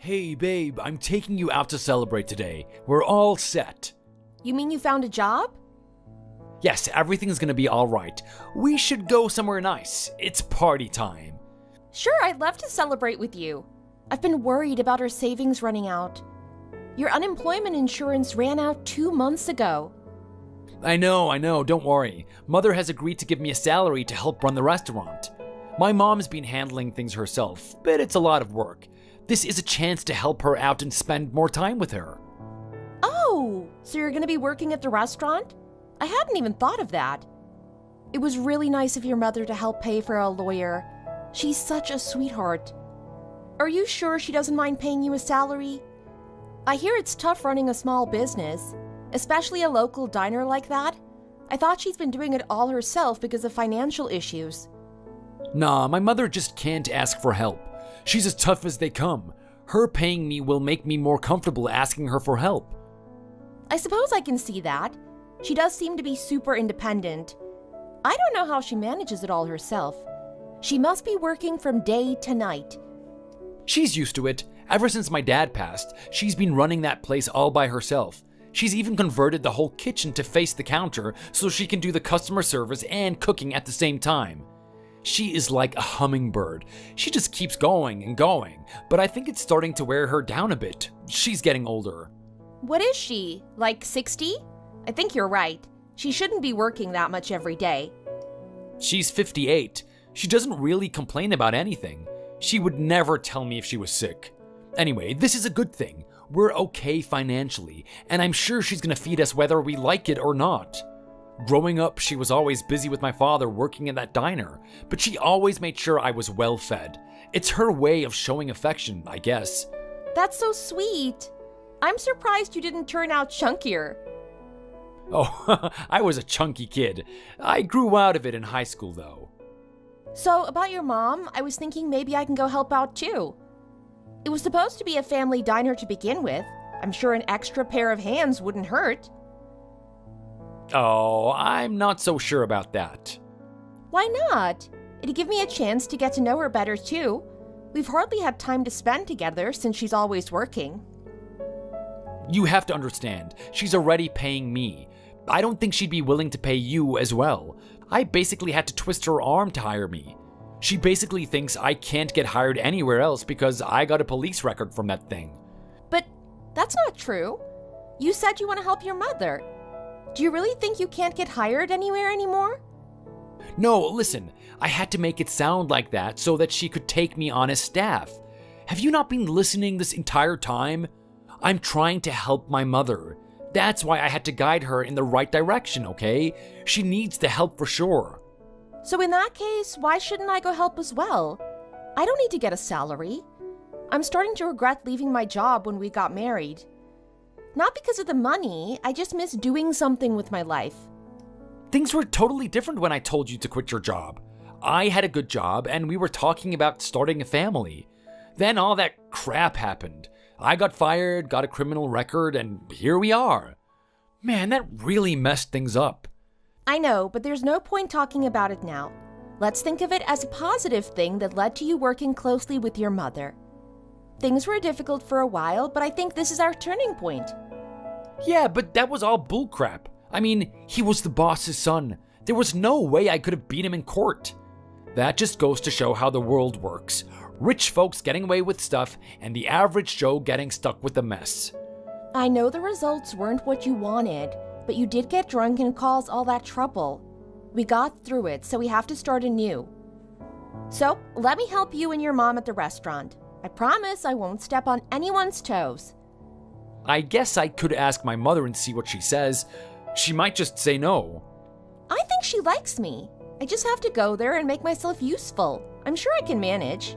Hey babe, I'm taking you out to celebrate today. We're all set. You mean you found a job? Yes, everything's gonna be alright. We should go somewhere nice. It's party time. Sure, I'd love to celebrate with you. I've been worried about our savings running out. Your unemployment insurance ran out 2 months ago. I know, don't worry. Mother has agreed to give me a salary to help run the restaurant. My mom's been handling things herself, but it's a lot of work. This is a chance to help her out and spend more time with her. Oh, so you're gonna be working at the restaurant? I hadn't even thought of that. It was really nice of your mother to help pay for a lawyer. She's such a sweetheart. Are you sure she doesn't mind paying you a salary? I hear it's tough running a small business, especially a local diner like that. I thought she's been doing it all herself because of financial issues. Nah, my mother just can't ask for help. She's as tough as they come. Her paying me will make me more comfortable asking her for help. I suppose I can see that. She does seem to be super independent. I don't know how she manages it all herself. She must be working from day to night. She's used to it. Ever since my dad passed, she's been running that place all by herself. She's even converted the whole kitchen to face the counter so she can do the customer service and cooking at the same time. She is like a hummingbird. She just keeps going and going, but I think it's starting to wear her down a bit. She's getting older. What is she? Like 60? I think you're right. She shouldn't be working that much every day. She's 58. She doesn't really complain about anything. She would never tell me if she was sick. Anyway, this is a good thing. We're okay financially, and I'm sure she's gonna feed us whether we like it or not. Growing up, she was always busy with my father working in that diner, but she always made sure I was well fed. It's her way of showing affection, I guess. That's so sweet. I'm surprised you didn't turn out chunkier. Oh, I was a chunky kid. I grew out of it in high school, though. So, about your mom, I was thinking maybe I can go help out too. It was supposed to be a family diner to begin with. I'm sure an extra pair of hands wouldn't hurt. Oh, I'm not so sure about that. Why not? It'd give me a chance to get to know her better too. We've hardly had time to spend together since she's always working. You have to understand, she's already paying me. I don't think she'd be willing to pay you as well. I basically had to twist her arm to hire me. She basically thinks I can't get hired anywhere else because I got a police record from that thing. But that's not true. You said you want to help your mother. Do you really think you can't get hired anywhere anymore? No, listen, I had to make it sound like that so that she could take me on as staff. Have you not been listening this entire time? I'm trying to help my mother. That's why I had to guide her in the right direction, okay? She needs the help for sure. So in that case, why shouldn't I go help as well? I don't need to get a salary. I'm starting to regret leaving my job when we got married. Not because of the money, I just miss doing something with my life. Things were totally different when I told you to quit your job. I had a good job and we were talking about starting a family. Then all that crap happened. I got fired, got a criminal record, and here we are. Man, that really messed things up. I know, but there's no point talking about it now. Let's think of it as a positive thing that led to you working closely with your mother. Things were difficult for a while, but I think this is our turning point. Yeah, but that was all bullcrap. I mean, he was the boss's son. There was no way I could have beat him in court. That just goes to show how the world works. Rich folks getting away with stuff, and the average Joe getting stuck with the mess. I know the results weren't what you wanted, but you did get drunk and cause all that trouble. We got through it, so we have to start anew. So, let me help you and your mom at the restaurant. I promise I won't step on anyone's toes. I guess I could ask my mother and see what she says. She might just say no. I think she likes me. I just have to go there and make myself useful. I'm sure I can manage.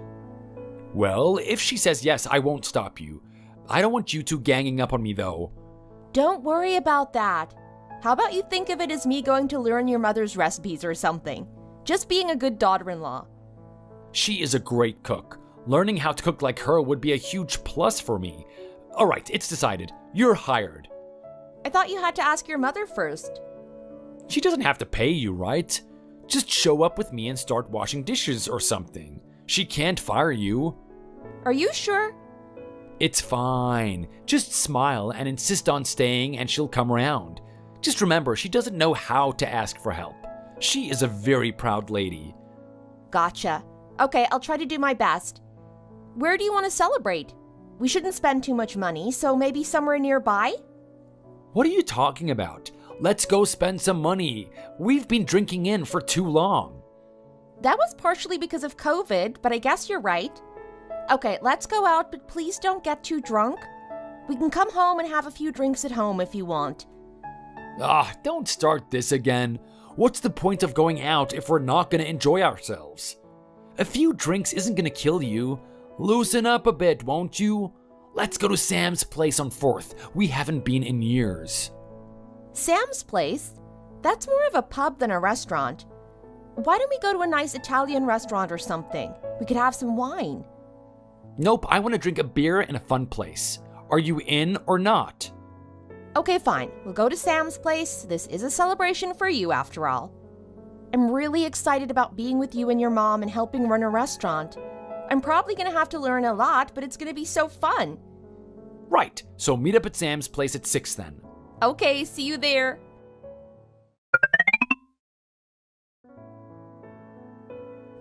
Well, if she says yes, I won't stop you. I don't want you two ganging up on me, though. Don't worry about that. How about you think of it as me going to learn your mother's recipes or something? Just being a good daughter-in-law. She is a great cook. Learning how to cook like her would be a huge plus for me. Alright, it's decided. You're hired. I thought you had to ask your mother first. She doesn't have to pay you, right? Just show up with me and start washing dishes or something. She can't fire you. Are you sure? It's fine. Just smile and insist on staying and she'll come around. Just remember, she doesn't know how to ask for help. She is a very proud lady. Gotcha. Okay, I'll try to do my best. Where do you want to celebrate? We shouldn't spend too much money, so maybe somewhere nearby? What are you talking about? Let's go spend some money. We've been drinking in for too long. That was partially because of COVID, but I guess you're right. Okay, let's go out, but please don't get too drunk. We can come home and have a few drinks at home if you want. Don't start this again. What's the point of going out if we're not going to enjoy ourselves? A few drinks isn't going to kill you. Loosen up a bit, won't you? Let's go to Sam's place on 4th. We haven't been in years. Sam's place? That's more of a pub than a restaurant. Why don't we go to a nice Italian restaurant or something? We could have some wine. Nope, I want to drink a beer in a fun place. Are you in or not? Okay, fine. We'll go to Sam's place. This is a celebration for you, after all. I'm really excited about being with you and your mom and helping run a restaurant. I'm probably going to have to learn a lot, but it's going to be so fun. Right, so meet up at Sam's place at 6 then. Okay, see you there.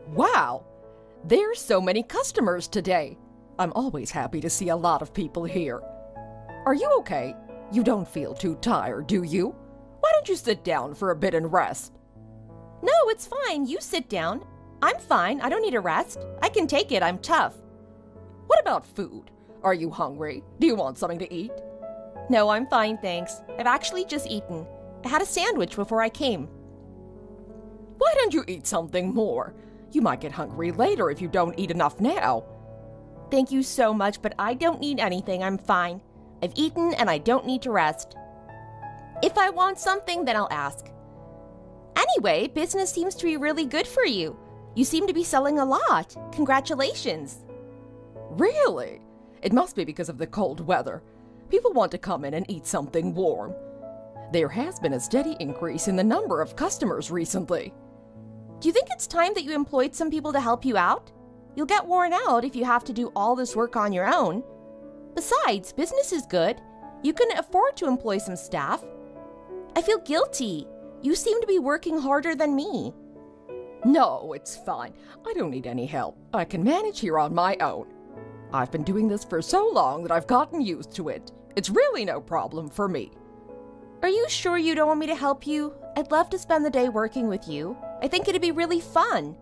Wow, there's so many customers today. I'm always happy to see a lot of people here. Are you okay? You don't feel too tired, do you? Why don't you sit down for a bit and rest? No, it's fine. You sit down. I'm fine. I don't need a rest. I can take it. I'm tough. What about food? Are you hungry? Do you want something to eat? No, I'm fine, thanks. I've actually just eaten. I had a sandwich before I came. Why don't you eat something more? You might get hungry later if you don't eat enough now. Thank you so much, but I don't need anything. I'm fine. I've eaten and I don't need to rest. If I want something, then I'll ask. Anyway, business seems to be really good for you. You seem to be selling a lot. Congratulations. Really? It must be because of the cold weather. People want to come in and eat something warm. There has been a steady increase in the number of customers recently. Do you think it's time that you employed some people to help you out? You'll get worn out if you have to do all this work on your own. Besides, business is good. You can afford to employ some staff. I feel guilty. You seem to be working harder than me. No, it's fine. I don't need any help. I can manage here on my own. I've been doing this for so long that I've gotten used to it. It's really no problem for me. Are you sure you don't want me to help you? I'd love to spend the day working with you. I think it'd be really fun.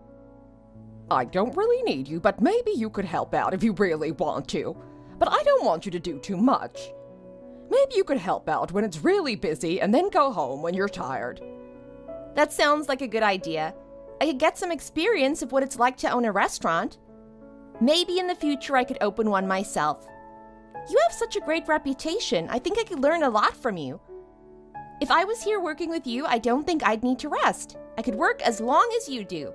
I don't really need you, but maybe you could help out if you really want to. But I don't want you to do too much. Maybe you could help out when it's really busy and then go home when you're tired. That sounds like a good idea. I could get some experience of what it's like to own a restaurant. Maybe in the future I could open one myself. You have such a great reputation. I think I could learn a lot from you. If I was here working with you, I don't think I'd need to rest. I could work as long as you do.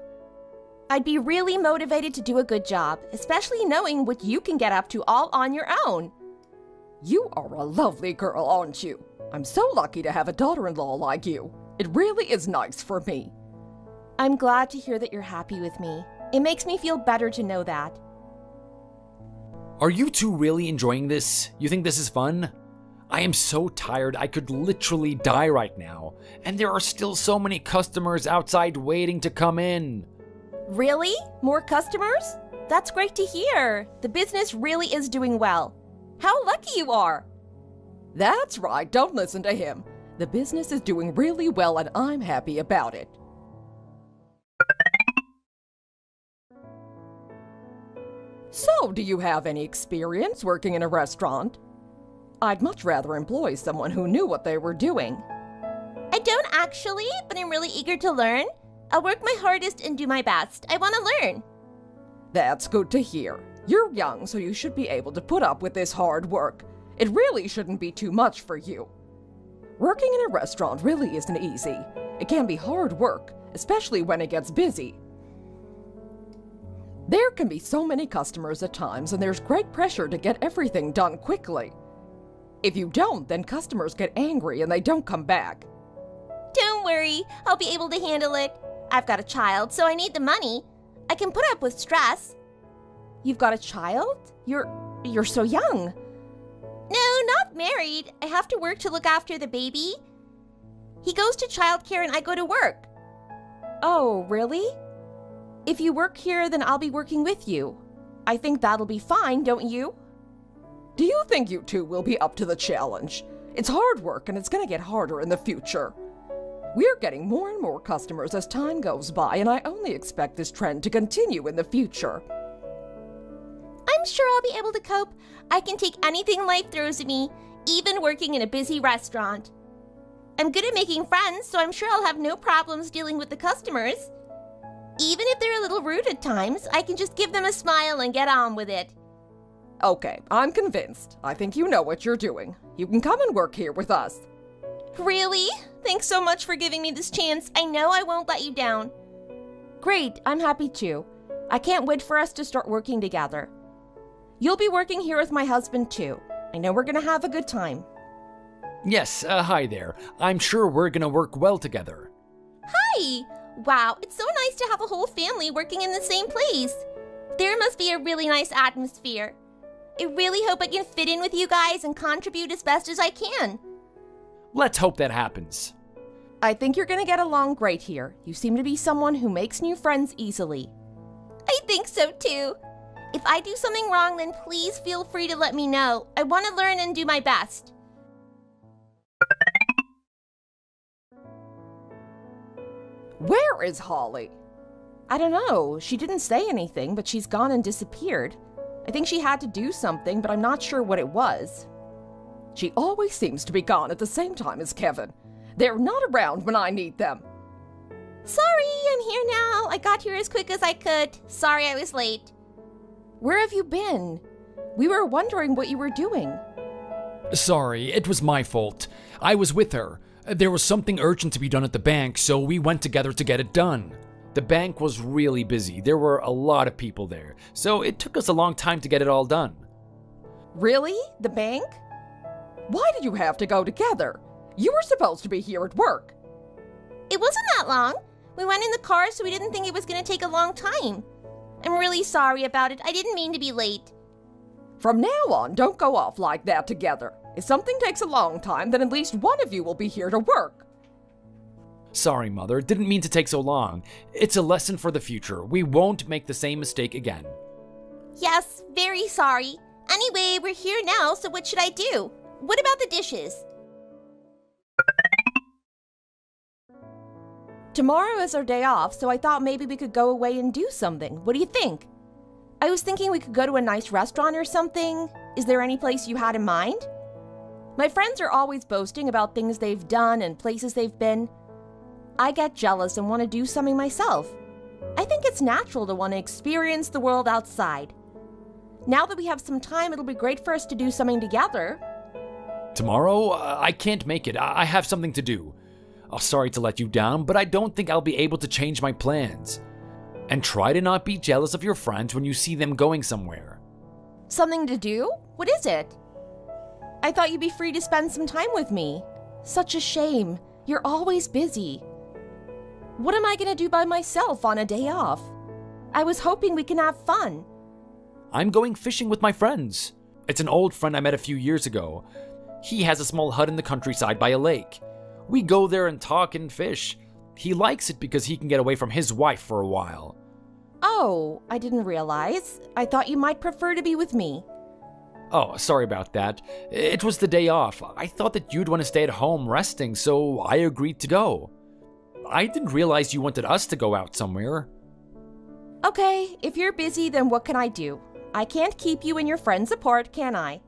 I'd be really motivated to do a good job, especially knowing what you can get up to all on your own. You are a lovely girl, aren't you? I'm so lucky to have a daughter-in-law like you. It really is nice for me. I'm glad to hear that you're happy with me. It makes me feel better to know that. Are you two really enjoying this? You think this is fun? I am so tired I could literally die right now, and there are still so many customers outside waiting to come in. Really? More customers? That's great to hear. The business really is doing well. How lucky you are. That's right, don't listen to him. The business is doing really well and I'm happy about it. So, do you have any experience working in a restaurant? I'd much rather employ someone who knew what they were doing. I don't actually, but I'm really eager to learn. I'll work my hardest and do my best. I want to learn. That's good to hear. You're young, so you should be able to put up with this hard work. It really shouldn't be too much for you. Working in a restaurant really isn't easy. It can be hard work, especially when it gets busy. There can be so many customers at times, and there's great pressure to get everything done quickly. If you don't, then customers get angry and they don't come back. Don't worry, I'll be able to handle it. I've got a child, so I need the money. I can put up with stress. You've got a child? You're You're so young. No, not married. I have to work to look after the baby. He goes to childcare and I go to work. Oh, really? If you work here, then I'll be working with you. I think that'll be fine, don't you? Do you think you two will be up to the challenge? It's hard work and it's gonna get harder in the future. We're getting more and more customers as time goes by, and I only expect this trend to continue in the future. I'm sure I'll be able to cope. I can take anything life throws at me, even working in a busy restaurant. I'm good at making friends, so I'm sure I'll have no problems dealing with the customers. Even if they're a little rude at times, I can just give them a smile and get on with it. Okay, I'm convinced. I think you know what you're doing. You can come and work here with us. Really? Thanks so much for giving me this chance. I know I won't let you down. Great, I'm happy too. I can't wait for us to start working together. You'll be working here with my husband too. I know we're gonna have a good time. Yes, hi there. I'm sure we're gonna work well together. Hi! Wow, it's so nice to have a whole family working in the same place. There must be a really nice atmosphere. I really hope I can fit in with you guys and contribute as best as I can. Let's hope that happens. I think you're gonna get along great here. You seem to be someone who makes new friends easily. I think so too. If I do something wrong, then please feel free to let me know. I want to learn and do my best. Where is Holly? I don't know. She didn't say anything, but she's gone and disappeared. I think she had to do something, but I'm not sure what it was. She always seems to be gone at the same time as Kevin. They're not around when I need them. Sorry, I'm here now. I got here as quick as I could. Sorry I was late. Where have you been? We were wondering what you were doing. Sorry, it was my fault. I was with her. There was something urgent to be done at the bank, so we went together to get it done. The bank was really busy. There were a lot of people there, so it took us a long time to get it all done. Really? The bank? Why did you have to go together? You were supposed to be here at work. It wasn't that long. We went in the car, so we didn't think it was going to take a long time. I'm really sorry about it. I didn't mean to be late. From now on, don't go off like that together. If something takes a long time, then at least one of you will be here to work. Sorry, Mother. Didn't mean to take so long. It's a lesson for the future. We won't make the same mistake again. Yes, very sorry. Anyway, we're here now, so what should I do? What about the dishes? Tomorrow is our day off, so I thought maybe we could go away and do something. What do you think? I was thinking we could go to a nice restaurant or something. Is there any place you had in mind? My friends are always boasting about things they've done and places they've been. I get jealous and want to do something myself. I think it's natural to want to experience the world outside. Now that we have some time, it'll be great for us to do something together. Tomorrow? I can't make it. I have something to do. Oh, sorry to let you down, but I don't think I'll be able to change my plans. And try to not be jealous of your friends when you see them going somewhere. Something to do? What is it? I thought you'd be free to spend some time with me. Such a shame. You're always busy. What am I going to do by myself on a day off? I was hoping we can have fun. I'm going fishing with my friends. It's an old friend I met a few years ago. He has a small hut in the countryside by a lake. We go there and talk and fish. He likes it because he can get away from his wife for a while. Oh, I didn't realize. I thought you might prefer to be with me. Oh, sorry about that. It was the day off. I thought that you'd want to stay at home resting, so I agreed to go. I didn't realize you wanted us to go out somewhere. Okay, if you're busy, then what can I do? I can't keep you and your friends apart, can I?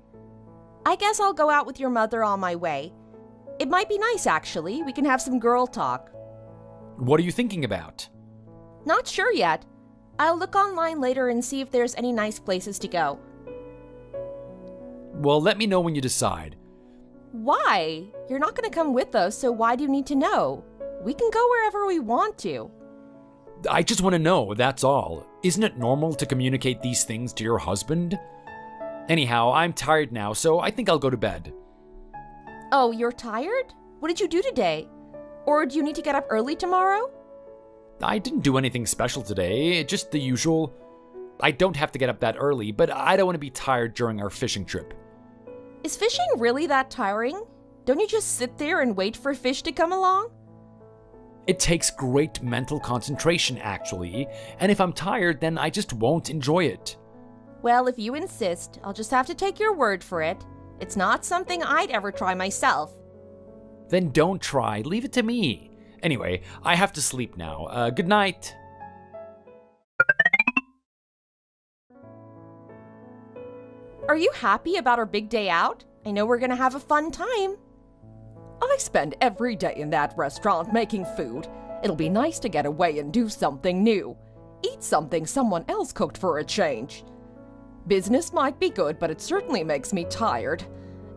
I guess I'll go out with your mother on my way. It might be nice, actually. We can have some girl talk. What are you thinking about? Not sure yet. I'll look online later and see if there's any nice places to go. Well, let me know when you decide. Why? You're not going to come with us, so why do you need to know? We can go wherever we want to. I just want to know, that's all. Isn't it normal to communicate these things to your husband? Anyhow, I'm tired now, so I think I'll go to bed. Oh, you're tired? What did you do today? Or do you need to get up early tomorrow? I didn't do anything special today, just the usual. I don't have to get up that early, but I don't want to be tired during our fishing trip. Is fishing really that tiring? Don't you just sit there and wait for fish to come along? It takes great mental concentration, actually, and if I'm tired, then I just won't enjoy it. Well, if you insist, I'll just have to take your word for it. It's not something I'd ever try myself. Then don't try, leave it to me. Anyway, I have to sleep now. Good night. Are you happy about our big day out? I know we're gonna have a fun time. I spend every day in that restaurant making food. It'll be nice to get away and do something new. Eat something someone else cooked for a change. Business might be good, but it certainly makes me tired.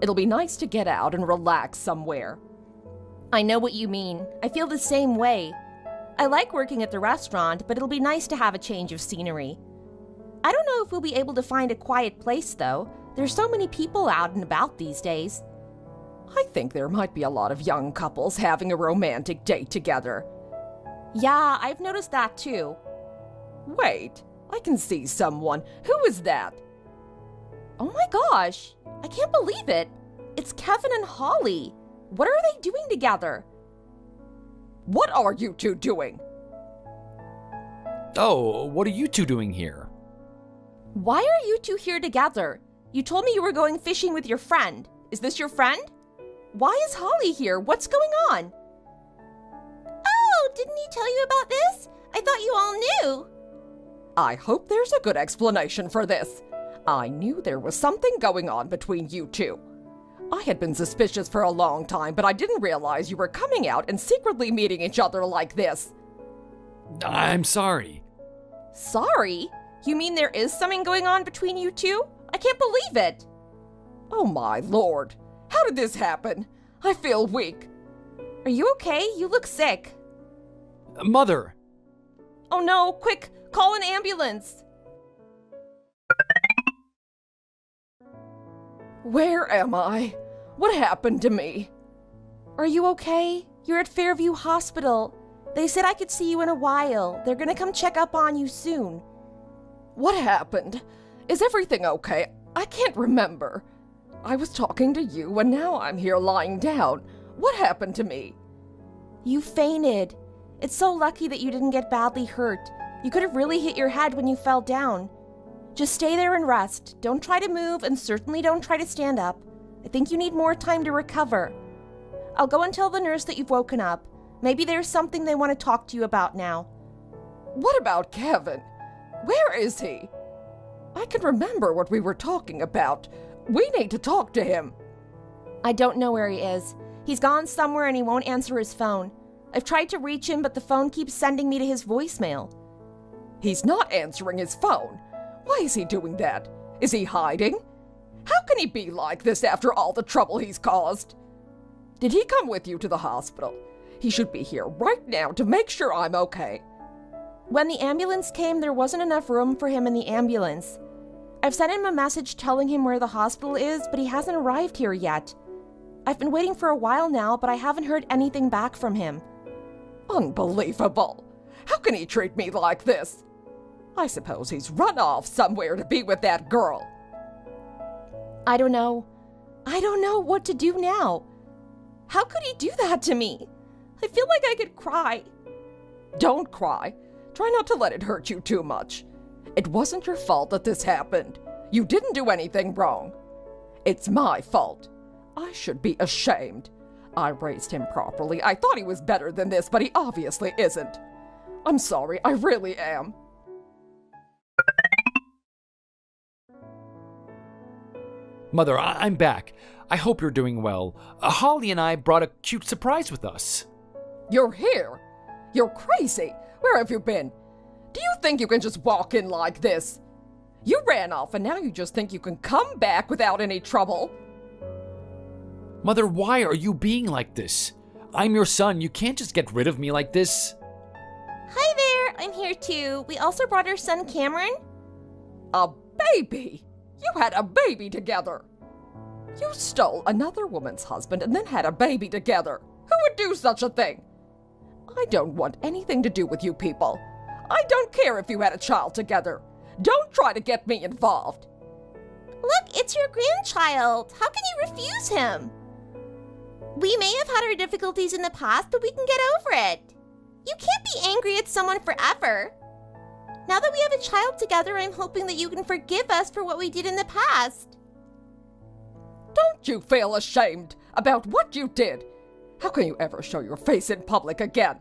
It'll be nice to get out and relax somewhere. I know what you mean. I feel the same way. I like working at the restaurant, but it'll be nice to have a change of scenery. I don't know if we'll be able to find a quiet place, though. There's so many people out and about these days. I think there might be a lot of young couples having a romantic date together. Yeah, I've noticed that too. Wait, I can see someone. Who is that? Oh my gosh, I can't believe it. It's Kevin and Holly. What are they doing together? What are you two doing? Oh, what are you two doing here? Why are you two here together? You told me you were going fishing with your friend. Is this your friend? Why is Holly here? What's going on? Oh, didn't he tell you about this? I thought you all knew. I hope there's a good explanation for this. I knew there was something going on between you two. I had been suspicious for a long time, but I didn't realize you were coming out and secretly meeting each other like this. I'm sorry. Sorry? You mean there is something going on between you two? I can't believe it. Oh my lord. How did this happen? I feel weak. Are you okay? You look sick. Mother! Oh no, quick, call an ambulance. Where am I? What happened to me? Are you okay? You're at Fairview Hospital. They said I could see you in a while. They're gonna come check up on you soon. What happened? Is everything okay? I can't remember. I was talking to you and now I'm here lying down. What happened to me? You fainted. It's so lucky that you didn't get badly hurt. You could have really hit your head when you fell down. Just stay there and rest. Don't try to move and certainly don't try to stand up. I think you need more time to recover. I'll go and tell the nurse that you've woken up. Maybe there's something they want to talk to you about now. What about Kevin? Where is he? I can remember what we were talking about. We need to talk to him. I don't know where he is. He's gone somewhere and he won't answer his phone. I've tried to reach him, but the phone keeps sending me to his voicemail. He's not answering his phone. Why is he doing that? Is he hiding? How can he be like this after all the trouble he's caused? Did he come with you to the hospital? He should be here right now to make sure I'm okay. When the ambulance came, there wasn't enough room for him in the ambulance. I've sent him a message telling him where the hospital is, but he hasn't arrived here yet. I've been waiting for a while now, but I haven't heard anything back from him. Unbelievable. How can he treat me like this? I suppose he's run off somewhere to be with that girl. I don't know. I don't know what to do now. How could he do that to me? I feel like I could cry. Don't cry. Try not to let it hurt you too much. It wasn't your fault that this happened. You didn't do anything wrong. It's my fault. I should be ashamed. I raised him properly. I thought he was better than this, but he obviously isn't. I'm sorry, I really am. Mother, I'm back. I hope you're doing well. Holly and I brought a cute surprise with us. You're here? You're crazy. Where have you been? Do you think you can just walk in like this? You ran off and now you just think you can come back without any trouble? Mother, why are you being like this? I'm your son. You can't just get rid of me like this. Hi there, I'm here too. We also brought our son Cameron. A baby? You had a baby together. You stole another woman's husband and then had a baby together. Who would do such a thing? I don't want anything to do with you people. I don't care if you had a child together. Don't try to get me involved. Look, it's your grandchild. How can you refuse him? We may have had our difficulties in the past, but we can get over it. You can't be angry at someone forever. Now that we have a child together, I'm hoping that you can forgive us for what we did in the past. Don't you feel ashamed about what you did? How can you ever show your face in public again?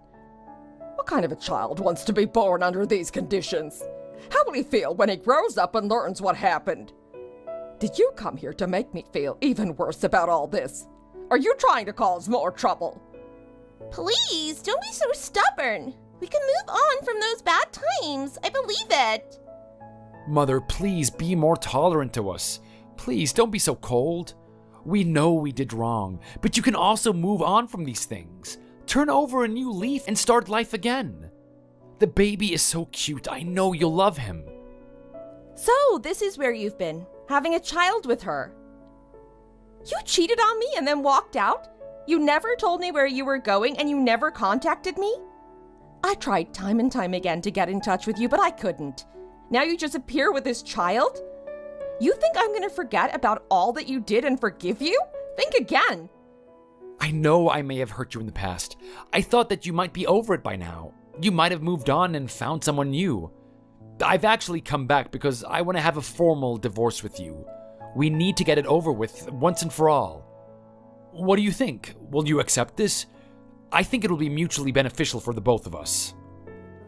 What kind of a child wants to be born under these conditions? How will he feel when he grows up and learns what happened? Did you come here to make me feel even worse about all this? Are you trying to cause more trouble? Please, don't be so stubborn. We can move on from those bad times. I believe it. Mother, please be more tolerant to us. Please don't be so cold. We know we did wrong, but you can also move on from these things. Turn over a new leaf and start life again. The baby is so cute. I know you'll love him. So, this is where you've been, having a child with her. You cheated on me and then walked out? You never told me where you were going and you never contacted me? I tried time and time again to get in touch with you, but I couldn't. Now you just appear with this child? You think I'm gonna forget about all that you did and forgive you? Think again. I know I may have hurt you in the past. I thought that you might be over it by now. You might have moved on and found someone new. I've actually come back because I want to have a formal divorce with you. We need to get it over with once and for all. What do you think? Will you accept this? I think it'll be mutually beneficial for the both of us.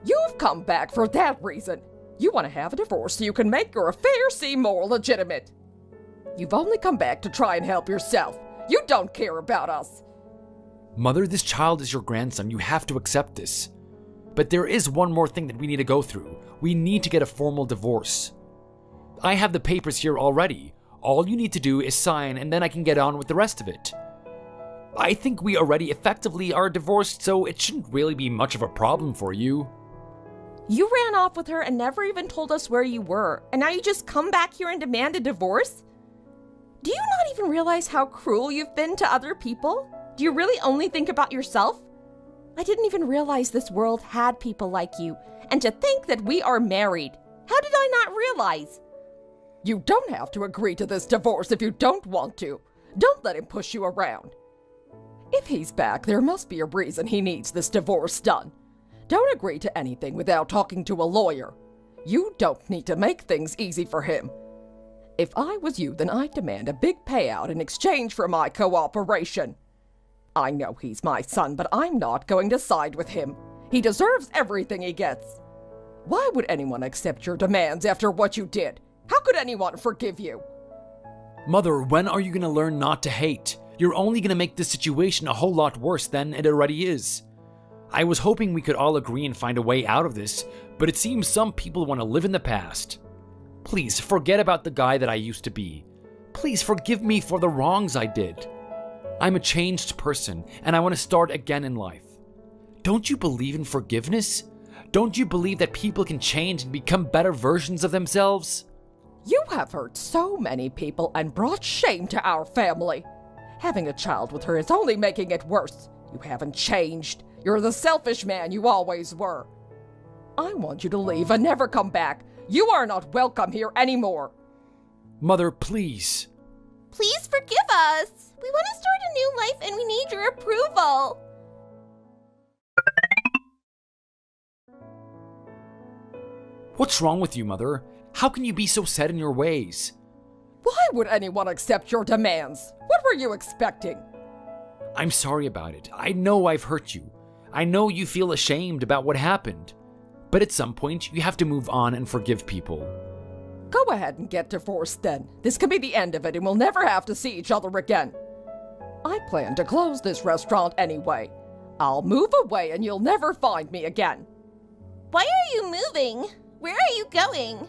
You've come back for that reason. You want to have a divorce so you can make your affair seem more legitimate. You've only come back to try and help yourself. You don't care about us. Mother, this child is your grandson. You have to accept this. But there is one more thing that we need to go through. We need to get a formal divorce. I have the papers here already. All you need to do is sign, and then I can get on with the rest of it. I think we already effectively are divorced, so it shouldn't really be much of a problem for you. You ran off with her and never even told us where you were, and now you just come back here and demand a divorce? Do you not even realize how cruel you've been to other people? Do you really only think about yourself? I didn't even realize this world had people like you, and to think that we are married. How did I not realize? You don't have to agree to this divorce if you don't want to. Don't let him push you around. If he's back, there must be a reason he needs this divorce done. Don't agree to anything without talking to a lawyer. You don't need to make things easy for him. If I was you, then I'd demand a big payout in exchange for my cooperation. I know he's my son, but I'm not going to side with him. He deserves everything he gets. Why would anyone accept your demands after what you did? How could anyone forgive you? Mother, when are you going to learn not to hate? You're only going to make this situation a whole lot worse than it already is. I was hoping we could all agree and find a way out of this, but it seems some people want to live in the past. Please, forget about the guy that I used to be. Please forgive me for the wrongs I did. I'm a changed person, and I want to start again in life. Don't you believe in forgiveness? Don't you believe that people can change and become better versions of themselves? You have hurt so many people and brought shame to our family. Having a child with her is only making it worse. You haven't changed. You're the selfish man you always were. I want you to leave and never come back. You are not welcome here anymore. Mother, please. Please forgive us. We want to start a new life and we need your approval. What's wrong with you, Mother? How can you be so set in your ways? Why would anyone accept your demands? What were you expecting? I'm sorry about it. I know I've hurt you. I know you feel ashamed about what happened. But at some point, you have to move on and forgive people. Go ahead and get divorced then. This could be the end of it and we'll never have to see each other again. I plan to close this restaurant anyway. I'll move away and you'll never find me again. Why are you moving? Where are you going?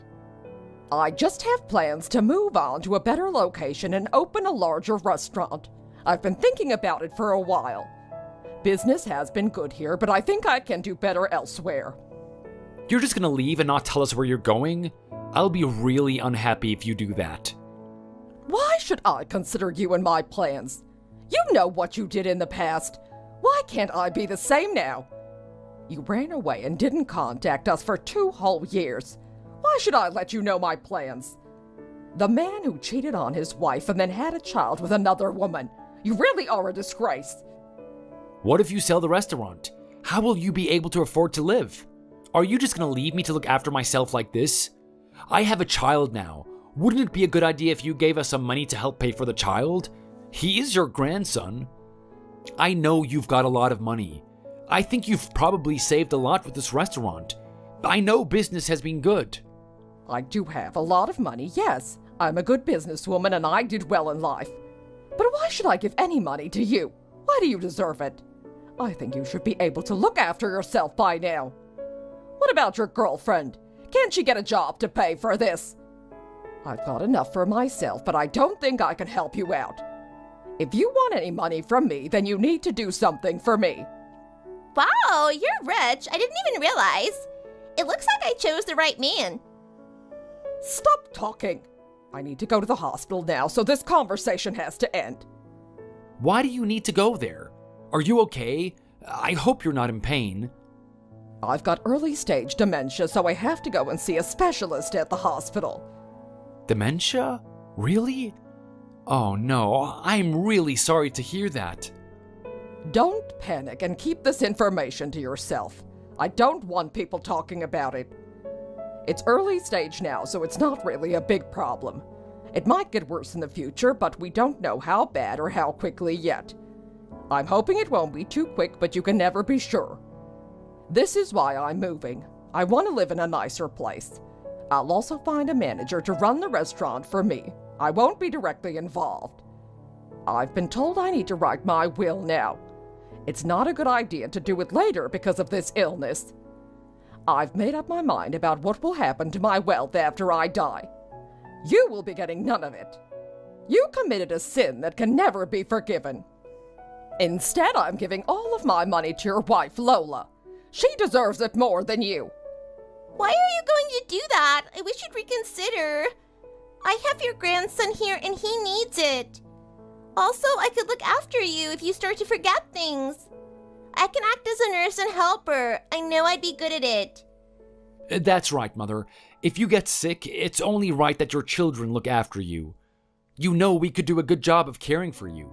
I just have plans to move on to a better location and open a larger restaurant. I've been thinking about it for a while. Business has been good here, but I think I can do better elsewhere. You're just gonna leave and not tell us where you're going? I'll be really unhappy if you do that. Why should I consider you in my plans? You know what you did in the past. Why can't I be the same now? You ran away and didn't contact us for 2 whole years. Why should I let you know my plans? The man who cheated on his wife and then had a child with another woman. You really are a disgrace. What if you sell the restaurant? How will you be able to afford to live? Are you just gonna leave me to look after myself like this? I have a child now. Wouldn't it be a good idea if you gave us some money to help pay for the child? He is your grandson. I know you've got a lot of money. I think you've probably saved a lot with this restaurant. I know business has been good. I do have a lot of money, yes. I'm a good businesswoman and I did well in life. But why should I give any money to you? Why do you deserve it? I think you should be able to look after yourself by now. What about your girlfriend? Can't she get a job to pay for this? I've got enough for myself, but I don't think I can help you out. If you want any money from me, then you need to do something for me. Wow, you're rich. I didn't even realize. It looks like I chose the right man. Stop talking. I need to go to the hospital now, so this conversation has to end. Why do you need to go there? Are you okay? I hope you're not in pain. I've got early stage dementia, so I have to go and see a specialist at the hospital. Dementia? Really? Oh no, I'm really sorry to hear that. Don't panic and keep this information to yourself. I don't want people talking about it. It's early stage now, so it's not really a big problem. It might get worse in the future, but we don't know how bad or how quickly yet. I'm hoping it won't be too quick, but you can never be sure. This is why I'm moving. I want to live in a nicer place. I'll also find a manager to run the restaurant for me. I won't be directly involved. I've been told I need to write my will now. It's not a good idea to do it later because of this illness. I've made up my mind about what will happen to my wealth after I die. You will be getting none of it. You committed a sin that can never be forgiven. Instead, I'm giving all of my money to your wife, Lola. She deserves it more than you. Why are you going to do that? I wish you'd reconsider. I have your grandson here and he needs it. Also, I could look after you if you start to forget things. I can act as a nurse and helper. I know I'd be good at it. That's right, Mother. If you get sick, it's only right that your children look after you. You know we could do a good job of caring for you.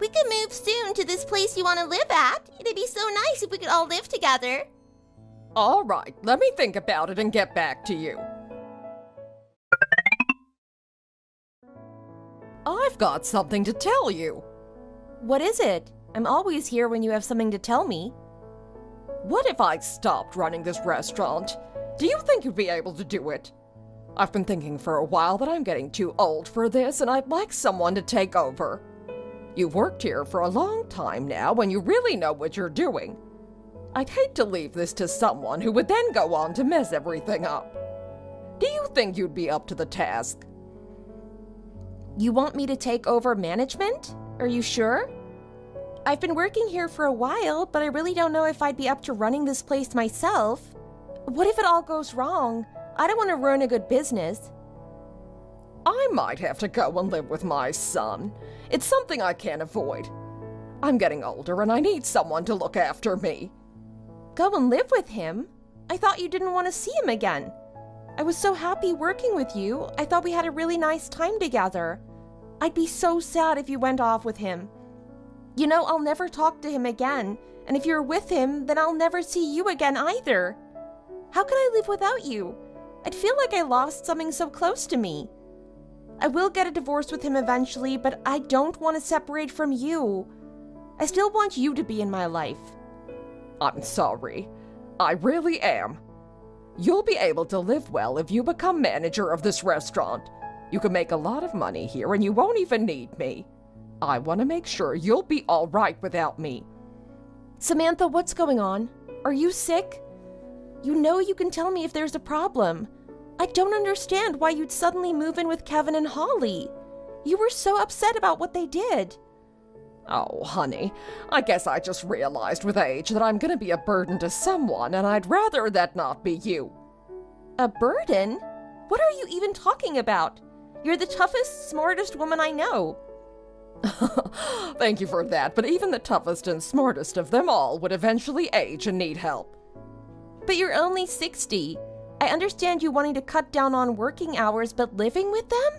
We could move soon to this place you want to live at. It'd be so nice if we could all live together. All right, let me think about it and get back to you. I've got something to tell you. What is it? I'm always here when you have something to tell me. What if I stopped running this restaurant? Do you think you'd be able to do it? I've been thinking for a while that I'm getting too old for this and I'd like someone to take over. You've worked here for a long time now and you really know what you're doing. I'd hate to leave this to someone who would then go on to mess everything up. Do you think you'd be up to the task? You want me to take over management? Are you sure? I've been working here for a while, but I really don't know if I'd be up to running this place myself. What if it all goes wrong? I don't want to ruin a good business. I might have to go and live with my son. It's something I can't avoid. I'm getting older and I need someone to look after me. Go and live with him? I thought you didn't want to see him again. I was so happy working with you. I thought we had a really nice time together. I'd be so sad if you went off with him. You know, I'll never talk to him again, and if you're with him, then I'll never see you again either. How could I live without you? I'd feel like I lost something so close to me. I will get a divorce with him eventually, but I don't want to separate from you. I still want you to be in my life. I'm sorry. I really am. You'll be able to live well if you become manager of this restaurant. You can make a lot of money here and you won't even need me. I want to make sure you'll be all right without me. Samantha, what's going on? Are you sick? You know you can tell me if there's a problem. I don't understand why you'd suddenly move in with Kevin and Holly. You were so upset about what they did. Oh, honey, I guess I just realized with age that I'm gonna be a burden to someone, and I'd rather that not be you. A burden? What are you even talking about? You're the toughest, smartest woman I know. Thank you for that, but even the toughest and smartest of them all would eventually age and need help. But you're only 60. I understand you wanting to cut down on working hours, but living with them?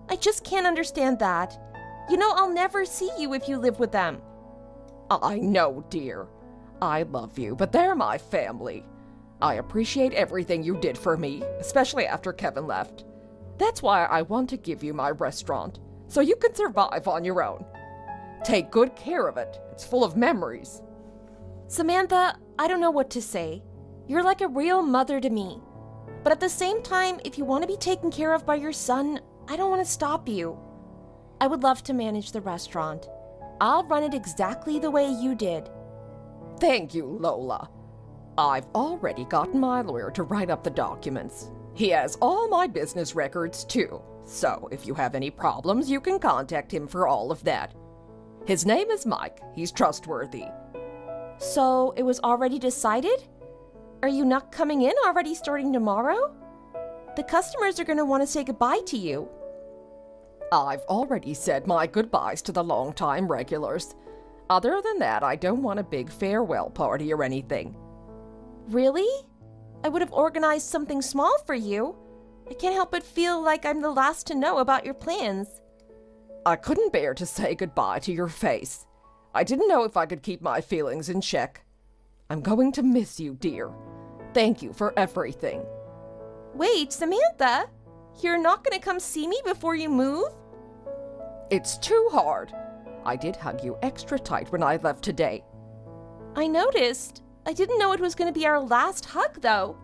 I just can't understand that. You know, I'll never see you if you live with them. I know, dear. I love you, but they're my family. I appreciate everything you did for me, especially after Kevin left. That's why I want to give you my restaurant, so you can survive on your own. Take good care of it. It's full of memories. Samantha, I don't know what to say. You're like a real mother to me. But at the same time, if you want to be taken care of by your son, I don't want to stop you. I would love to manage the restaurant. I'll run it exactly the way you did. Thank you, Lola. I've already gotten my lawyer to write up the documents. He has all my business records, too. So if you have any problems, you can contact him for all of that. His name is Mike. He's trustworthy. So it was already decided? Are you not coming in already starting tomorrow? The customers are going to want to say goodbye to you. I've already said my goodbyes to the longtime regulars. Other than that, I don't want a big farewell party or anything. Really? I would have organized something small for you. I can't help but feel like I'm the last to know about your plans. I couldn't bear to say goodbye to your face. I didn't know if I could keep my feelings in check. I'm going to miss you, dear. Thank you for everything. Wait, Samantha, you're not going to come see me before you move? It's too hard. I did hug you extra tight when I left today. I noticed. I didn't know it was going to be our last hug, though.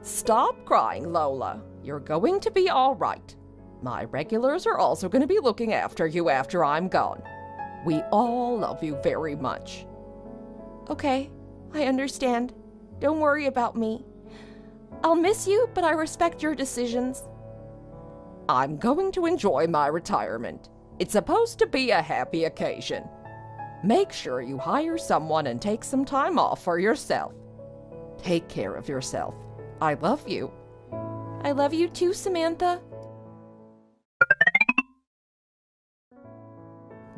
Stop crying, Lola. You're going to be all right. My regulars are also going to be looking after you after I'm gone. We all love you very much. Okay, I understand. Don't worry about me. I'll miss you, but I respect your decisions. I'm going to enjoy my retirement. It's supposed to be a happy occasion. Make sure you hire someone and take some time off for yourself. Take care of yourself. I love you. I love you too, Samantha.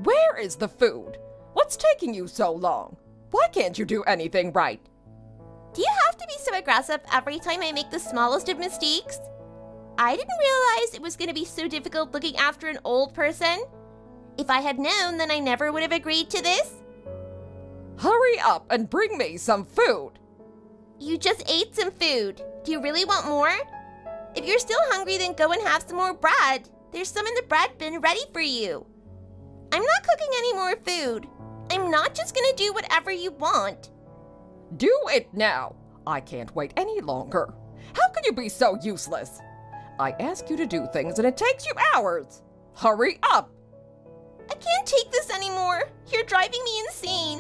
Where is the food? What's taking you so long? Why can't you do anything right? Do you have to be so aggressive every time I make the smallest of mistakes? I didn't realize it was going to be so difficult looking after an old person. If I had known, then I never would have agreed to this. Hurry up and bring me some food. You just ate some food. Do you really want more? If you're still hungry, then go and have some more bread. There's some in the bread bin ready for you. I'm not cooking any more food. I'm not just going to do whatever you want. Do it now. I can't wait any longer. How can you be so useless? I ask you to do things and it takes you hours. Hurry up. I can't take this anymore. You're driving me insane.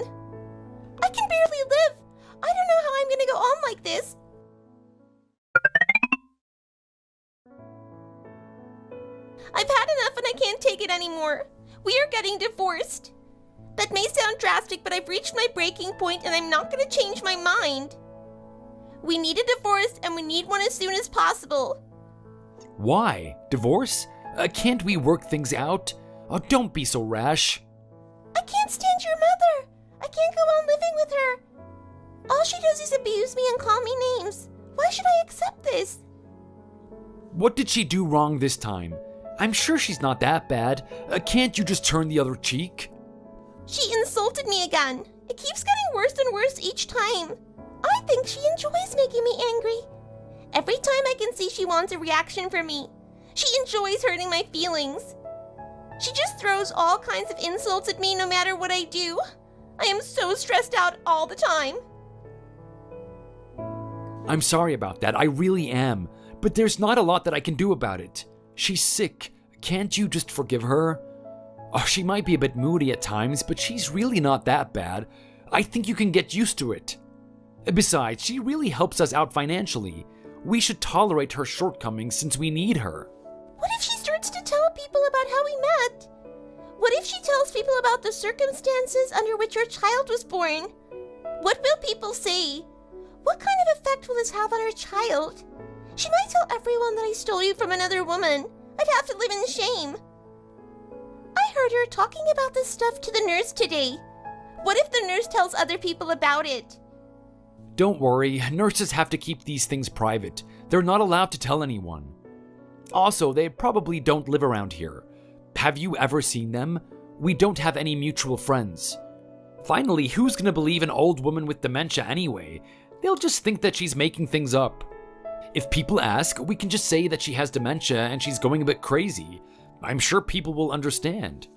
I can barely live. I don't know how I'm going to go on like this. I've had enough and I can't take it anymore. We are getting divorced. That may sound drastic, but I've reached my breaking point and I'm not going to change my mind. We need a divorce and we need one as soon as possible. Why? Divorce? Can't we work things out? Oh, don't be so rash. I can't stand your mother. I can't go on living with her. All she does is abuse me and call me names. Why should I accept this? What did she do wrong this time? I'm sure she's not that bad. Can't you just turn the other cheek? She insulted me again. It keeps getting worse and worse each time. I think she enjoys making me angry. Every time I can see she wants a reaction from me. She enjoys hurting my feelings. She just throws all kinds of insults at me no matter what I do. I am so stressed out all the time. I'm sorry about that, I really am. But there's not a lot that I can do about it. She's sick. Can't you just forgive her? Oh, she might be a bit moody at times, but she's really not that bad. I think you can get used to it. Besides, she really helps us out financially. We should tolerate her shortcomings since we need her. What if she starts to tell people about how we met? What if she tells people about the circumstances under which her child was born? What will people say? What kind of effect will this have on her child? She might tell everyone that I stole you from another woman. I'd have to live in shame. I heard her talking about this stuff to the nurse today. What if the nurse tells other people about it? Don't worry, nurses have to keep these things private. They're not allowed to tell anyone. Also, they probably don't live around here. Have you ever seen them? We don't have any mutual friends. Finally, who's gonna believe an old woman with dementia anyway? They'll just think that she's making things up. If people ask, we can just say that she has dementia and she's going a bit crazy. I'm sure people will understand.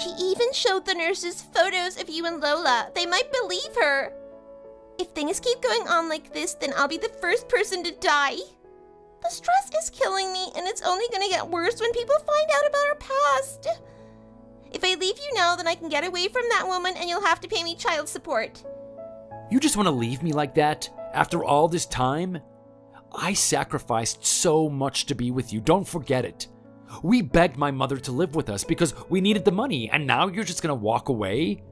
She even showed the nurses photos of you and Lola. They might believe her. If things keep going on like this, then I'll be the first person to die. The stress is killing me, and it's only gonna get worse when people find out about our past. If I leave you now, then I can get away from that woman and you'll have to pay me child support. You just want to leave me like that? After all this time? I sacrificed so much to be with you, don't forget it. We begged my mother to live with us because we needed the money, and now you're just gonna walk away?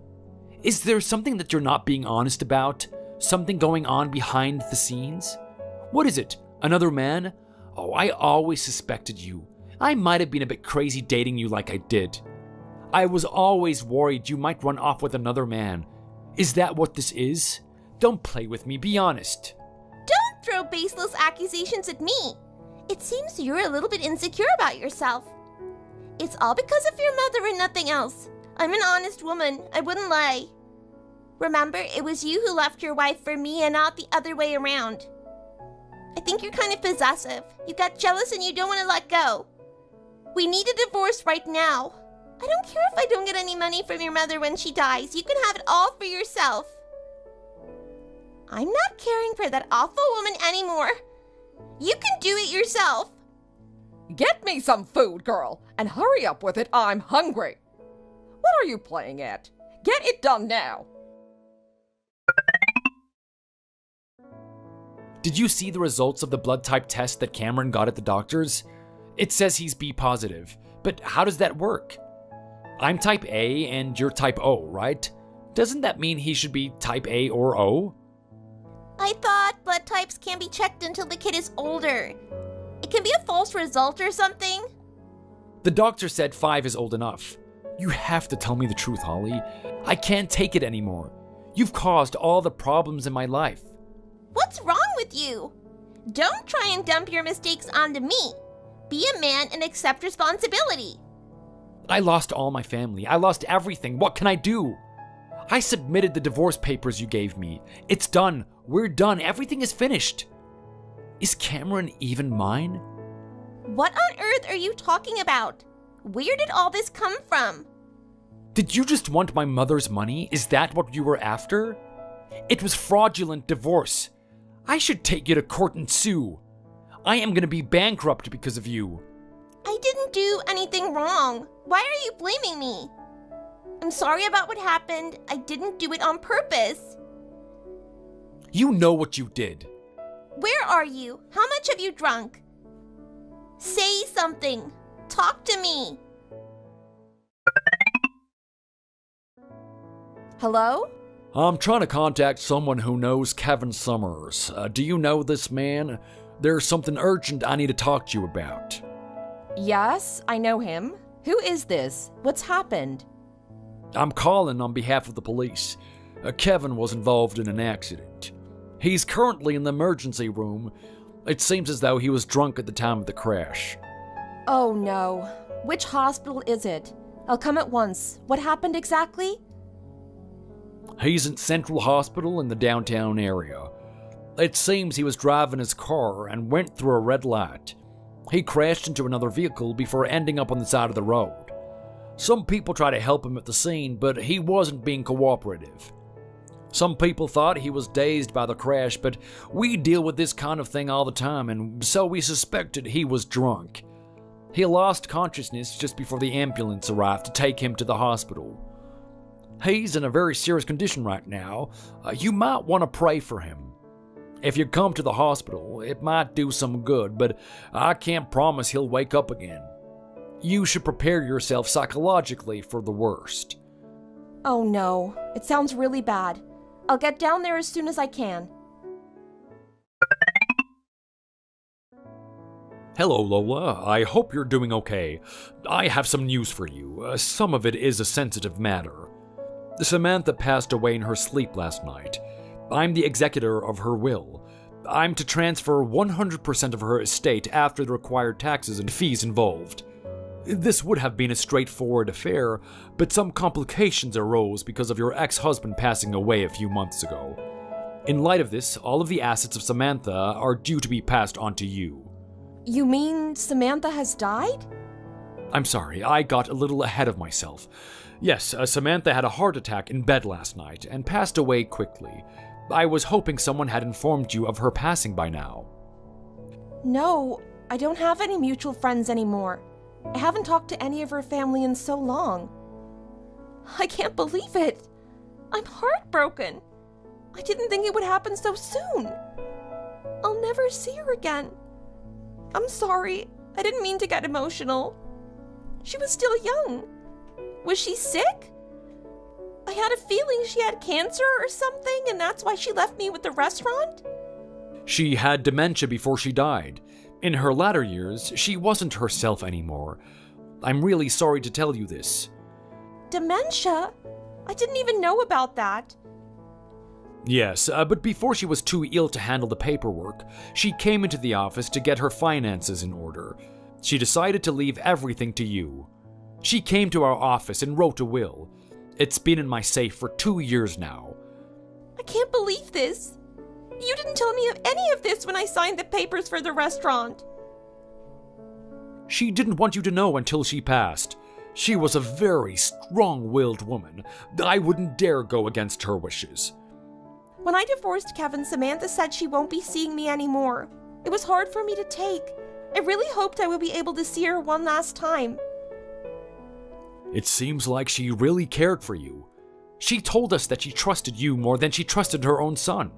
Is there something that you're not being honest about? Something going on behind the scenes? What is it? Another man? Oh, I always suspected you. I might have been a bit crazy dating you like I did. I was always worried you might run off with another man. Is that what this is? Don't play with me, be honest. Don't throw baseless accusations at me. It seems you're a little bit insecure about yourself. It's all because of your mother and nothing else. I'm an honest woman, I wouldn't lie. Remember, it was you who left your wife for me and not the other way around. I think you're kind of possessive. You got jealous and you don't want to let go. We need a divorce right now. I don't care if I don't get any money from your mother when she dies. You can have it all for yourself. I'm not caring for that awful woman anymore. You can do it yourself. Get me some food, girl, and hurry up with it. I'm hungry. What are you playing at? Get it done now. Did you see the results of the blood type test that Cameron got at the doctor's? It says he's B positive, but how does that work? I'm type A and you're type O, right? Doesn't that mean he should be type A or O? I thought blood types can't be checked until the kid is older. It can be a false result or something. The doctor said 5 is old enough. You have to tell me the truth, Holly. I can't take it anymore. You've caused all the problems in my life. What's wrong with you? Don't try and dump your mistakes onto me. Be a man and accept responsibility. I lost all my family. I lost everything. What can I do? I submitted the divorce papers you gave me. It's done. We're done. Everything is finished. Is Cameron even mine? What on earth are you talking about? Where did all this come from? Did you just want my mother's money? Is that what you were after? It was fraudulent divorce. I should take you to court and sue. I am going to be bankrupt because of you. I didn't do anything wrong. Why are you blaming me? I'm sorry about what happened. I didn't do it on purpose. You know what you did. Where are you? How much have you drunk? Say something. Talk to me. Hello? I'm trying to contact someone who knows Kevin Summers. Do you know this man? There's something urgent I need to talk to you about. Yes, I know him. Who is this? What's happened? I'm calling on behalf of the police. Kevin was involved in an accident. He's currently in the emergency room. It seems as though he was drunk at the time of the crash. Oh no. Which hospital is it? I'll come at once. What happened exactly? He's in Central Hospital in the downtown area. It seems he was driving his car and went through a red light. He crashed into another vehicle before ending up on the side of the road. Some people tried to help him at the scene, but he wasn't being cooperative. Some people thought he was dazed by the crash, but we deal with this kind of thing all the time, and so we suspected he was drunk. He lost consciousness just before the ambulance arrived to take him to the hospital. He's in a very serious condition right now. You might want to pray for him. If you come to the hospital, it might do some good, but I can't promise he'll wake up again. You should prepare yourself psychologically for the worst. Oh no. It sounds really bad. I'll get down there as soon as I can. Hello, Lola. I hope you're doing okay. I have some news for you. Some of it is a sensitive matter. Samantha passed away in her sleep last night. I'm the executor of her will. I'm to transfer 100% of her estate after the required taxes and fees involved. This would have been a straightforward affair, but some complications arose because of your ex-husband passing away a few months ago. In light of this, all of the assets of Samantha are due to be passed on to you. You mean Samantha has died? I'm sorry, I got a little ahead of myself. Yes, Samantha had a heart attack in bed last night and passed away quickly. I was hoping someone had informed you of her passing by now. No, I don't have any mutual friends anymore. I haven't talked to any of her family in so long. I can't believe it. I'm heartbroken. I didn't think it would happen so soon. I'll never see her again. I'm sorry. I didn't mean to get emotional. She was still young. Was she sick? I had a feeling she had cancer or something, and that's why she left me with the restaurant? She had dementia before she died. In her latter years, she wasn't herself anymore. I'm really sorry to tell you this. Dementia? I didn't even know about that. Yes, but before she was too ill to handle the paperwork, she came into the office to get her finances in order. She decided to leave everything to you. She came to our office and wrote a will. It's been in my safe for 2 years now. I can't believe this. You didn't tell me of any of this when I signed the papers for the restaurant. She didn't want you to know until she passed. She was a very strong-willed woman. I wouldn't dare go against her wishes. When I divorced Kevin, Samantha said she won't be seeing me anymore. It was hard for me to take. I really hoped I would be able to see her one last time. It seems like she really cared for you. She told us that she trusted you more than she trusted her own son.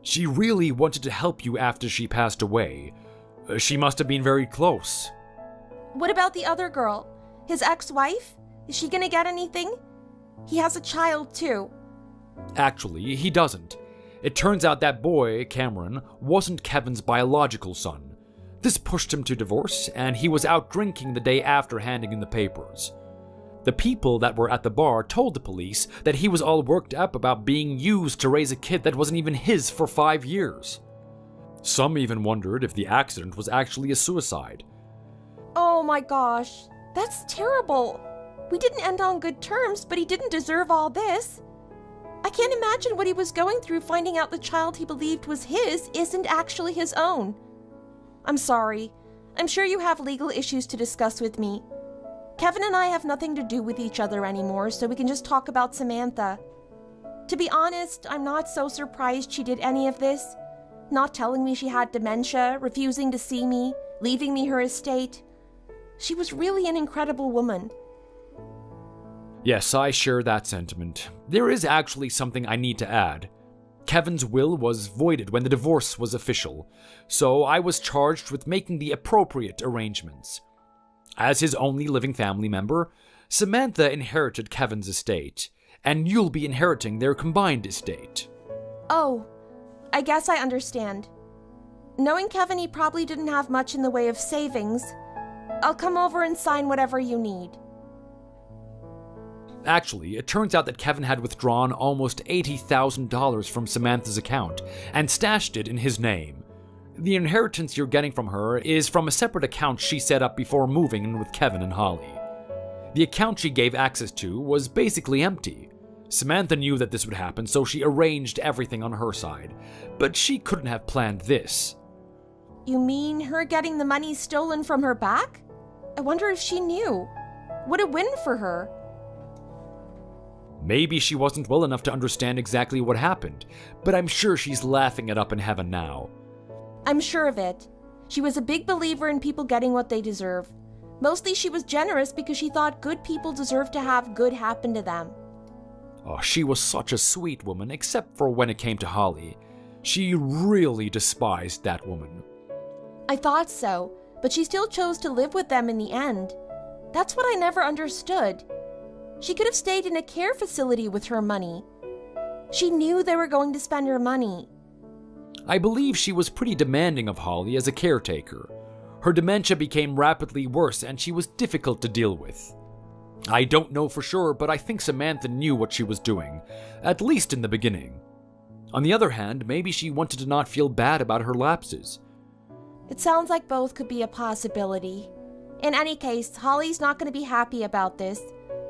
She really wanted to help you after she passed away. She must have been very close. What about the other girl? His ex-wife? Is she gonna get anything? He has a child too. Actually, he doesn't. It turns out that boy, Cameron, wasn't Kevin's biological son. This pushed him to divorce, and he was out drinking the day after handing in the papers. The people that were at the bar told the police that he was all worked up about being used to raise a kid that wasn't even his for 5 years. Some even wondered if the accident was actually a suicide. Oh my gosh, that's terrible. We didn't end on good terms, but he didn't deserve all this. I can't imagine what he was going through finding out the child he believed was his isn't actually his own. I'm sorry. I'm sure you have legal issues to discuss with me. Kevin and I have nothing to do with each other anymore, so we can just talk about Samantha. To be honest, I'm not so surprised she did any of this. Not telling me she had dementia, refusing to see me, leaving me her estate. She was really an incredible woman. Yes, I share that sentiment. There is actually something I need to add. Kevin's will was voided when the divorce was official, so I was charged with making the appropriate arrangements. As his only living family member, Samantha inherited Kevin's estate, and you'll be inheriting their combined estate. Oh, I guess I understand. Knowing Kevin, he probably didn't have much in the way of savings. I'll come over and sign whatever you need. Actually, it turns out that Kevin had withdrawn almost $80,000 from Samantha's account and stashed it in his name. The inheritance you're getting from her is from a separate account she set up before moving in with Kevin and Holly. The account she gave access to was basically empty. Samantha knew that this would happen, so she arranged everything on her side, but she couldn't have planned this. You mean her getting the money stolen from her back? I wonder if she knew. What a win for her. Maybe she wasn't well enough to understand exactly what happened, but I'm sure she's laughing it up in heaven now. I'm sure of it. She was a big believer in people getting what they deserve. Mostly she was generous because she thought good people deserve to have good happen to them. Oh, she was such a sweet woman, except for when it came to Holly. She really despised that woman. I thought so, but she still chose to live with them in the end. That's what I never understood. She could have stayed in a care facility with her money. She knew they were going to spend her money. I believe she was pretty demanding of Holly as a caretaker. Her dementia became rapidly worse and she was difficult to deal with. I don't know for sure, but I think Samantha knew what she was doing, at least in the beginning. On the other hand, maybe she wanted to not feel bad about her lapses. It sounds like both could be a possibility. In any case, Holly's not going to be happy about this.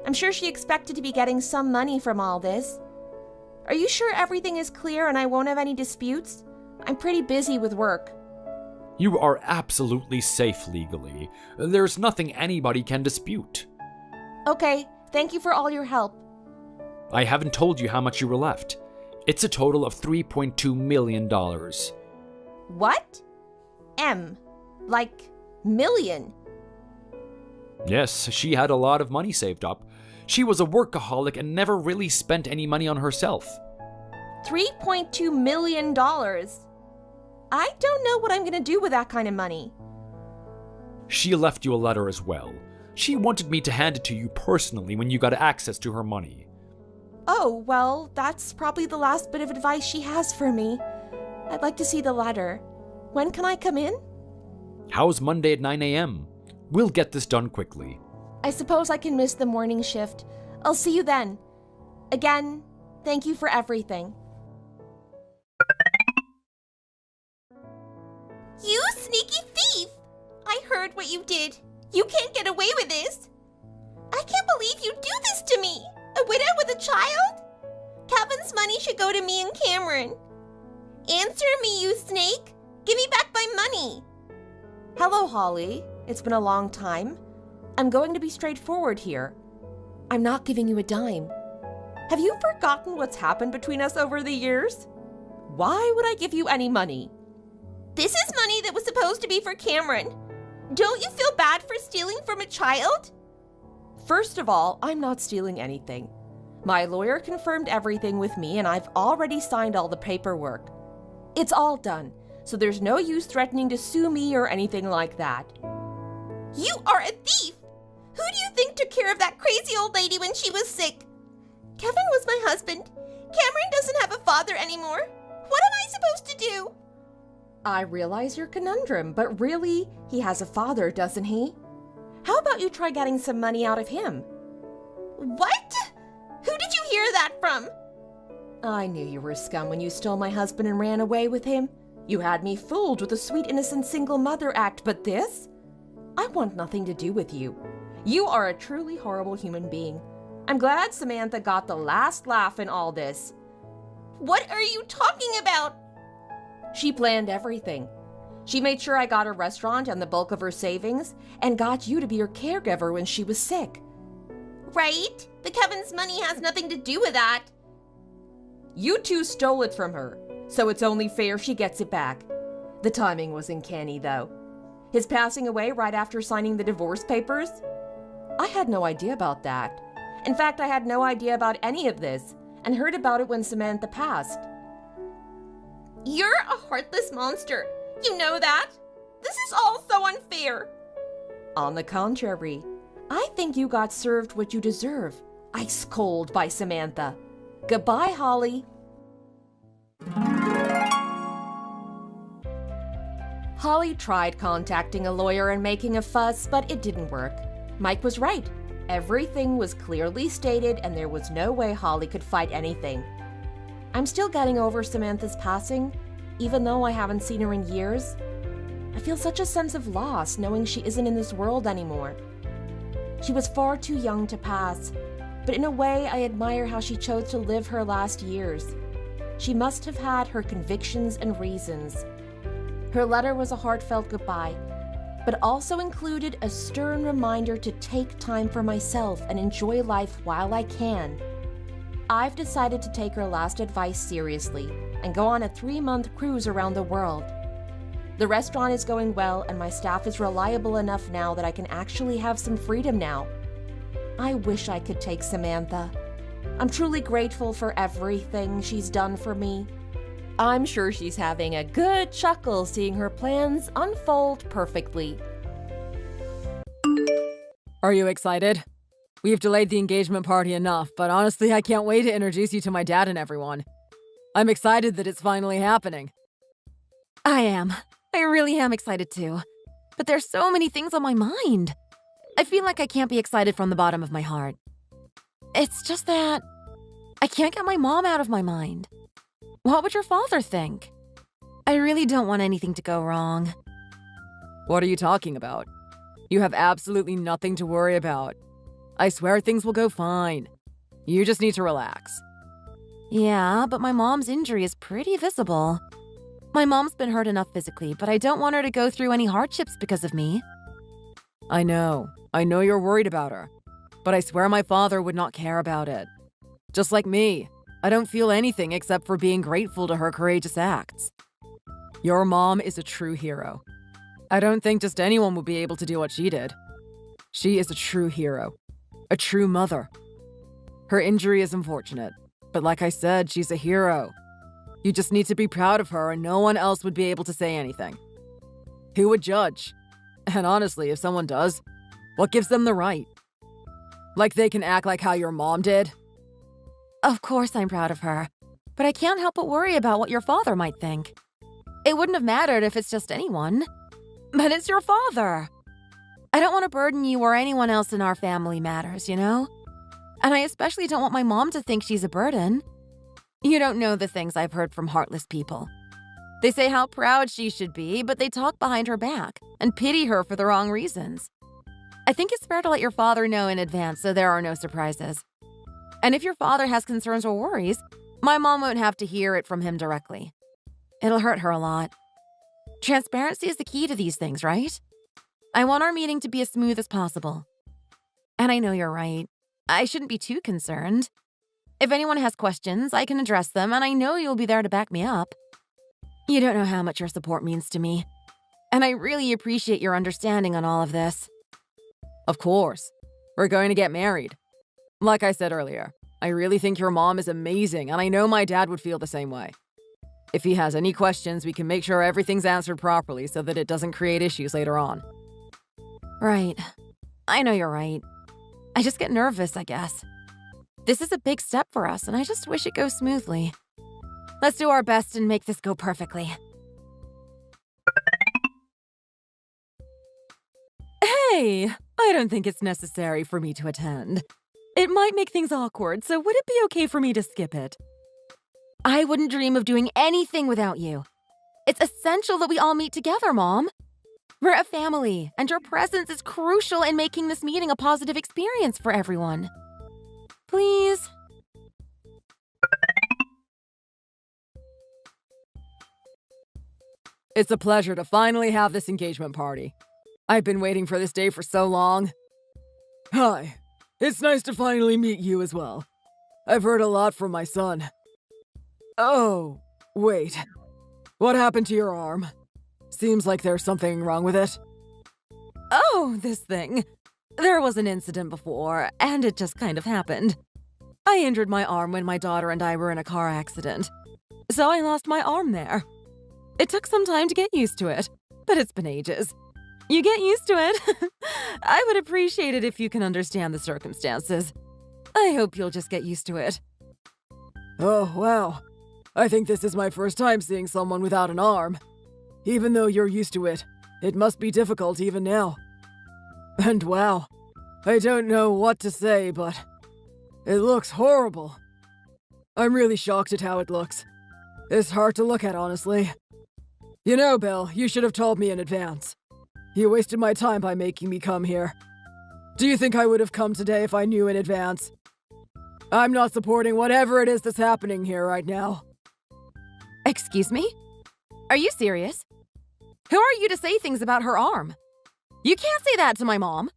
I'm sure she expected to be getting some money from all this. Are you sure everything is clear and I won't have any disputes? I'm pretty busy with work. You are absolutely safe legally. There's nothing anybody can dispute. Okay, thank you for all your help. I haven't told you how much you were left. It's a total of $3.2 million. What? M. Like million. Yes, she had a lot of money saved up. She was a workaholic and never really spent any money on herself. $3.2 million. I don't know what I'm going to do with that kind of money. She left you a letter as well. She wanted me to hand it to you personally when you got access to her money. Oh, well, that's probably the last bit of advice she has for me. I'd like to see the letter. When can I come in? How's Monday at 9 a.m.? We'll get this done quickly. I suppose I can miss the morning shift. I'll see you then. Again, thank you for everything. You sneaky thief! I heard what you did. You can't get away with this. I can't believe you do this to me. A widow with a child? Kevin's money should go to me and Cameron. Answer me, you snake. Give me back my money. Hello, Holly. It's been a long time. I'm going to be straightforward here. I'm not giving you a dime. Have you forgotten what's happened between us over the years? Why would I give you any money? This is money that was supposed to be for Cameron. Don't you feel bad for stealing from a child? First of all, I'm not stealing anything. My lawyer confirmed everything with me and I've already signed all the paperwork. It's all done, so there's no use threatening to sue me or anything like that. You are a thief! Who do you think took care of that crazy old lady when she was sick? Kevin was my husband. Cameron doesn't have a father anymore. What am I supposed to do? I realize your conundrum, but really, he has a father, doesn't he? How about you try getting some money out of him? What? Who did you hear that from? I knew you were a scum when you stole my husband and ran away with him. You had me fooled with a sweet innocent single mother act, but this? I want nothing to do with you. You are a truly horrible human being. I'm glad Samantha got the last laugh in all this. What are you talking about? She planned everything. She made sure I got a restaurant and the bulk of her savings, and got you to be her caregiver when she was sick. Right? But Kevin's money has nothing to do with that. You two stole it from her, so it's only fair she gets it back. The timing was uncanny, though. His passing away right after signing the divorce papers? I had no idea about that. In fact, I had no idea about any of this, and heard about it when Samantha passed. You're a heartless monster. You know that? This is all so unfair. On the contrary, I think you got served what you deserve. Ice cold by Samantha. Goodbye, Holly. Holly tried contacting a lawyer and making a fuss, but it didn't work. Mike was right. Everything was clearly stated, and there was no way Holly could fight anything. I'm still getting over Samantha's passing, even though I haven't seen her in years. I feel such a sense of loss knowing she isn't in this world anymore. She was far too young to pass, but in a way I admire how she chose to live her last years. She must have had her convictions and reasons. Her letter was a heartfelt goodbye, but also included a stern reminder to take time for myself and enjoy life while I can. I've decided to take her last advice seriously and go on a 3-month cruise around the world. The restaurant is going well and my staff is reliable enough now that I can actually have some freedom now. I wish I could take Samantha. I'm truly grateful for everything she's done for me. I'm sure she's having a good chuckle seeing her plans unfold perfectly. Are you excited? We've delayed the engagement party enough, but honestly, I can't wait to introduce you to my dad and everyone. I'm excited that it's finally happening. I am. I really am excited too. But there's so many things on my mind. I feel like I can't be excited from the bottom of my heart. It's just that I can't get my mom out of my mind. What would your father think? I really don't want anything to go wrong. What are you talking about? You have absolutely nothing to worry about. I swear things will go fine. You just need to relax. Yeah, but my mom's injury is pretty visible. My mom's been hurt enough physically, but I don't want her to go through any hardships because of me. I know you're worried about her, but I swear my father would not care about it. Just like me, I don't feel anything except for being grateful to her courageous acts. Your mom is a true hero. I don't think just anyone would be able to do what she did. She is a true hero, a true mother. Her injury is unfortunate, but like I said, she's a hero. You just need to be proud of her and no one else would be able to say anything. Who would judge? And honestly, if someone does, what gives them the right? Like they can act like how your mom did? Of course I'm proud of her, but I can't help but worry about what your father might think. It wouldn't have mattered if it's just anyone, but it's your father. I don't want to burden you or anyone else in our family matters, you know? And I especially don't want my mom to think she's a burden. You don't know the things I've heard from heartless people. They say how proud she should be, but they talk behind her back and pity her for the wrong reasons. I think it's fair to let your father know in advance so there are no surprises. And if your father has concerns or worries, my mom won't have to hear it from him directly. It'll hurt her a lot. Transparency is the key to these things, right? I want our meeting to be as smooth as possible. And I know you're right. I shouldn't be too concerned. If anyone has questions, I can address them, and I know you'll be there to back me up. You don't know how much your support means to me. And I really appreciate your understanding on all of this. Of course. We're going to get married. Like I said earlier, I really think your mom is amazing, and I know my dad would feel the same way. If he has any questions, we can make sure everything's answered properly so that it doesn't create issues later on. Right. I know you're right. I just get nervous, I guess. This is a big step for us, and I just wish it goes smoothly. Let's do our best and make this go perfectly. Hey, I don't think it's necessary for me to attend. It might make things awkward, so would it be okay for me to skip it? I wouldn't dream of doing anything without you. It's essential that we all meet together, Mom. We're a family, and your presence is crucial in making this meeting a positive experience for everyone. Please? It's a pleasure to finally have this engagement party. I've been waiting for this day for so long. Hi. It's nice to finally meet you as well. I've heard a lot from my son. Oh, wait. What happened to your arm? Seems like there's something wrong with it. Oh, this thing. There was an incident before, and it just kind of happened. I injured my arm when my daughter and I were in a car accident. So I lost my arm there. It took some time to get used to it, but it's been ages. You get used to it. I would appreciate it if you can understand the circumstances. I hope you'll just get used to it. Oh, wow. I think this is my first time seeing someone without an arm. Even though you're used to it, it must be difficult even now. And wow, I don't know what to say, but it looks horrible. I'm really shocked at how it looks. It's hard to look at, honestly. You know, Bill, you should have told me in advance. You wasted my time by making me come here. Do you think I would have come today if I knew in advance? I'm not supporting whatever it is that's happening here right now. Excuse me? Are you serious? Who are you to say things about her arm? You can't say that to my mom.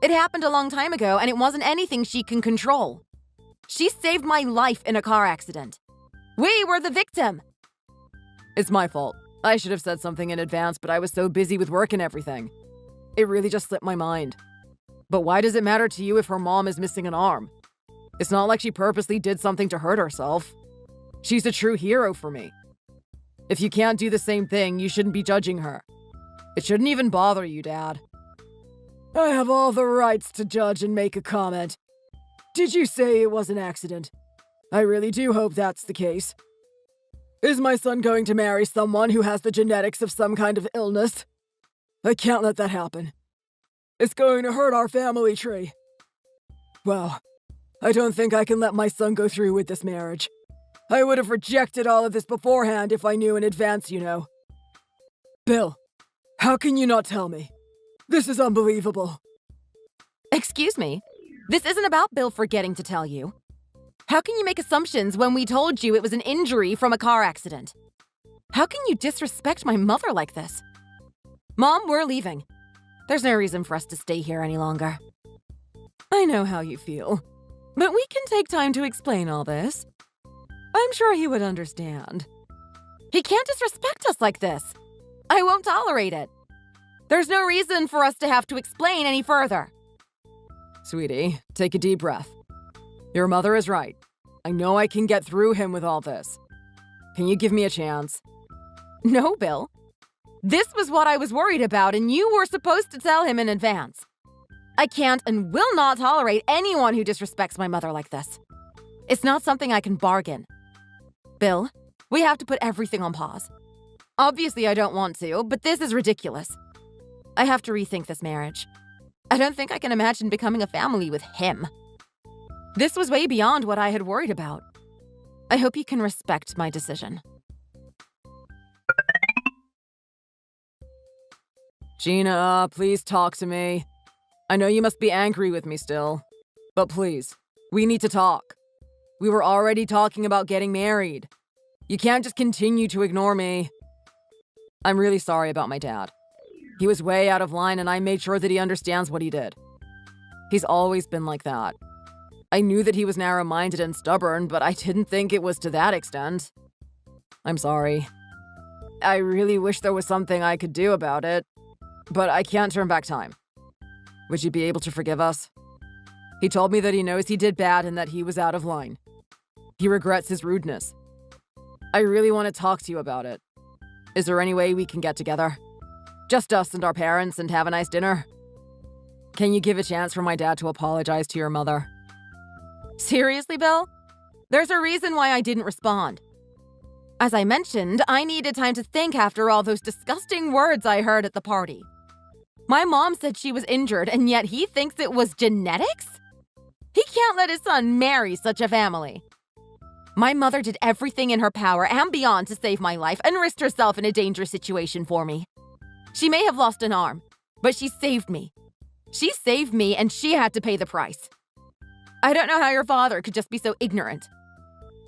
It happened a long time ago, and it wasn't anything she can control. She saved my life in a car accident. We were the victim. It's my fault. I should have said something in advance, but I was so busy with work and everything. It really just slipped my mind. But why does it matter to you if her mom is missing an arm? It's not like she purposely did something to hurt herself. She's a true hero for me. If you can't do the same thing, you shouldn't be judging her. It shouldn't even bother you, Dad. I have all the rights to judge and make a comment. Did you say it was an accident? I really do hope that's the case. Is my son going to marry someone who has the genetics of some kind of illness? I can't let that happen. It's going to hurt our family tree. Well, I don't think I can let my son go through with this marriage. I would have rejected all of this beforehand if I knew in advance, you know. Bill, how can you not tell me? This is unbelievable. Excuse me? This isn't about Bill forgetting to tell you. How can you make assumptions when we told you it was an injury from a car accident? How can you disrespect my mother like this? Mom, we're leaving. There's no reason for us to stay here any longer. I know how you feel, but we can take time to explain all this. I'm sure he would understand. He can't disrespect us like this. I won't tolerate it. There's no reason for us to have to explain any further. Sweetie, take a deep breath. Your mother is right. I know I can get through him with all this. Can you give me a chance? No, Bill. This was what I was worried about, and you were supposed to tell him in advance. I can't and will not tolerate anyone who disrespects my mother like this. It's not something I can bargain. Bill, we have to put everything on pause. Obviously, I don't want to, but this is ridiculous. I have to rethink this marriage. I don't think I can imagine becoming a family with him. This was way beyond what I had worried about. I hope you can respect my decision. Gina, please talk to me. I know you must be angry with me still, but please, we need to talk. We were already talking about getting married. You can't just continue to ignore me. I'm really sorry about my dad. He was way out of line and I made sure that he understands what he did. He's always been like that. I knew that he was narrow-minded and stubborn, but I didn't think it was to that extent. I'm sorry. I really wish there was something I could do about it, but I can't turn back time. Would you be able to forgive us? He told me that he knows he did bad and that he was out of line. He regrets his rudeness. I really want to talk to you about it. Is there any way we can get together? Just us and our parents and have a nice dinner? Can you give a chance for my dad to apologize to your mother? Seriously, Bill? There's a reason why I didn't respond. As I mentioned, I needed time to think after all those disgusting words I heard at the party. My mom said she was injured, and yet he thinks it was genetics? He can't let his son marry such a family. My mother did everything in her power and beyond to save my life and risked herself in a dangerous situation for me. She may have lost an arm, but she saved me. She saved me, and she had to pay the price. I don't know how your father could just be so ignorant.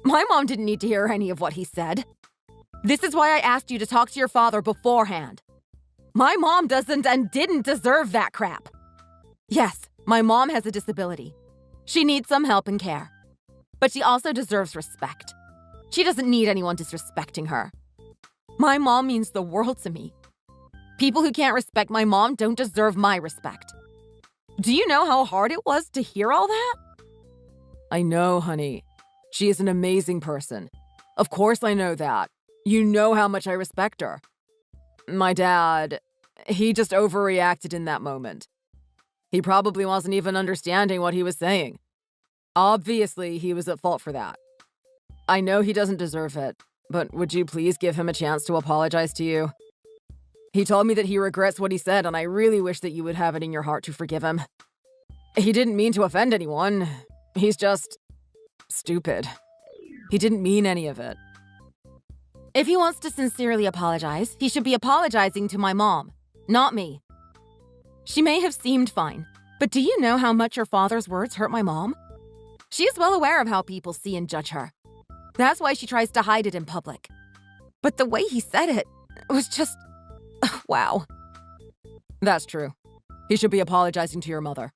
My mom didn't need to hear any of what he said. This is why I asked you to talk to your father beforehand. My mom doesn't and didn't deserve that crap. Yes, my mom has a disability. She needs some help and care. But she also deserves respect. She doesn't need anyone disrespecting her. My mom means the world to me. People who can't respect my mom don't deserve my respect. Do you know how hard it was to hear all that? I know, honey. She is an amazing person. Of course I know that. You know how much I respect her. My dad, he just overreacted in that moment. He probably wasn't even understanding what he was saying. Obviously, he was at fault for that. I know he doesn't deserve it, but would you please give him a chance to apologize to you? He told me that he regrets what he said, and I really wish that you would have it in your heart to forgive him. He didn't mean to offend anyone. He's just stupid. He didn't mean any of it. If he wants to sincerely apologize, he should be apologizing to my mom, not me. She may have seemed fine, but do you know how much your father's words hurt my mom? She is well aware of how people see and judge her. That's why she tries to hide it in public. But the way he said it was just... wow. That's true. He should be apologizing to your mother.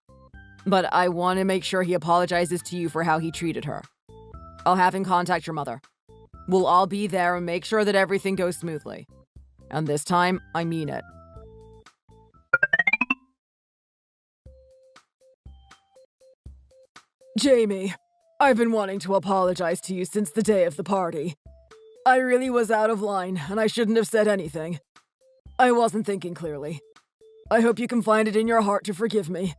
But I want to make sure he apologizes to you for how he treated her. I'll have him contact your mother. We'll all be there and make sure that everything goes smoothly. And this time, I mean it. Jamie, I've been wanting to apologize to you since the day of the party. I really was out of line, and I shouldn't have said anything. I wasn't thinking clearly. I hope you can find it in your heart to forgive me.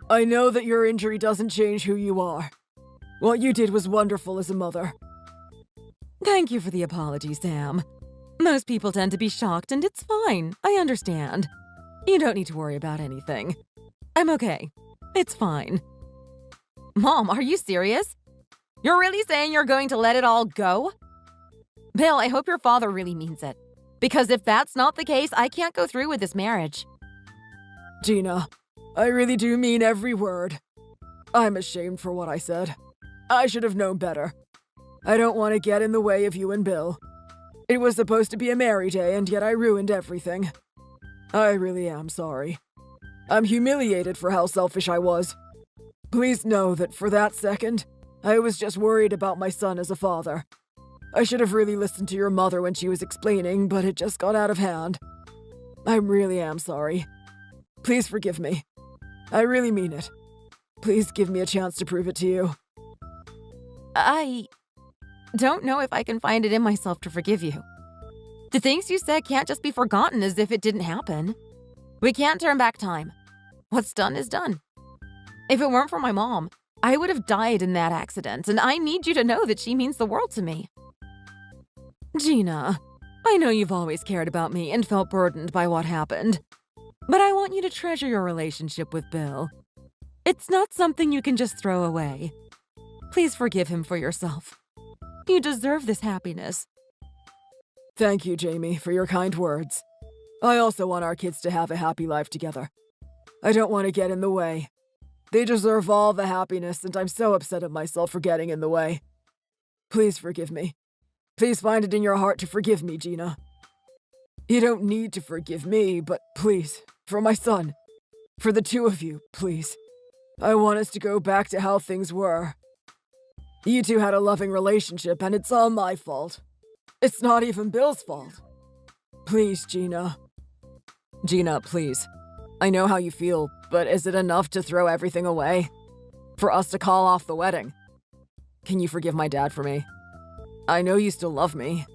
I know that your injury doesn't change who you are. What you did was wonderful as a mother. Thank you for the apology, Sam. Most people tend to be shocked, and it's fine. I understand. You don't need to worry about anything. I'm okay. It's fine. Mom, are you serious? You're really saying you're going to let it all go? Bill, I hope your father really means it. Because if that's not the case, I can't go through with this marriage. Gina, I really do mean every word. I'm ashamed for what I said. I should have known better. I don't want to get in the way of you and Bill. It was supposed to be a merry day, and yet I ruined everything. I really am sorry. I'm humiliated for how selfish I was. Please know that for that second, I was just worried about my son as a father. I should have really listened to your mother when she was explaining, but it just got out of hand. I really am sorry. Please forgive me. I really mean it. Please give me a chance to prove it to you. I don't know if I can find it in myself to forgive you. The things you said can't just be forgotten as if it didn't happen. We can't turn back time. What's done is done. If it weren't for my mom, I would have died in that accident, and I need you to know that she means the world to me. Gina, I know you've always cared about me and felt burdened by what happened, but I want you to treasure your relationship with Bill. It's not something you can just throw away. Please forgive him for yourself. You deserve this happiness. Thank you, Jamie, for your kind words. I also want our kids to have a happy life together. I don't want to get in the way. They deserve all the happiness, and I'm so upset at myself for getting in the way. Please forgive me. Please find it in your heart to forgive me, Gina. You don't need to forgive me, but please, for my son, for the two of you, please. I want us to go back to how things were. You two had a loving relationship, and it's all my fault. It's not even Bill's fault. Please, Gina. Gina, please. I know how you feel, but is it enough to throw everything away? For us to call off the wedding? Can you forgive my dad for me? I know you still love me.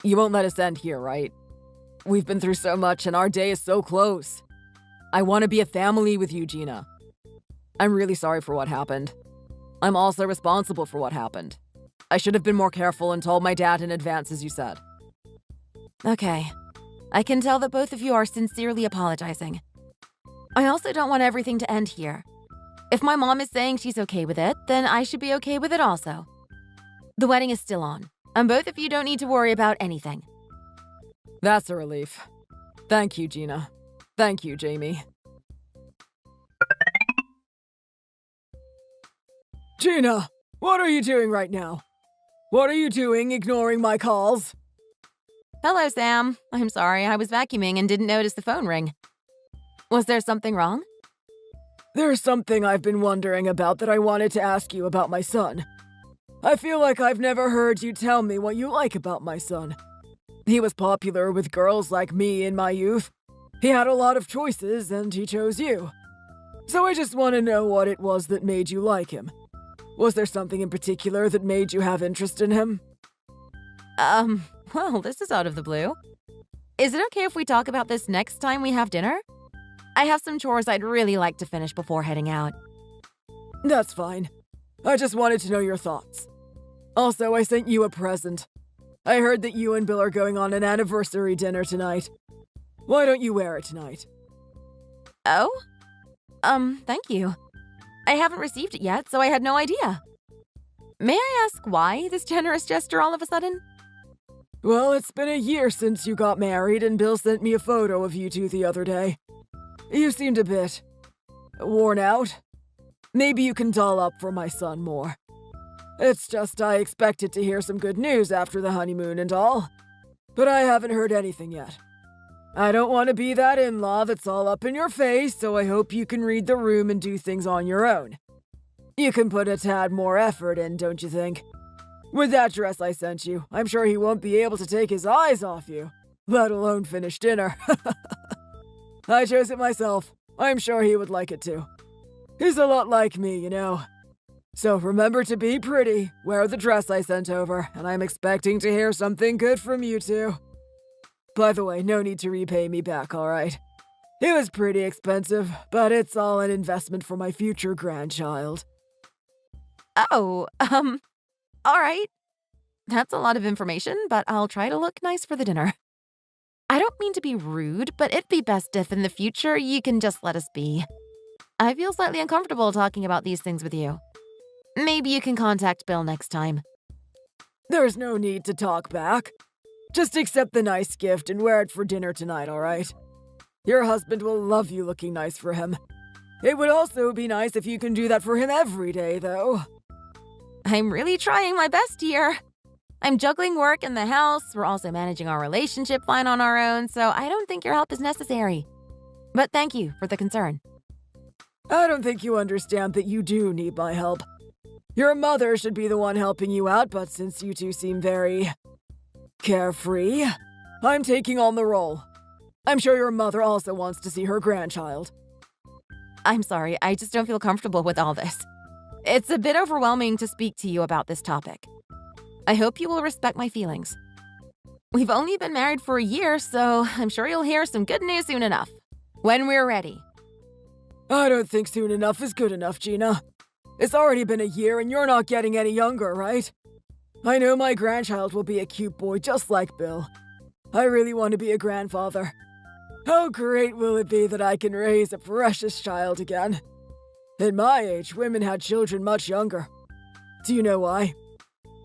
You won't let us end here, right? We've been through so much and our day is so close. I want to be a family with you, Gina. I'm really sorry for what happened. I'm also responsible for what happened. I should have been more careful and told my dad in advance, as you said. Okay. I can tell that both of you are sincerely apologizing. I also don't want everything to end here. If my mom is saying she's okay with it, then I should be okay with it also. The wedding is still on, and both of you don't need to worry about anything. That's a relief. Thank you, Gina. Thank you, Jamie. Gina, what are you doing right now? What are you doing ignoring my calls? Hello, Sam. I'm sorry, I was vacuuming and didn't notice the phone ring. Was there something wrong? There's something I've been wondering about that I wanted to ask you about my son. I feel like I've never heard you tell me what you like about my son. He was popular with girls like me in my youth. He had a lot of choices, and he chose you. So I just want to know what it was that made you like him. Was there something in particular that made you have interest in him? Well, this is out of the blue. Is it okay if we talk about this next time we have dinner? I have some chores I'd really like to finish before heading out. That's fine. I just wanted to know your thoughts. Also, I sent you a present. I heard that you and Bill are going on an anniversary dinner tonight. Why don't you wear it tonight? Oh? Thank you. I haven't received it yet, so I had no idea. May I ask why this generous gesture all of a sudden? Well, it's been a year since you got married, and Bill sent me a photo of you two the other day. You seemed a bit worn out. Maybe you can doll up for my son more. It's just I expected to hear some good news after the honeymoon and all, but I haven't heard anything yet. I don't want to be that in-law that's all up in your face, so I hope you can read the room and do things on your own. You can put a tad more effort in, don't you think? With that dress I sent you, I'm sure he won't be able to take his eyes off you, let alone finish dinner. I chose it myself. I'm sure he would like it too. He's a lot like me, you know. So remember to be pretty, wear the dress I sent over, and I'm expecting to hear something good from you two. By the way, no need to repay me back, alright? It was pretty expensive, but it's all an investment for my future grandchild. Oh, alright. That's a lot of information, but I'll try to look nice for the dinner. I don't mean to be rude, but it'd be best if in the future you can just let us be. I feel slightly uncomfortable talking about these things with you. Maybe you can contact Bill next time. There's no need to talk back. Just accept the nice gift and wear it for dinner tonight, alright? Your husband will love you looking nice for him. It would also be nice if you can do that for him every day, though. I'm really trying my best here. I'm juggling work and the house. We're also managing our relationship fine on our own, so I don't think your help is necessary. But thank you for the concern. I don't think you understand that you do need my help. Your mother should be the one helping you out, but since you two seem very carefree, I'm taking on the role. I'm sure your mother also wants to see her grandchild. I'm sorry, I just don't feel comfortable with all this. It's a bit overwhelming to speak to you about this topic. I hope you will respect my feelings. We've only been married for a year, so I'm sure you'll hear some good news soon enough. When we're ready. I don't think soon enough is good enough, Gina. It's already been a year and you're not getting any younger, right? I know my grandchild will be a cute boy just like Bill. I really want to be a grandfather. How great will it be that I can raise a precious child again? At my age, women had children much younger. Do you know why?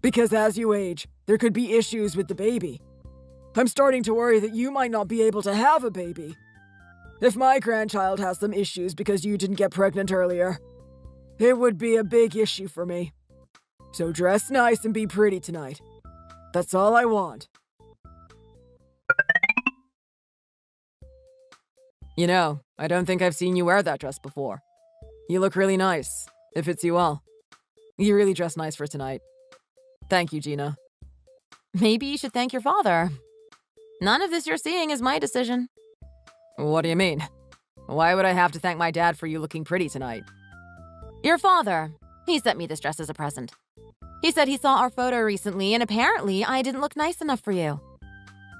Because as you age, there could be issues with the baby. I'm starting to worry that you might not be able to have a baby. If my grandchild has some issues because you didn't get pregnant earlier, it would be a big issue for me. So dress nice and be pretty tonight. That's all I want. You know, I don't think I've seen you wear that dress before. You look really nice. It fits you well. You really dress nice for tonight. Thank you, Gina. Maybe you should thank your father. None of this you're seeing is my decision. What do you mean? Why would I have to thank my dad for you looking pretty tonight? Your father. He sent me this dress as a present. He said he saw our photo recently, and apparently I didn't look nice enough for you.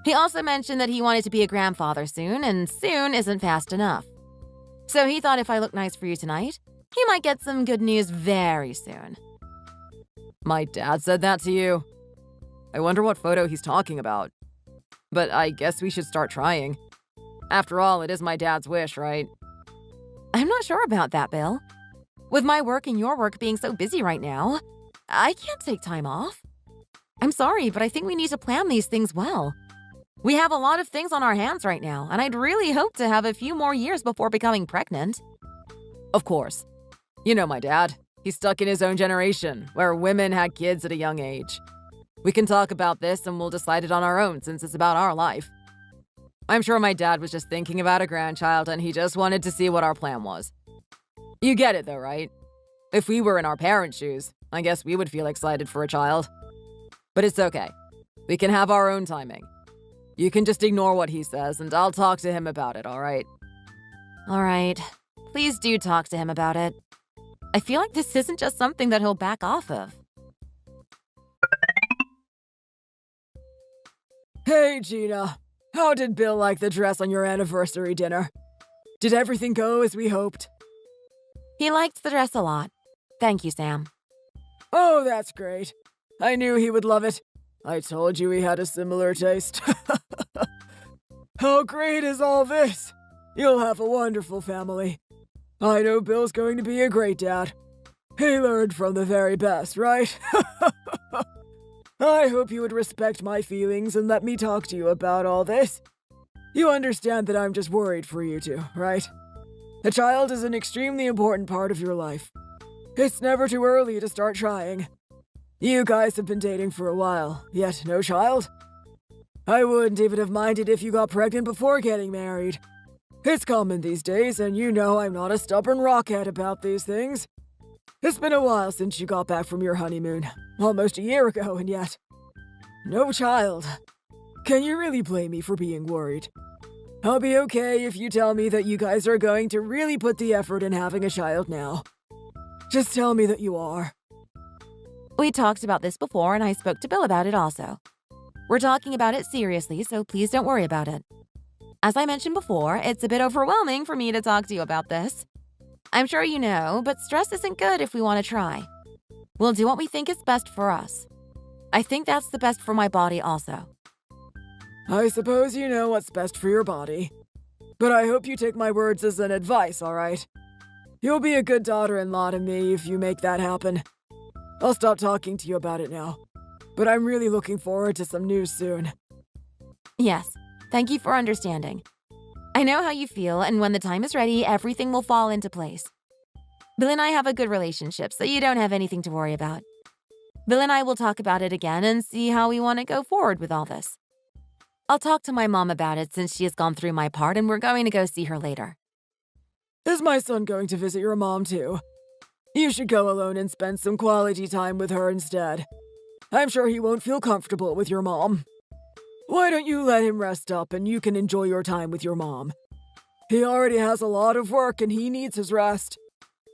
He also mentioned that he wanted to be a grandfather soon, and soon isn't fast enough. So he thought if I look nice for you tonight, he might get some good news very soon. My dad said that to you? I wonder what photo he's talking about. But I guess we should start trying. After all, it is my dad's wish, right? I'm not sure about that, Bill. With my work and your work being so busy right now, I can't take time off. I'm sorry, but I think we need to plan these things well. We have a lot of things on our hands right now, and I'd really hope to have a few more years before becoming pregnant. Of course. You know my dad. He's stuck in his own generation, where women had kids at a young age. We can talk about this and we'll decide it on our own since it's about our life. I'm sure my dad was just thinking about a grandchild and he just wanted to see what our plan was. You get it though, right? If we were in our parents' shoes, I guess we would feel excited for a child. But it's okay. We can have our own timing. You can just ignore what he says and I'll talk to him about it, alright? Alright. Please do talk to him about it. I feel like this isn't just something that he'll back off of. Hey, Gina. How did Bill like the dress on your anniversary dinner? Did everything go as we hoped? He liked the dress a lot. Thank you, Sam. Oh, that's great. I knew he would love it. I told you he had a similar taste. How great is all this? You'll have a wonderful family. I know Bill's going to be a great dad. He learned from the very best, right? I hope you would respect my feelings and let me talk to you about all this. You understand that I'm just worried for you two, right? A child is an extremely important part of your life. It's never too early to start trying. You guys have been dating for a while, yet no child? I wouldn't even have minded if you got pregnant before getting married. It's common these days, and you know I'm not a stubborn rockhead about these things. It's been a while since you got back from your honeymoon. Almost a year ago, and yet no child. Can you really blame me for being worried? I'll be okay if you tell me that you guys are going to really put the effort in having a child now. Just tell me that you are. We talked about this before, and I spoke to Bill about it also. We're talking about it seriously, so please don't worry about it. As I mentioned before, it's a bit overwhelming for me to talk to you about this. I'm sure you know, but stress isn't good if we want to try. We'll do what we think is best for us. I think that's the best for my body also. I suppose you know what's best for your body. But I hope you take my words as an advice, alright? You'll be a good daughter-in-law to me if you make that happen. I'll stop talking to you about it now. But I'm really looking forward to some news soon. Yes, thank you for understanding. I know how you feel, and when the time is ready, everything will fall into place. Bill and I have a good relationship, so you don't have anything to worry about. Bill and I will talk about it again and see how we want to go forward with all this. I'll talk to my mom about it since she has gone through my part, and we're going to go see her later. Is my son going to visit your mom too? You should go alone and spend some quality time with her instead. I'm sure he won't feel comfortable with your mom. Why don't you let him rest up and you can enjoy your time with your mom? He already has a lot of work and he needs his rest.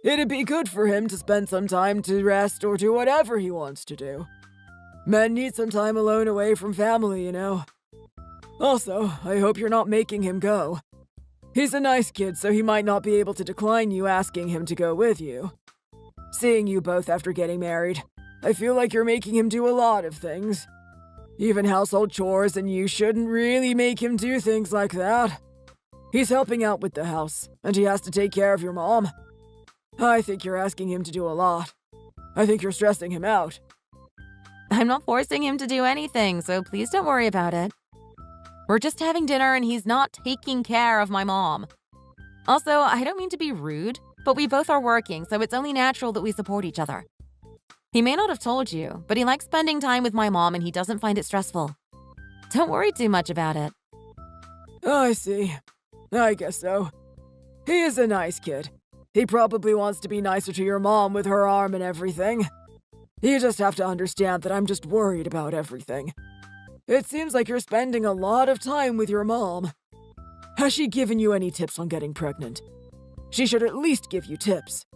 It'd be good for him to spend some time to rest or do whatever he wants to do. Men need some time alone away from family, you know. Also, I hope you're not making him go. He's a nice kid, so he might not be able to decline you asking him to go with you. Seeing you both after getting married, I feel like you're making him do a lot of things. Even household chores, and you shouldn't really make him do things like that. He's helping out with the house, and he has to take care of your mom. I think you're asking him to do a lot. I think you're stressing him out. I'm not forcing him to do anything, so please don't worry about it. We're just having dinner and he's not taking care of my mom. Also, I don't mean to be rude, but we both are working, so it's only natural that we support each other. He may not have told you, but he likes spending time with my mom and he doesn't find it stressful. Don't worry too much about it. Oh, I see. I guess so. He is a nice kid. He probably wants to be nicer to your mom with her arm and everything. You just have to understand that I'm just worried about everything. It seems like you're spending a lot of time with your mom. Has she given you any tips on getting pregnant? She should at least give you tips.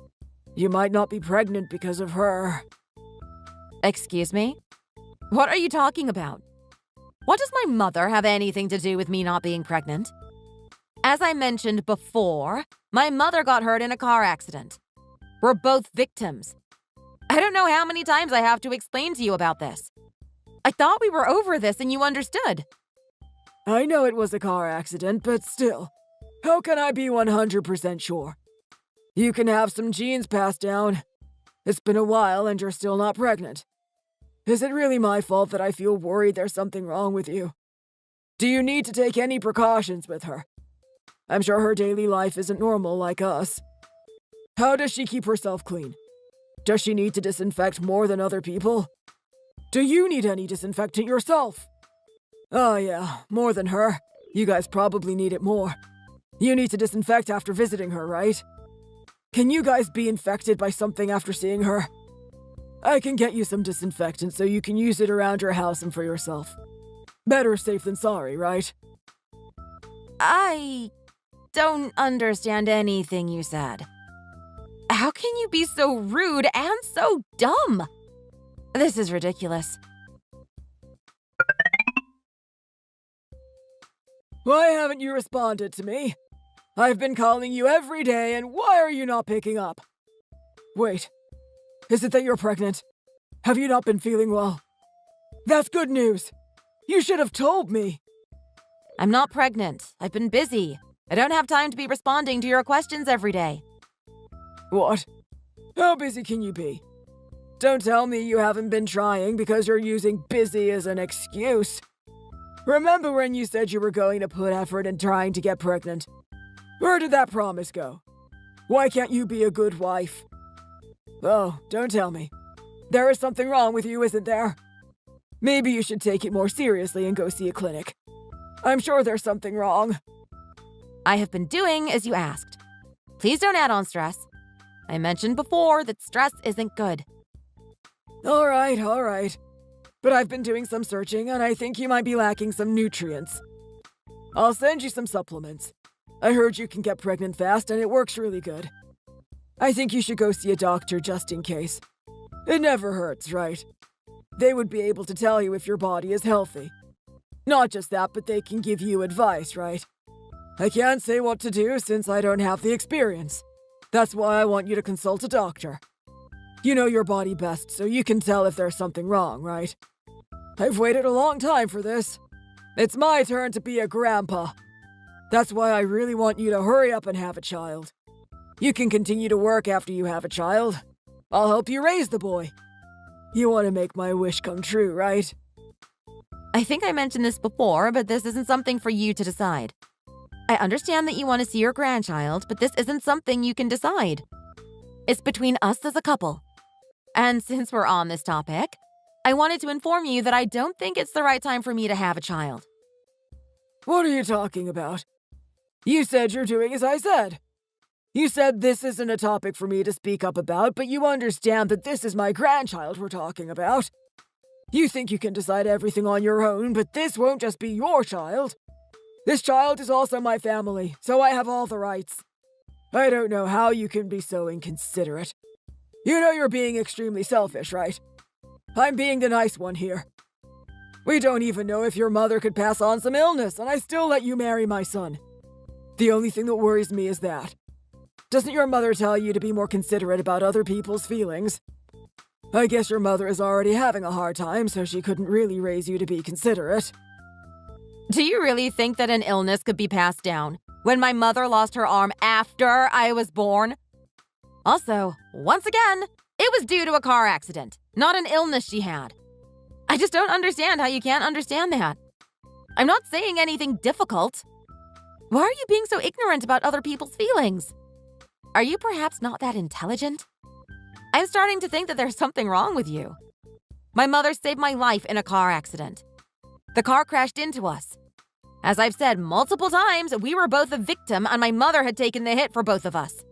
You might not be pregnant because of her. Excuse me? What are you talking about? What does my mother have anything to do with me not being pregnant? As I mentioned before, my mother got hurt in a car accident. We're both victims. I don't know how many times I have to explain to you about this. I thought we were over this and you understood. I know it was a car accident, but still, how can I be 100% sure? You can have some genes passed down. It's been a while and you're still not pregnant. Is it really my fault that I feel worried there's something wrong with you? Do you need to take any precautions with her? I'm sure her daily life isn't normal like us. How does she keep herself clean? Does she need to disinfect more than other people? Do you need any disinfectant yourself? Oh yeah, more than her. You guys probably need it more. You need to disinfect after visiting her, right? Can you guys be infected by something after seeing her? I can get you some disinfectant so you can use it around your house and for yourself. Better safe than sorry, right? I don't understand anything you said. How can you be so rude and so dumb? This is ridiculous. Why haven't you responded to me? I've been calling you every day, and why are you not picking up? Wait, is it that you're pregnant? Have you not been feeling well? That's good news. You should have told me. I'm not pregnant. I've been busy. I don't have time to be responding to your questions every day. What? How busy can you be? Don't tell me you haven't been trying because you're using busy as an excuse. Remember when you said you were going to put effort in trying to get pregnant? Where did that promise go? Why can't you be a good wife? Oh, don't tell me. There is something wrong with you, isn't there? Maybe you should take it more seriously and go see a clinic. I'm sure there's something wrong. I have been doing as you asked. Please don't add on stress. I mentioned before that stress isn't good. All right. But I've been doing some searching and I think you might be lacking some nutrients. I'll send you some supplements. I heard you can get pregnant fast and it works really good. I think you should go see a doctor just in case. It never hurts, right? They would be able to tell you if your body is healthy. Not just that, but they can give you advice, right? I can't say what to do since I don't have the experience. That's why I want you to consult a doctor. You know your body best, so you can tell if there's something wrong, right? I've waited a long time for this. It's my turn to be a grandpa. That's why I really want you to hurry up and have a child. You can continue to work after you have a child. I'll help you raise the boy. You want to make my wish come true, right? I think I mentioned this before, but this isn't something for you to decide. I understand that you want to see your grandchild, but this isn't something you can decide. It's between us as a couple. And since we're on this topic, I wanted to inform you that I don't think it's the right time for me to have a child. What are you talking about? You said you're doing as I said. You said this isn't a topic for me to speak up about, but you understand that this is my grandchild we're talking about. You think you can decide everything on your own, but this won't just be your child. This child is also my family, so I have all the rights. I don't know how you can be so inconsiderate. You know you're being extremely selfish, right? I'm being the nice one here. We don't even know if your mother could pass on some illness, and I still let you marry my son. The only thing that worries me is that. Doesn't your mother tell you to be more considerate about other people's feelings? I guess your mother is already having a hard time, so she couldn't really raise you to be considerate. Do you really think that an illness could be passed down when my mother lost her arm after I was born? Also, once again, it was due to a car accident, not an illness she had. I just don't understand how you can't understand that. I'm not saying anything difficult. Why are you being so ignorant about other people's feelings? Are you perhaps not that intelligent? I'm starting to think that there's something wrong with you. My mother saved my life in a car accident. The car crashed into us. As I've said multiple times, we were both a victim and my mother had taken the hit for both of us.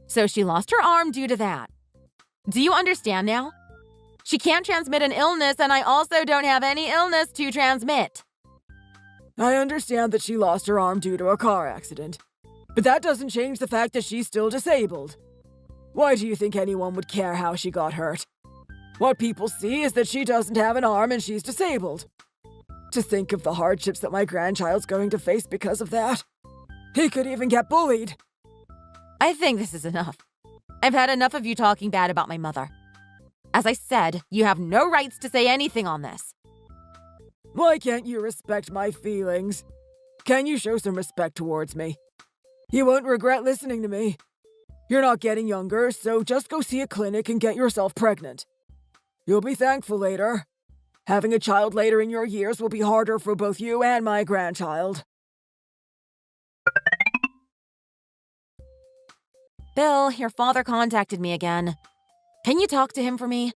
So she lost her arm due to that. Do you understand now? She can't transmit an illness and I also don't have any illness to transmit. I understand that she lost her arm due to a car accident. But that doesn't change the fact that she's still disabled. Why do you think anyone would care how she got hurt? What people see is that she doesn't have an arm and she's disabled. To think of the hardships that my grandchild's going to face because of that. He could even get bullied. I think this is enough. I've had enough of you talking bad about my mother. As I said, you have no rights to say anything on this. Why can't you respect my feelings? Can you show some respect towards me? You won't regret listening to me. You're not getting younger, so just go see a clinic and get yourself pregnant. You'll be thankful later. Having a child later in your years will be harder for both you and my grandchild. Bill, your father contacted me again. Can you talk to him for me?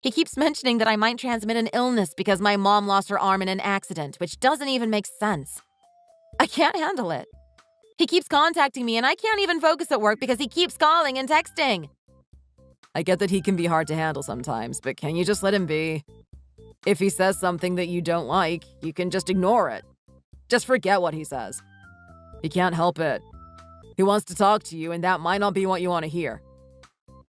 He keeps mentioning that I might transmit an illness because my mom lost her arm in an accident, which doesn't even make sense. I can't handle it. He keeps contacting me and I can't even focus at work because he keeps calling and texting. I get that he can be hard to handle sometimes, but can you just let him be? If he says something that you don't like, you can just ignore it. Just forget what he says. He can't help it. He wants to talk to you and that might not be what you want to hear.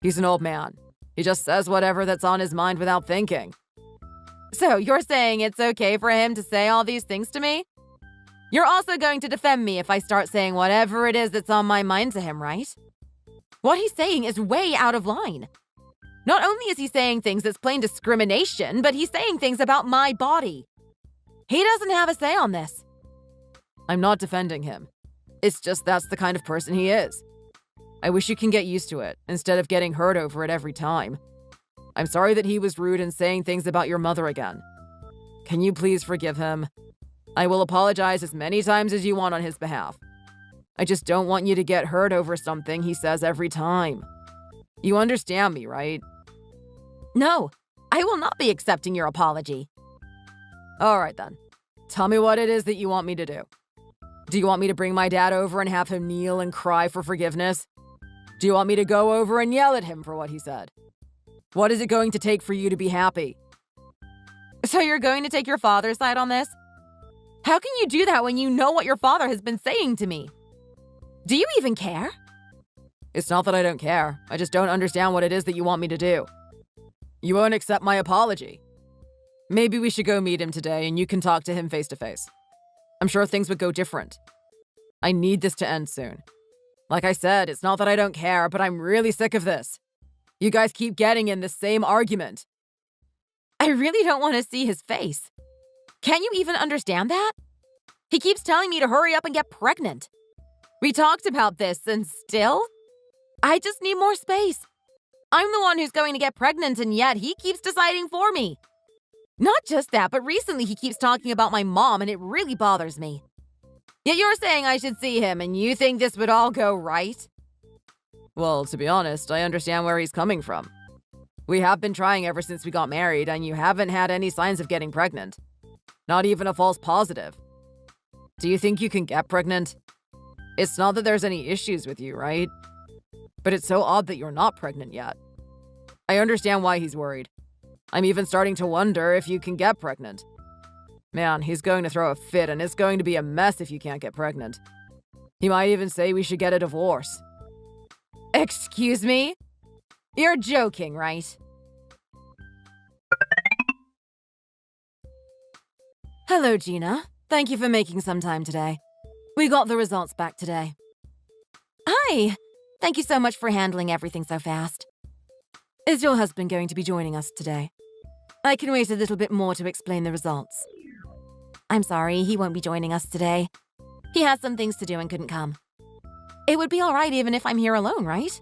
He's an old man. He just says whatever that's on his mind without thinking. So you're saying it's okay for him to say all these things to me? You're also going to defend me if I start saying whatever it is that's on my mind to him, right? What he's saying is way out of line. Not only is he saying things that's plain discrimination, but he's saying things about my body. He doesn't have a say on this. I'm not defending him. It's just that's the kind of person he is. I wish you can get used to it, instead of getting hurt over it every time. I'm sorry that he was rude and saying things about your mother again. Can you please forgive him? I will apologize as many times as you want on his behalf. I just don't want you to get hurt over something he says every time. You understand me, right? No, I will not be accepting your apology. All right then. Tell me what it is that you want me to do. Do you want me to bring my dad over and have him kneel and cry for forgiveness? Do you want me to go over and yell at him for what he said? What is it going to take for you to be happy? So you're going to take your father's side on this? How can you do that when you know what your father has been saying to me? Do you even care? It's not that I don't care. I just don't understand what it is that you want me to do. You won't accept my apology. Maybe we should go meet him today and you can talk to him face to face. I'm sure things would go different. I need this to end soon. Like I said, it's not that I don't care, but I'm really sick of this. You guys keep getting in the same argument. I really don't want to see his face. Can you even understand that? He keeps telling me to hurry up and get pregnant. We talked about this and still? I just need more space. I'm the one who's going to get pregnant, and yet he keeps deciding for me. Not just that, but recently he keeps talking about my mom, and it really bothers me. Yet you're saying I should see him, and you think this would all go right? Well, to be honest, I understand where he's coming from. We have been trying ever since we got married, and you haven't had any signs of getting pregnant. Not even a false positive. Do you think you can get pregnant? It's not that there's any issues with you, right? But it's so odd that you're not pregnant yet. I understand why he's worried. I'm even starting to wonder if you can get pregnant. Man, he's going to throw a fit, and it's going to be a mess if you can't get pregnant. He might even say we should get a divorce. Excuse me? You're joking, right? Hello, Gina. Thank you for making some time today. We got the results back today. Hi. Thank you so much for handling everything so fast. Is your husband going to be joining us today? I can wait a little bit more to explain the results. I'm sorry, he won't be joining us today. He has some things to do and couldn't come. It would be all right even if I'm here alone, right?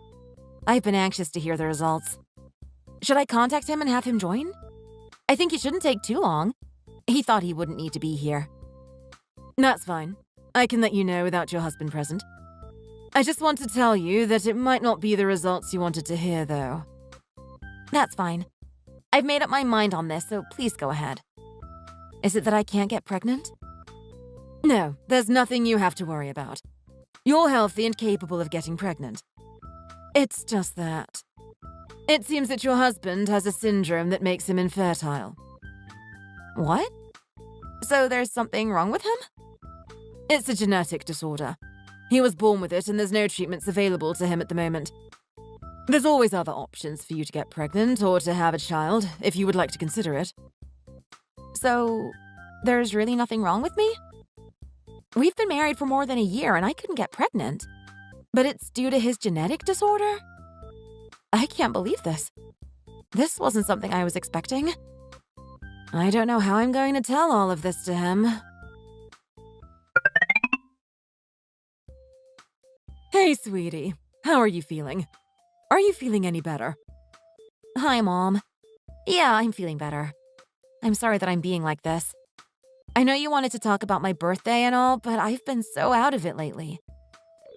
I've been anxious to hear the results. Should I contact him and have him join? I think it shouldn't take too long. He thought he wouldn't need to be here. That's fine. I can let you know without your husband present. I just want to tell you that it might not be the results you wanted to hear, though. That's fine. I've made up my mind on this, so please go ahead. Is it that I can't get pregnant? No, there's nothing you have to worry about. You're healthy and capable of getting pregnant. It's just that. It seems that your husband has a syndrome that makes him infertile. What? So there's something wrong with him? It's a genetic disorder. He was born with it, and there's no treatments available to him at the moment. There's always other options for you to get pregnant or to have a child, if you would like to consider it. So, there's really nothing wrong with me? We've been married for more than a year, and I couldn't get pregnant. But it's due to his genetic disorder? I can't believe this. This wasn't something I was expecting. I don't know how I'm going to tell all of this to him. Hey, sweetie. How are you feeling? Are you feeling any better? Hi, Mom. Yeah, I'm feeling better. I'm sorry that I'm being like this. I know you wanted to talk about my birthday and all, but I've been so out of it lately.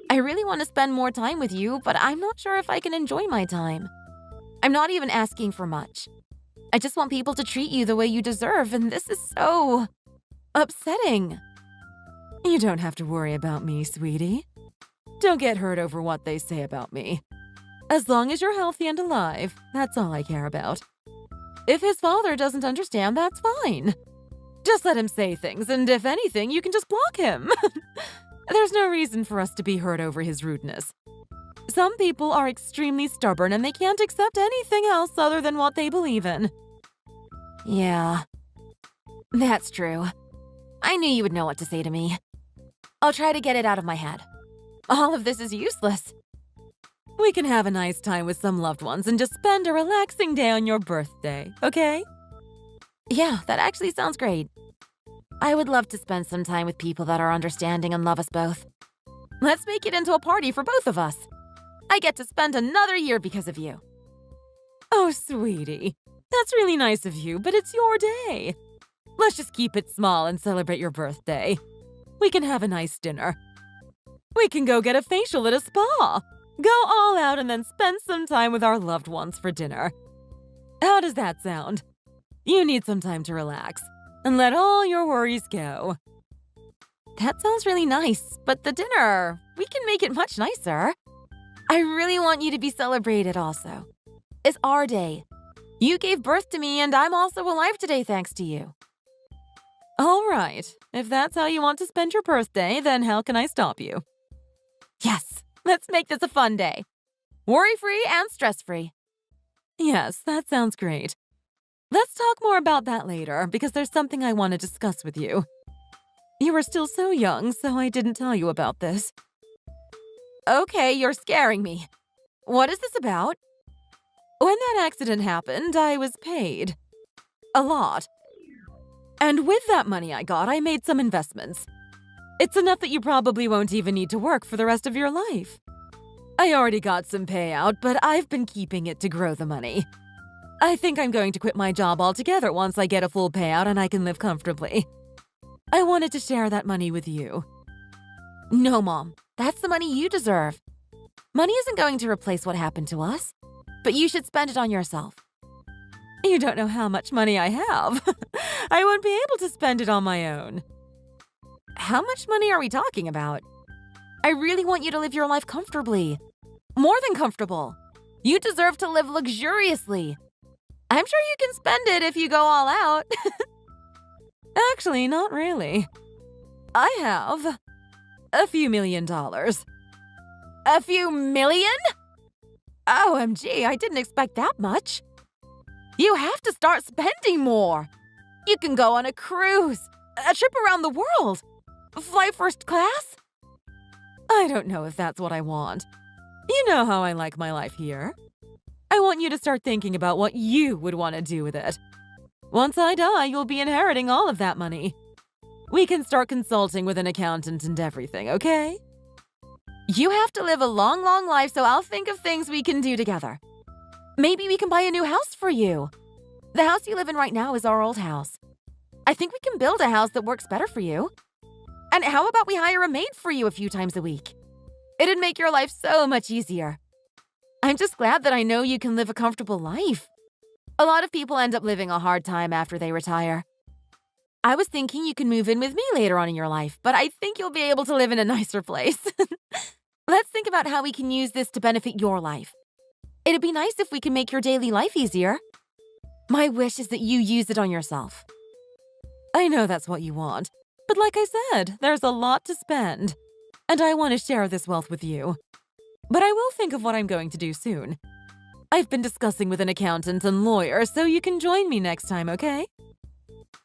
I really want to spend more time with you, but I'm not sure if I can enjoy my time. I'm not even asking for much. I just want people to treat you the way you deserve, and this is so upsetting. You don't have to worry about me, sweetie. Don't get hurt over what they say about me. As long as you're healthy and alive, that's all I care about. If his father doesn't understand, that's fine. Just let him say things, and if anything, you can just block him. There's no reason for us to be hurt over his rudeness. Some people are extremely stubborn and they can't accept anything else other than what they believe in. Yeah, that's true. I knew you would know what to say to me. I'll try to get it out of my head. All of this is useless. We can have a nice time with some loved ones and just spend a relaxing day on your birthday, okay? Yeah, that actually sounds great. I would love to spend some time with people that are understanding and love us both. Let's make it into a party for both of us. I get to spend another year because of you. Oh, sweetie. That's really nice of you, but it's your day. Let's just keep it small and celebrate your birthday. We can have a nice dinner. We can go get a facial at a spa. Go all out and then spend some time with our loved ones for dinner. How does that sound? You need some time to relax and let all your worries go. That sounds really nice, but the dinner, we can make it much nicer. I really want you to be celebrated also. It's our day. You gave birth to me and I'm also alive today thanks to you. All right, if that's how you want to spend your birthday, then how can I stop you? Yes, let's make this a fun day. Worry-free and stress-free. Yes, that sounds great. Let's talk more about that later, because there's something I want to discuss with you. You were still so young, so I didn't tell you about this. Okay, you're scaring me. What is this about? When that accident happened, I was paid. A lot. And with that money I got, I made some investments. It's enough that you probably won't even need to work for the rest of your life. I already got some payout, but I've been keeping it to grow the money. I think I'm going to quit my job altogether once I get a full payout and I can live comfortably. I wanted to share that money with you. No, Mom. That's the money you deserve. Money isn't going to replace what happened to us, but you should spend it on yourself. You don't know how much money I have. I won't be able to spend it on my own. How much money are we talking about? I really want you to live your life comfortably. More than comfortable. You deserve to live luxuriously. I'm sure you can spend it if you go all out. Actually, not really. I have a few $1,000,000. A few million? OMG, I didn't expect that much. You have to start spending more. You can go on a cruise, a trip around the world, fly first class. I don't know if that's what I want. You know how I like my life here. I want you to start thinking about what you would want to do with it. Once I die, you'll be inheriting all of that money. We can start consulting with an accountant and everything, okay? You have to live a long, long life, so I'll think of things we can do together. Maybe we can buy a new house for you. The house you live in right now is our old house. I think we can build a house that works better for you. And how about we hire a maid for you a few times a week? It'd make your life so much easier. I'm just glad that I know you can live a comfortable life. A lot of people end up living a hard time after they retire. I was thinking you can move in with me later on in your life, but I think you'll be able to live in a nicer place. Let's think about how we can use this to benefit your life. It'd be nice if we can make your daily life easier. My wish is that you use it on yourself. I know that's what you want, but like I said, there's a lot to spend. And I want to share this wealth with you. But I will think of what I'm going to do soon. I've been discussing with an accountant and lawyer, so you can join me next time, okay?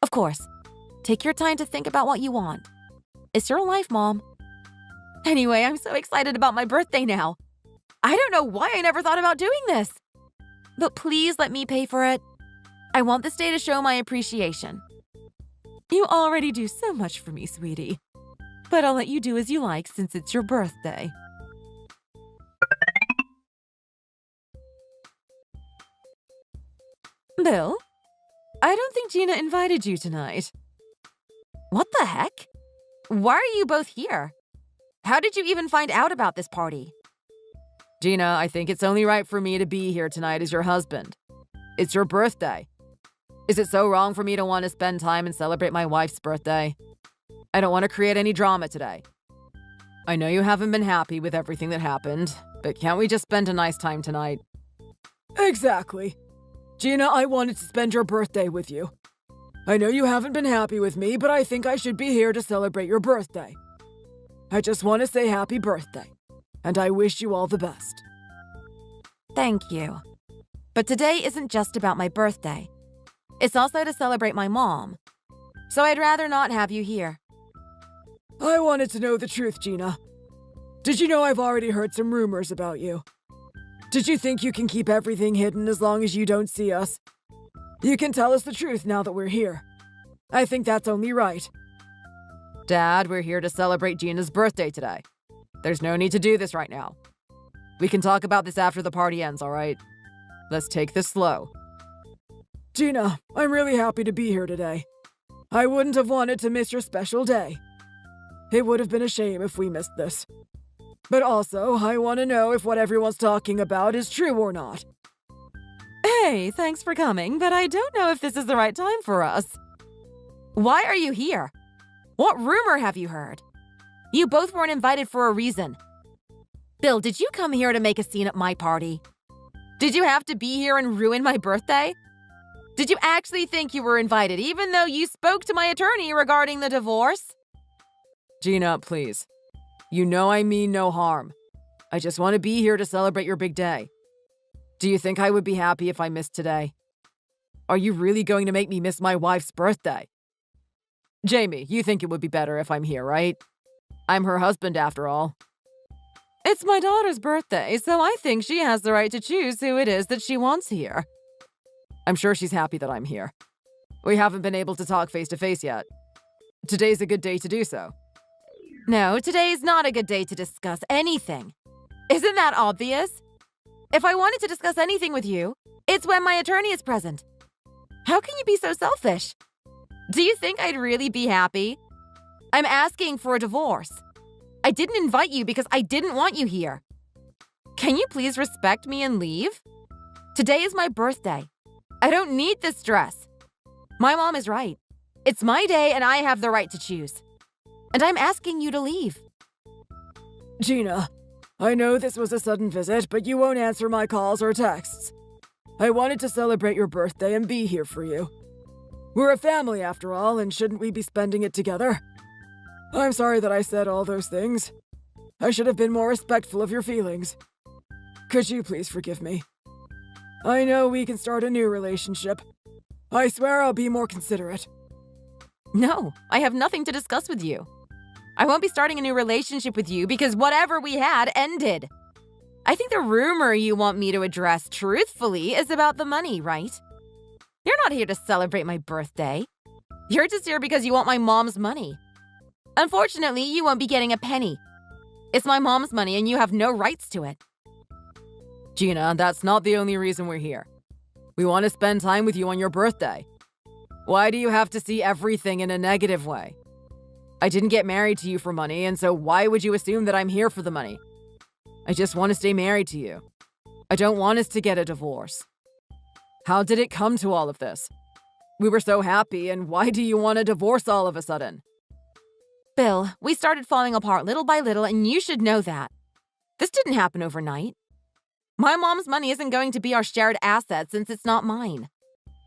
Of course. Take your time to think about what you want. It's your life, Mom. Anyway, I'm so excited about my birthday now. I don't know why I never thought about doing this. But please let me pay for it. I want this day to show my appreciation. You already do so much for me, sweetie. But I'll let you do as you like since it's your birthday. Bill, I don't think Gina invited you tonight. What the heck? Why are you both here? How did you even find out about this party? Gina, I think it's only right for me to be here tonight as your husband. It's your birthday. Is it so wrong for me to want to spend time and celebrate my wife's birthday? I don't want to create any drama today. I know you haven't been happy with everything that happened, but can't we just spend a nice time tonight? Exactly. Gina, I wanted to spend your birthday with you. I know you haven't been happy with me, but I think I should be here to celebrate your birthday. I just want to say happy birthday, and I wish you all the best. Thank you. But today isn't just about my birthday. It's also to celebrate my mom. So I'd rather not have you here. I wanted to know the truth, Gina. Did you know I've already heard some rumors about you? Did you think you can keep everything hidden as long as you don't see us? You can tell us the truth now that we're here. I think that's only right. Dad, we're here to celebrate Gina's birthday today. There's no need to do this right now. We can talk about this after the party ends, all right? Let's take this slow. Gina, I'm really happy to be here today. I wouldn't have wanted to miss your special day. It would have been a shame if we missed this. But also, I want to know if what everyone's talking about is true or not. Hey, thanks for coming, but I don't know if this is the right time for us. Why are you here? What rumor have you heard? You both weren't invited for a reason. Bill, did you come here to make a scene at my party? Did you have to be here and ruin my birthday? Did you actually think you were invited, even though you spoke to my attorney regarding the divorce? Gina, please. You know I mean no harm. I just want to be here to celebrate your big day. Do you think I would be happy if I missed today? Are you really going to make me miss my wife's birthday? Jamie, you think it would be better if I'm here, right? I'm her husband after all. It's my daughter's birthday, so I think she has the right to choose who it is that she wants here. I'm sure she's happy that I'm here. We haven't been able to talk face to face yet. Today's a good day to do so. No, today's not a good day to discuss anything. Isn't that obvious? If I wanted to discuss anything with you, it's when my attorney is present. How can you be so selfish? Do you think I'd really be happy? I'm asking for a divorce. I didn't invite you because I didn't want you here. Can you please respect me and leave? Today is my birthday. I don't need this stress. My mom is right. It's my day and I have the right to choose. And I'm asking you to leave. Gina, I know this was a sudden visit, but you won't answer my calls or texts. I wanted to celebrate your birthday and be here for you. We're a family after all, and shouldn't we be spending it together? I'm sorry that I said all those things. I should have been more respectful of your feelings. Could you please forgive me? I know we can start a new relationship. I swear I'll be more considerate. No, I have nothing to discuss with you. I won't be starting a new relationship with you because whatever we had ended. I think the rumor you want me to address truthfully is about the money, right? You're not here to celebrate my birthday. You're just here because you want my mom's money. Unfortunately, you won't be getting a penny. It's my mom's money and you have no rights to it. Gina, that's not the only reason we're here. We want to spend time with you on your birthday. Why do you have to see everything in a negative way? I didn't get married to you for money, and so why would you assume that I'm here for the money? I just want to stay married to you. I don't want us to get a divorce. How did it come to all of this? We were so happy, and why do you want a divorce all of a sudden? Bill, we started falling apart little by little, and you should know that. This didn't happen overnight. My mom's money isn't going to be our shared asset since it's not mine.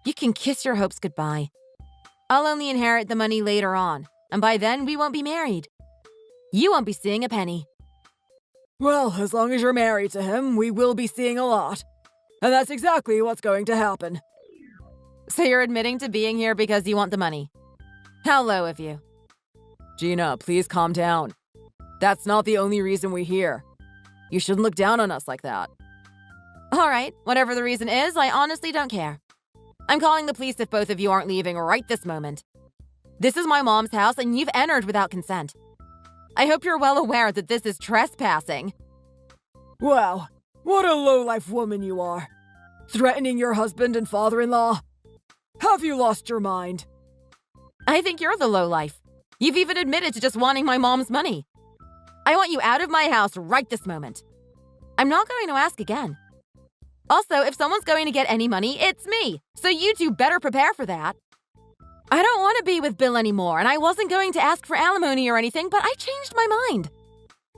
You can kiss your hopes goodbye. I'll only inherit the money later on, and by then we won't be married. You won't be seeing a penny. Well, as long as you're married to him, we will be seeing a lot. And that's exactly what's going to happen. So you're admitting to being here because you want the money. How low of you. Gina, please calm down. That's not the only reason we're here. You shouldn't look down on us like that. All right, whatever the reason is, I honestly don't care. I'm calling the police if both of you aren't leaving right this moment. This is my mom's house and you've entered without consent. I hope you're well aware that this is trespassing. Wow, what a low-life woman you are. Threatening your husband and father-in-law. Have you lost your mind? I think you're the lowlife. You've even admitted to just wanting my mom's money. I want you out of my house right this moment. I'm not going to ask again. Also, if someone's going to get any money, it's me. So you two better prepare for that. I don't want to be with Bill anymore, and I wasn't going to ask for alimony or anything, but I changed my mind.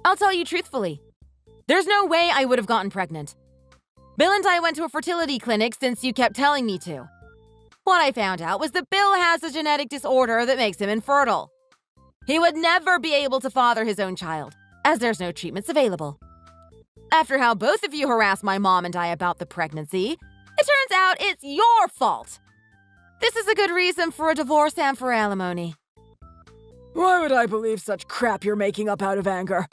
I'll tell you truthfully. There's no way I would have gotten pregnant. Bill and I went to a fertility clinic since you kept telling me to. What I found out was that Bill has a genetic disorder that makes him infertile. He would never be able to father his own child, as there's no treatments available. After how both of you harassed my mom and I about the pregnancy, it turns out it's your fault. This is a good reason for a divorce and for alimony. Why would I believe such crap you're making up out of anger?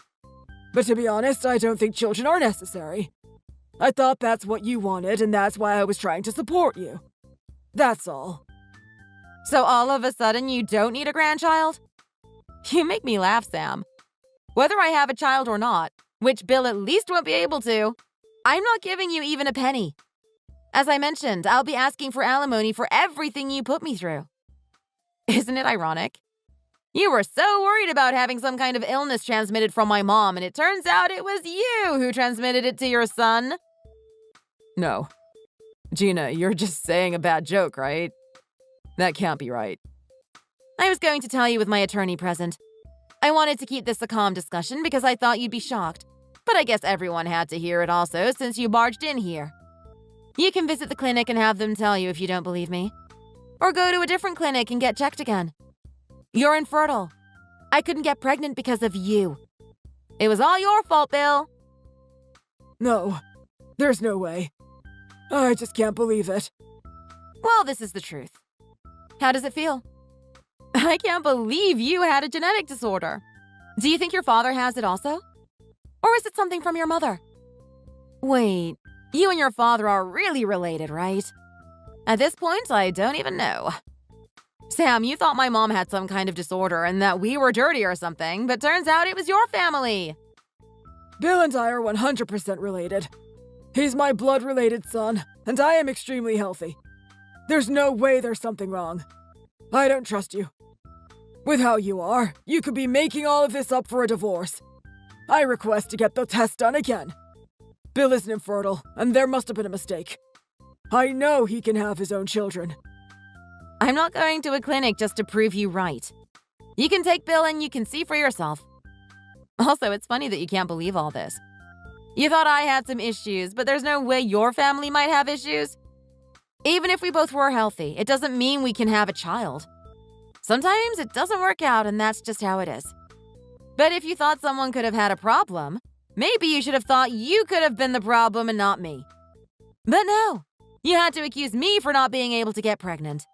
But to be honest, I don't think children are necessary. I thought that's what you wanted, and that's why I was trying to support you. That's all. So all of a sudden you don't need a grandchild? You make me laugh, Sam. Whether I have a child or not, which Bill at least won't be able to, I'm not giving you even a penny. As I mentioned, I'll be asking for alimony for everything you put me through. Isn't it ironic? You were so worried about having some kind of illness transmitted from my mom, and it turns out it was you who transmitted it to your son. No. Gina, you're just saying a bad joke, right? That can't be right. I was going to tell you with my attorney present. I wanted to keep this a calm discussion because I thought you'd be shocked. But I guess everyone had to hear it also since you barged in here. You can visit the clinic and have them tell you if you don't believe me. Or go to a different clinic and get checked again. You're infertile. I couldn't get pregnant because of you. It was all your fault, Bill. No, there's no way. I just can't believe it. Well, this is the truth. How does it feel? I can't believe you had a genetic disorder. Do you think your father has it also? Or is it something from your mother? Wait, you and your father are really related, right? At this point, I don't even know. Sam, you thought my mom had some kind of disorder and that we were dirty or something, but turns out it was your family. Bill and I are 100% related. He's my blood-related son, and I am extremely healthy. There's no way there's something wrong. I don't trust you. With how you are, you could be making all of this up for a divorce. I request to get the test done again. Bill isn't infertile, and there must have been a mistake. I know he can have his own children. I'm not going to a clinic just to prove you right. You can take Bill and you can see for yourself. Also, it's funny that you can't believe all this. You thought I had some issues, but there's no way your family might have issues. Even if we both were healthy, it doesn't mean we can have a child. Sometimes it doesn't work out, and that's just how it is. But if you thought someone could have had a problem, maybe you should have thought you could have been the problem and not me. But no, you had to accuse me for not being able to get pregnant.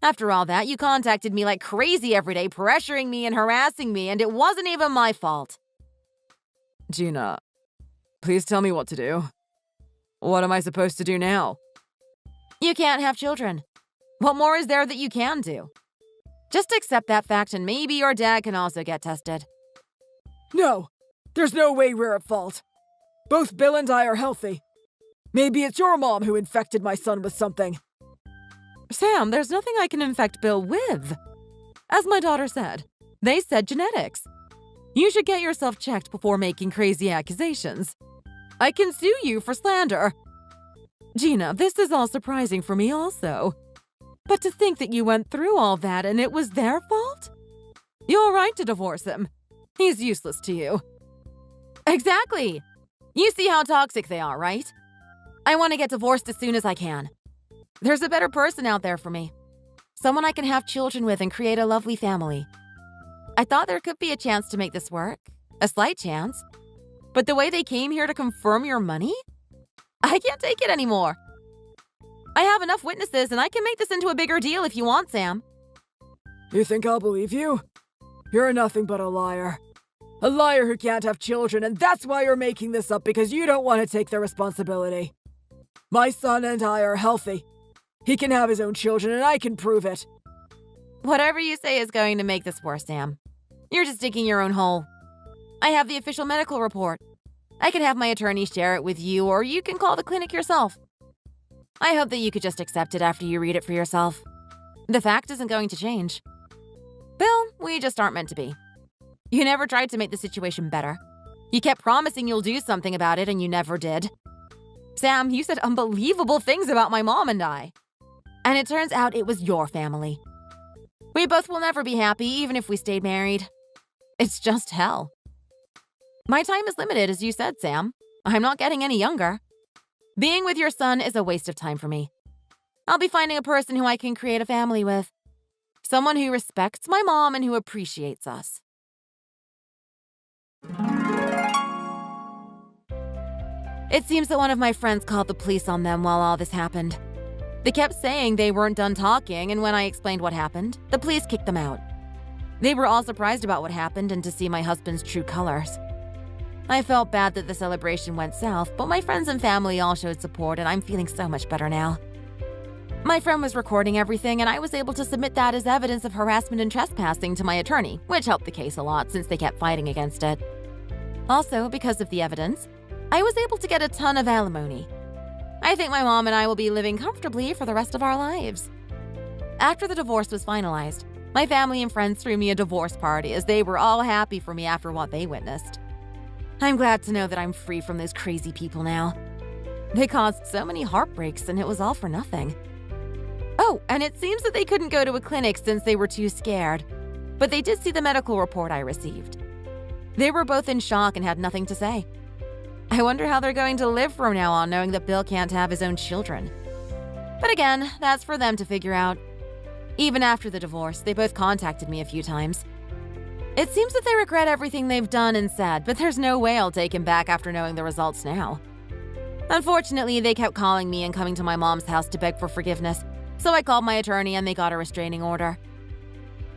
After all that, you contacted me like crazy every day, pressuring me and harassing me, and it wasn't even my fault. Gina, please tell me what to do. What am I supposed to do now? You can't have children. What more is there that you can do? Just accept that fact and maybe your dad can also get tested. No, there's no way we're at fault. Both Bill and I are healthy. Maybe it's your mom who infected my son with something. Sam, there's nothing I can infect Bill with. As my daughter said, they said genetics. You should get yourself checked before making crazy accusations. I can sue you for slander. Gina, this is all surprising for me also. But to think that you went through all that and it was their fault? You're right to divorce him. He's useless to you. Exactly. You see how toxic they are, right? I want to get divorced as soon as I can. There's a better person out there for me. Someone I can have children with and create a lovely family. I thought there could be a chance to make this work. A slight chance. But the way they came here to confirm your money? I can't take it anymore. I have enough witnesses and I can make this into a bigger deal if you want, Sam. You think I'll believe you? You're nothing but a liar. A liar who can't have children, and that's why you're making this up, because you don't want to take the responsibility. My son and I are healthy. He can have his own children, and I can prove it. Whatever you say is going to make this worse, Sam. You're just digging your own hole. I have the official medical report. I can have my attorney share it with you, or you can call the clinic yourself. I hope that you could just accept it after you read it for yourself. The fact isn't going to change. Bill, we just aren't meant to be. You never tried to make the situation better. You kept promising you'll do something about it, and you never did. Sam, you said unbelievable things about my mom and I. And it turns out it was your family. We both will never be happy, even if we stayed married. It's just hell. My time is limited, as you said, Sam. I'm not getting any younger. Being with your son is a waste of time for me. I'll be finding a person who I can create a family with. Someone who respects my mom and who appreciates us. It seems that one of my friends called the police on them while all this happened. They kept saying they weren't done talking, and when I explained what happened, the police kicked them out. They were all surprised about what happened and to see my husband's true colors. I felt bad that the celebration went south, but my friends and family all showed support, and I'm feeling so much better now. My friend was recording everything, and I was able to submit that as evidence of harassment and trespassing to my attorney, which helped the case a lot since they kept fighting against it. Also, because of the evidence, I was able to get a ton of alimony. I think my mom and I will be living comfortably for the rest of our lives. After the divorce was finalized, my family and friends threw me a divorce party as they were all happy for me after what they witnessed. I'm glad to know that I'm free from those crazy people now. They caused so many heartbreaks, and it was all for nothing. Oh, and it seems that they couldn't go to a clinic since they were too scared, but they did see the medical report I received. They were both in shock and had nothing to say. I wonder how they're going to live from now on knowing that Bill can't have his own children. But again, that's for them to figure out. Even after the divorce, they both contacted me a few times. It seems that they regret everything they've done and said, but there's no way I'll take him back after knowing the results now. Unfortunately, they kept calling me and coming to my mom's house to beg for forgiveness, so I called my attorney and they got a restraining order.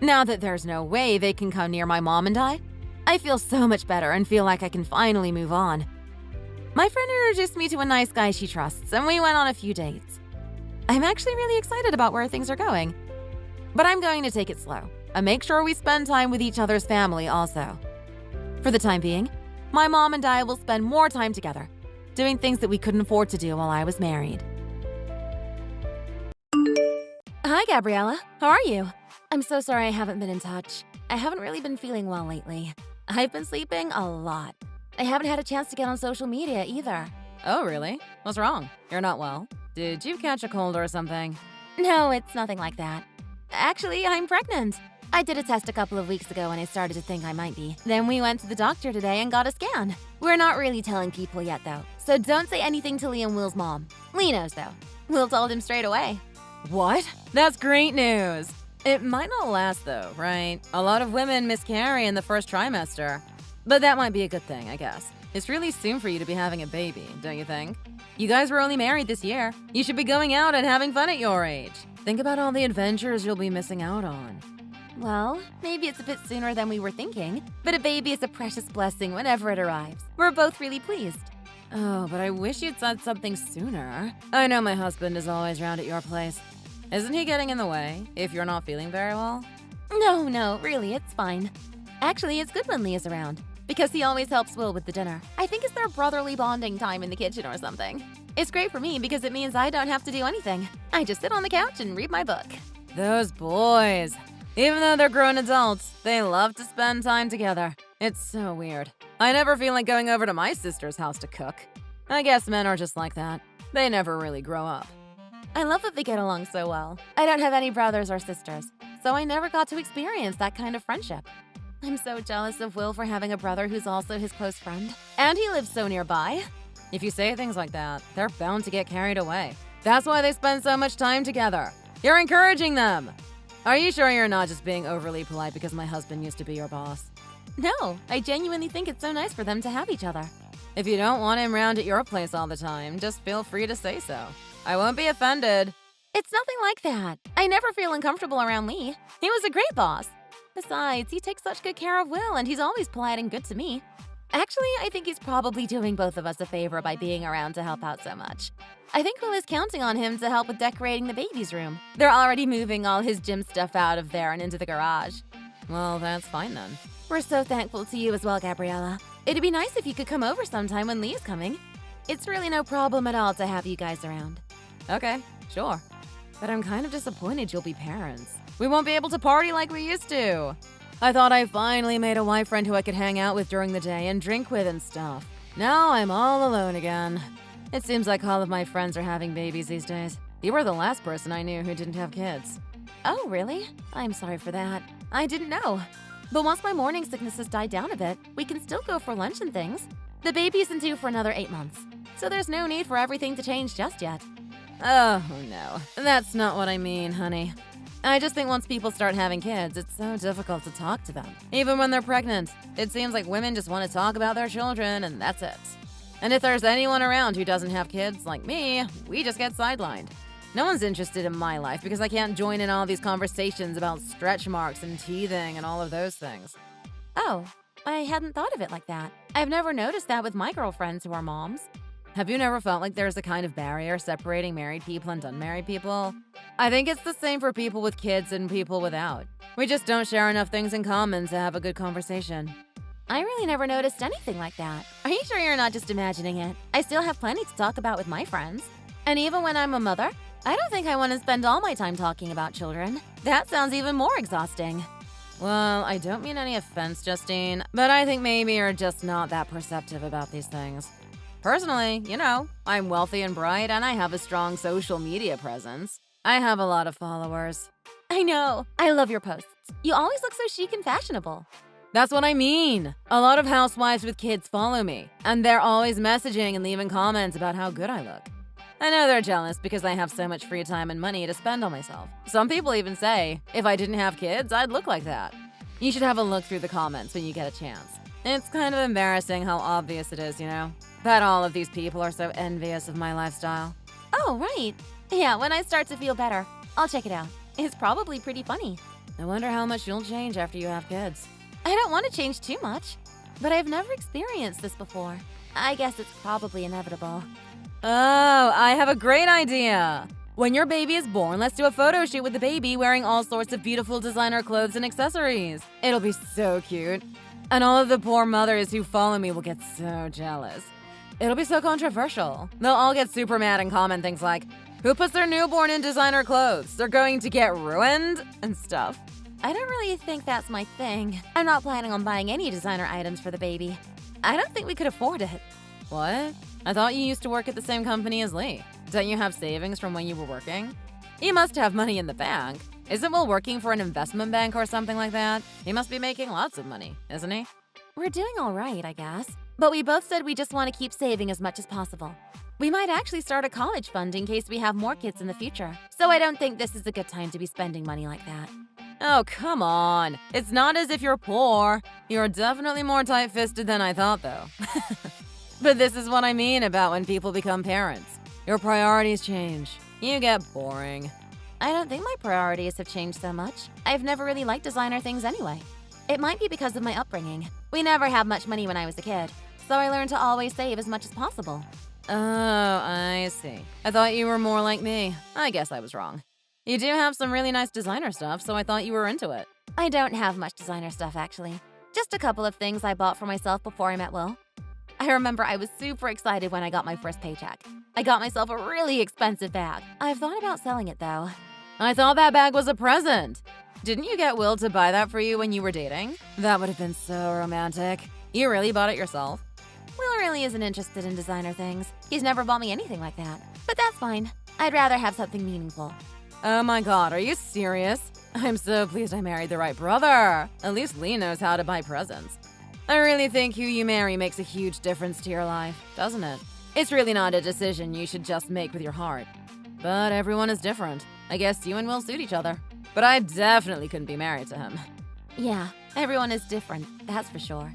Now that there's no way they can come near my mom and I feel so much better and feel like I can finally move on. My friend introduced me to a nice guy she trusts, and we went on a few dates. I'm actually really excited about where things are going. But I'm going to take it slow and make sure we spend time with each other's family also. For the time being, my mom and I will spend more time together, doing things that we couldn't afford to do while I was married. Hi, Gabriella. How are you? I'm so sorry I haven't been in touch. I haven't really been feeling well lately. I've been sleeping a lot. I haven't had a chance to get on social media either. Oh, really? What's wrong? You're not well? Did you catch a cold or something? No, it's nothing like that. Actually, I'm pregnant. I did a test a couple of weeks ago and I started to think I might be. Then we went to the doctor today and got a scan. We're not really telling people yet, though. So don't say anything to Lee and Will's mom. Lee knows, though. Will told him straight away. What? That's great news. It might not last, though, right? A lot of women miscarry in the first trimester. But that might be a good thing, I guess. It's really soon for you to be having a baby, don't you think? You guys were only married this year. You should be going out and having fun at your age. Think about all the adventures you'll be missing out on. Well, maybe it's a bit sooner than we were thinking, but a baby is a precious blessing whenever it arrives. We're both really pleased. Oh, but I wish you'd said something sooner. I know my husband is always round at your place. Isn't he getting in the way if you're not feeling very well? No, really, it's fine. Actually, it's good when Lee is around, because he always helps Will with the dinner. I think it's their brotherly bonding time in the kitchen or something. It's great for me because it means I don't have to do anything. I just sit on the couch and read my book. Those boys. Even though they're grown adults, they love to spend time together. It's so weird. I never feel like going over to my sister's house to cook. I guess men are just like that. They never really grow up. I love that they get along so well. I don't have any brothers or sisters, so I never got to experience that kind of friendship. I'm so jealous of Will for having a brother who's also his close friend. And he lives so nearby. If you say things like that, they're bound to get carried away. That's why they spend so much time together. You're encouraging them. Are you sure you're not just being overly polite because my husband used to be your boss? No, I genuinely think it's so nice for them to have each other. If you don't want him round at your place all the time, just feel free to say so. I won't be offended. It's nothing like that. I never feel uncomfortable around Lee. He was a great boss. Besides, he takes such good care of Will and he's always polite and good to me. Actually, I think he's probably doing both of us a favor by being around to help out so much. I think Will is counting on him to help with decorating the baby's room. They're already moving all his gym stuff out of there and into the garage. Well, that's fine then. We're so thankful to you as well, Gabriella. It'd be nice if you could come over sometime when Lee's coming. It's really no problem at all to have you guys around. Okay, sure. But I'm kind of disappointed you'll be parents. We won't be able to party like we used to. I thought I finally made a wife friend who I could hang out with during the day and drink with and stuff. Now I'm all alone again. It seems like all of my friends are having babies these days. You were the last person I knew who didn't have kids. Oh, really? I'm sorry for that. I didn't know. But once my morning sickness has died down a bit, we can still go for lunch and things. The baby isn't due for another 8 months, so there's no need for everything to change just yet. Oh, no. That's not what I mean, honey. I just think once people start having kids, it's so difficult to talk to them. Even when they're pregnant, it seems like women just want to talk about their children and that's it. And if there's anyone around who doesn't have kids, like me, we just get sidelined. No one's interested in my life because I can't join in all these conversations about stretch marks and teething and all of those things. Oh, I hadn't thought of it like that. I've never noticed that with my girlfriends who are moms. Have you never felt like there's a kind of barrier separating married people and unmarried people? I think it's the same for people with kids and people without. We just don't share enough things in common to have a good conversation. I really never noticed anything like that. Are you sure you're not just imagining it? I still have plenty to talk about with my friends. And even when I'm a mother, I don't think I want to spend all my time talking about children. That sounds even more exhausting. Well, I don't mean any offense, Justine, but I think maybe you're just not that perceptive about these things. Personally, I'm wealthy and bright and I have a strong social media presence. I have a lot of followers. I know. I love your posts. You always look so chic and fashionable. That's what I mean. A lot of housewives with kids follow me, and they're always messaging and leaving comments about how good I look. I know they're jealous because I have so much free time and money to spend on myself. Some people even say, if I didn't have kids, I'd look like that. You should have a look through the comments when you get a chance. It's kind of embarrassing how obvious it is, that all of these people are so envious of my lifestyle. Oh, right. Yeah, when I start to feel better, I'll check it out. It's probably pretty funny. I wonder how much you'll change after you have kids. I don't want to change too much, but I've never experienced this before. I guess it's probably inevitable. Oh, I have a great idea. When your baby is born, let's do a photo shoot with the baby wearing all sorts of beautiful designer clothes and accessories. It'll be so cute. And all of the poor mothers who follow me will get so jealous. It'll be so controversial. They'll all get super mad and comment things like, who puts their newborn in designer clothes? They're going to get ruined and stuff. I don't really think that's my thing. I'm not planning on buying any designer items for the baby. I don't think we could afford it. What? I thought you used to work at the same company as Lee. Don't you have savings from when you were working? You must have money in the bank. Isn't Will working for an investment bank or something like that? He must be making lots of money, isn't he? We're doing all right, I guess. But we both said we just want to keep saving as much as possible. We might actually start a college fund in case we have more kids in the future. So I don't think this is a good time to be spending money like that. Oh, come on. It's not as if you're poor. You're definitely more tight-fisted than I thought, though. But this is what I mean about when people become parents. Your priorities change. You get boring. I don't think my priorities have changed so much. I've never really liked designer things anyway. It might be because of my upbringing. We never had much money when I was a kid, so I learned to always save as much as possible. Oh, I see. I thought you were more like me. I guess I was wrong. You do have some really nice designer stuff, so I thought you were into it. I don't have much designer stuff, actually. Just a couple of things I bought for myself before I met Will. I remember I was super excited when I got my first paycheck. I got myself a really expensive bag. I've thought about selling it, though. I thought that bag was a present. Didn't you get Will to buy that for you when you were dating? That would have been so romantic. You really bought it yourself? Will really isn't interested in designer things. He's never bought me anything like that. But that's fine. I'd rather have something meaningful. Oh my god, are you serious? I'm so pleased I married the right brother. At least Lee knows how to buy presents. I really think who you marry makes a huge difference to your life, doesn't it? It's really not a decision you should just make with your heart. But everyone is different. I guess you and Will suit each other. But I definitely couldn't be married to him. Yeah, everyone is different, that's for sure.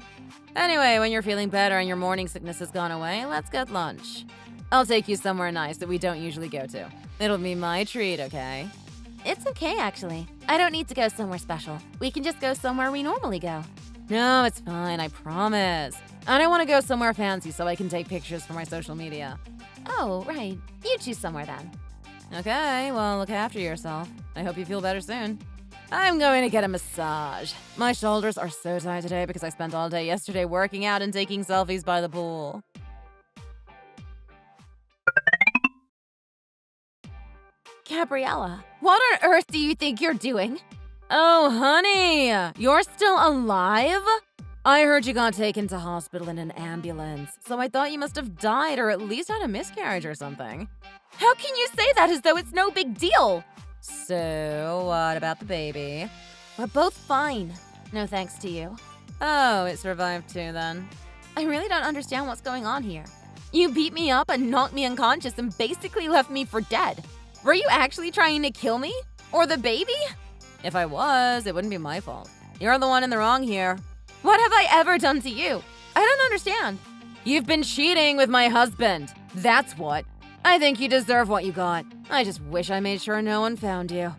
Anyway, when you're feeling better and your morning sickness has gone away, let's get lunch. I'll take you somewhere nice that we don't usually go to. It'll be my treat, okay? It's okay, actually. I don't need to go somewhere special. We can just go somewhere we normally go. No, it's fine, I promise. I don't want to go somewhere fancy so I can take pictures for my social media. Oh, right. You choose somewhere then. Okay, well, look after yourself. I hope you feel better soon. I'm going to get a massage. My shoulders are so tight today because I spent all day yesterday working out and taking selfies by the pool. Gabriella, what on earth do you think you're doing? Oh, honey, you're still alive? I heard you got taken to hospital in an ambulance, so I thought you must have died or at least had a miscarriage or something. How can you say that as though it's no big deal? So, what about the baby? We're both fine. No thanks to you. Oh, it survived too then. I really don't understand what's going on here. You beat me up and knocked me unconscious and basically left me for dead. Were you actually trying to kill me? Or the baby? If I was, it wouldn't be my fault. You're the one in the wrong here. What have I ever done to you? I don't understand. You've been cheating with my husband. That's what. I think you deserve what you got. I just wish I made sure no one found you.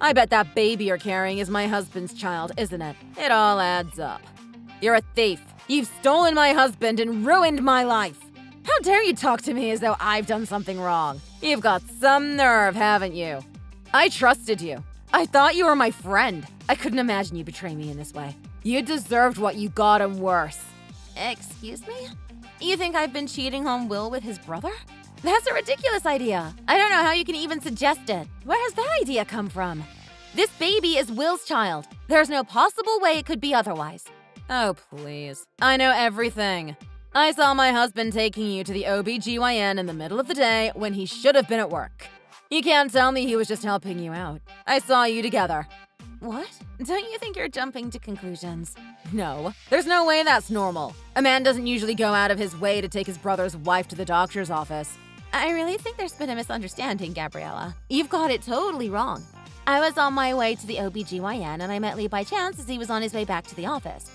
I bet that baby you're carrying is my husband's child, isn't it? It all adds up. You're a thief. You've stolen my husband and ruined my life. How dare you talk to me as though I've done something wrong? You've got some nerve, haven't you? I trusted you. I thought you were my friend. I couldn't imagine you betray me in this way. You deserved what you got and worse. Excuse me? You think I've been cheating on Will with his brother? That's a ridiculous idea. I don't know how you can even suggest it. Where has that idea come from? This baby is Will's child. There's no possible way it could be otherwise. Oh, please. I know everything. I saw my husband taking you to the OBGYN in the middle of the day when he should have been at work. You can't tell me he was just helping you out. I saw you together. What? Don't you think you're jumping to conclusions? No, there's no way that's normal. A man doesn't usually go out of his way to take his brother's wife to the doctor's office. I really think there's been a misunderstanding, Gabriella. You've got it totally wrong. I was on my way to the OBGYN and I met Lee by chance as he was on his way back to the office.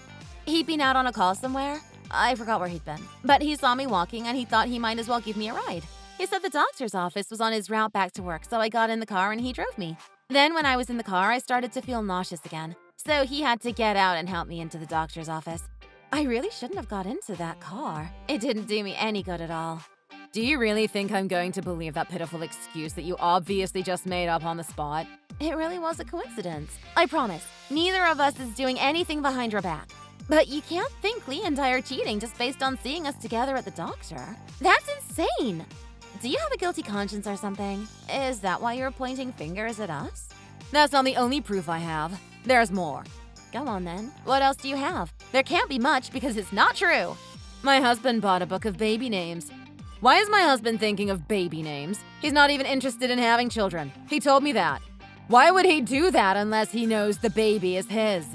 He'd been out on a call somewhere. I forgot where he'd been. But he saw me walking and he thought he might as well give me a ride. He said the doctor's office was on his route back to work, so I got in the car and he drove me. Then when I was in the car, I started to feel nauseous again. So he had to get out and help me into the doctor's office. I really shouldn't have got into that car. It didn't do me any good at all. Do you really think I'm going to believe that pitiful excuse that you obviously just made up on the spot? It really was a coincidence. I promise, neither of us is doing anything behind your back. But you can't think Lee and I are cheating just based on seeing us together at the doctor. That's insane! Do you have a guilty conscience or something? Is that why you're pointing fingers at us? That's not the only proof I have. There's more. Go on then. What else do you have? There can't be much because it's not true. My husband bought a book of baby names. Why is my husband thinking of baby names? He's not even interested in having children. He told me that. Why would he do that unless he knows the baby is his?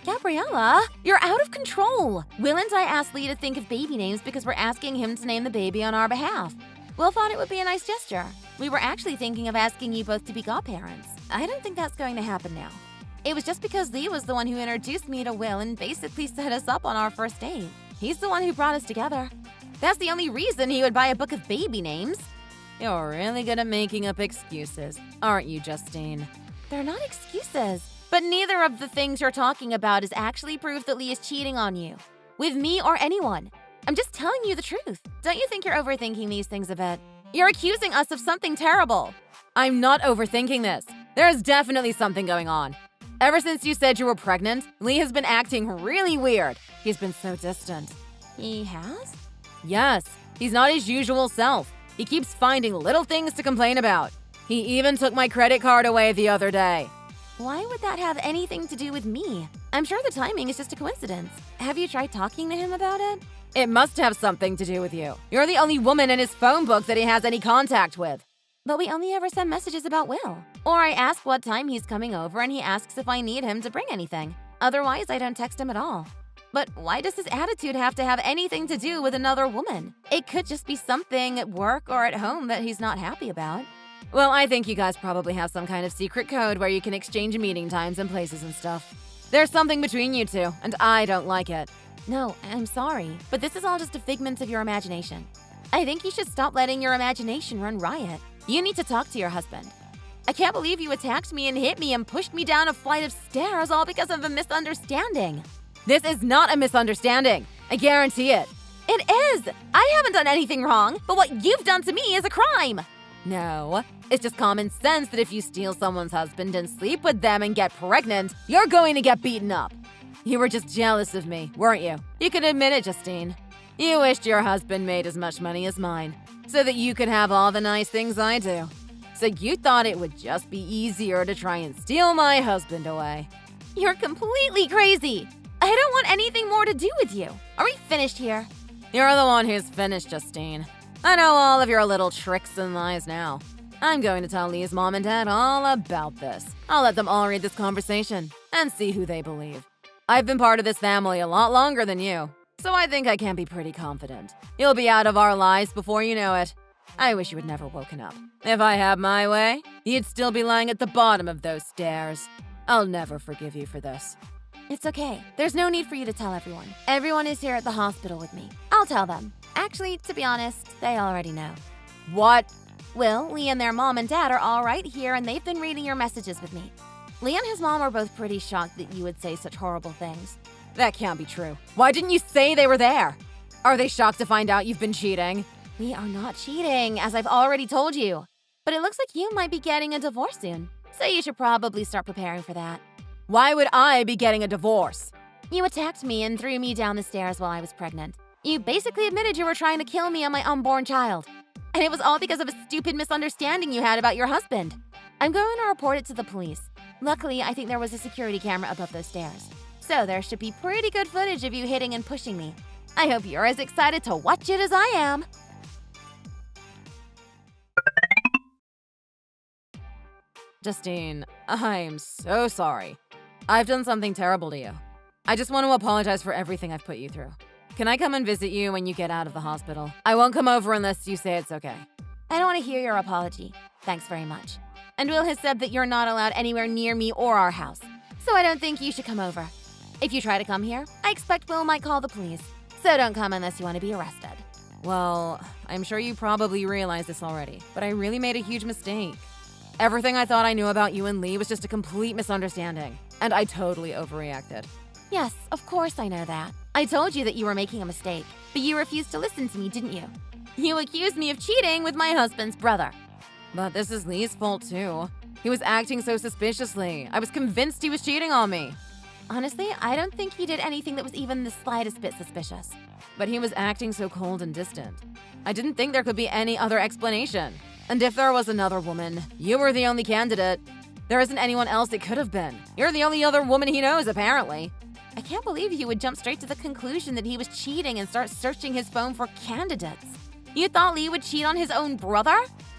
Gabriella, you're out of control. Will and I asked Lee to think of baby names because we're asking him to name the baby on our behalf. Will thought it would be a nice gesture. We were actually thinking of asking you both to be godparents. I don't think that's going to happen now. It was just because Lee was the one who introduced me to Will and basically set us up on our first date. He's the one who brought us together. That's the only reason he would buy a book of baby names. You're really good at making up excuses, aren't you, Justine? They're not excuses. But neither of the things you're talking about is actually proof that Lee is cheating on you. With me or anyone. I'm just telling you the truth. Don't you think you're overthinking these things a bit? You're accusing us of something terrible. I'm not overthinking this. There is definitely something going on. Ever since you said you were pregnant, Lee has been acting really weird. He's been so distant. He has? Yes. He's not his usual self. He keeps finding little things to complain about. He even took my credit card away the other day. Why would that have anything to do with me? I'm sure the timing is just a coincidence. Have you tried talking to him about it? It must have something to do with you. You're the only woman in his phone book that he has any contact with. But we only ever send messages about Will. Or I ask what time he's coming over and he asks if I need him to bring anything. Otherwise, I don't text him at all. But why does his attitude have to have anything to do with another woman? It could just be something at work or at home that he's not happy about. Well, I think you guys probably have some kind of secret code where you can exchange meeting times and places and stuff. There's something between you two, and I don't like it. No, I'm sorry, but this is all just a figment of your imagination. I think you should stop letting your imagination run riot. You need to talk to your husband. I can't believe you attacked me and hit me and pushed me down a flight of stairs all because of a misunderstanding. This is not a misunderstanding. I guarantee it. It is! I haven't done anything wrong, but what you've done to me is a crime! No, it's just common sense that if you steal someone's husband and sleep with them and get pregnant, you're going to get beaten up. You were just jealous of me, weren't you? You can admit it, Justine. You wished your husband made as much money as mine, so that you could have all the nice things I do. So you thought it would just be easier to try and steal my husband away. You're completely crazy! I don't want anything more to do with you. Are we finished here? You're the one who's finished, Justine. I know all of your little tricks and lies now. I'm going to tell Lee's mom and dad all about this. I'll let them all read this conversation and see who they believe. I've been part of this family a lot longer than you, so I think I can be pretty confident. You'll be out of our lives before you know it. I wish you had never woken up. If I had my way, you'd still be lying at the bottom of those stairs. I'll never forgive you for this. It's okay. There's no need for you to tell everyone. Everyone is here at the hospital with me. I'll tell them. Actually, to be honest, they already know. What? Will, Lee and their mom and dad are all right here and they've been reading your messages with me. Lee and his mom are both pretty shocked that you would say such horrible things. That can't be true. Why didn't you say they were there? Are they shocked to find out you've been cheating? We are not cheating, as I've already told you. But it looks like you might be getting a divorce soon, so you should probably start preparing for that. Why would I be getting a divorce? You attacked me and threw me down the stairs while I was pregnant. You basically admitted you were trying to kill me and my unborn child. And it was all because of a stupid misunderstanding you had about your husband. I'm going to report it to the police. Luckily, I think there was a security camera above those stairs. So there should be pretty good footage of you hitting and pushing me. I hope you're as excited to watch it as I am. Justine, I'm so sorry. I've done something terrible to you. I just want to apologize for everything I've put you through. Can I come and visit you when you get out of the hospital? I won't come over unless you say it's okay. I don't want to hear your apology. Thanks very much. And Will has said that you're not allowed anywhere near me or our house, so I don't think you should come over. If you try to come here, I expect Will might call the police, so don't come unless you want to be arrested. Well, I'm sure you probably realize this already, but I really made a huge mistake. Everything I thought I knew about you and Lee was just a complete misunderstanding, and I totally overreacted. Yes, of course I know that. I told you that you were making a mistake, but you refused to listen to me, didn't you? You accused me of cheating with my husband's brother. But this is Lee's fault too. He was acting so suspiciously. I was convinced he was cheating on me. Honestly, I don't think he did anything that was even the slightest bit suspicious. But he was acting so cold and distant. I didn't think there could be any other explanation. And if there was another woman, you were the only candidate. There isn't anyone else it could have been. You're the only other woman he knows, apparently. I can't believe you would jump straight to the conclusion that he was cheating and start searching his phone for candidates. You thought Lee would cheat on his own brother?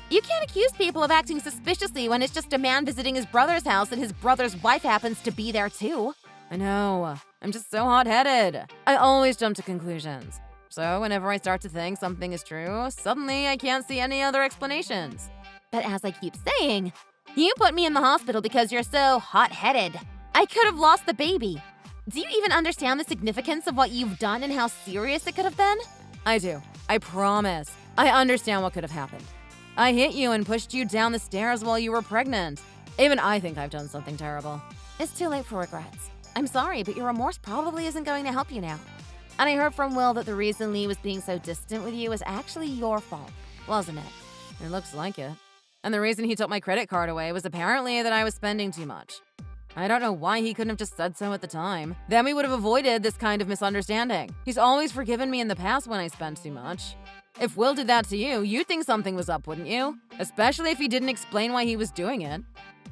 You can't accuse people of acting suspiciously when it's just a man visiting his brother's house and his brother's wife happens to be there too. I know. I'm just so hot-headed. I always jump to conclusions. So whenever I start to think something is true, suddenly I can't see any other explanations. But as I keep saying, you put me in the hospital because you're so hot-headed. I could have lost the baby. Do you even understand the significance of what you've done and how serious it could have been? I do. I promise. I understand what could have happened. I hit you and pushed you down the stairs while you were pregnant. Even I think I've done something terrible. It's too late for regrets. I'm sorry, but your remorse probably isn't going to help you now. And I heard from Will that the reason Lee was being so distant with you was actually your fault, wasn't it? It looks like it. And the reason he took my credit card away was apparently that I was spending too much. I don't know why he couldn't have just said so at the time. Then we would have avoided this kind of misunderstanding. He's always forgiven me in the past when I spent too much. If Will did that to you, you'd think something was up, wouldn't you? Especially if he didn't explain why he was doing it.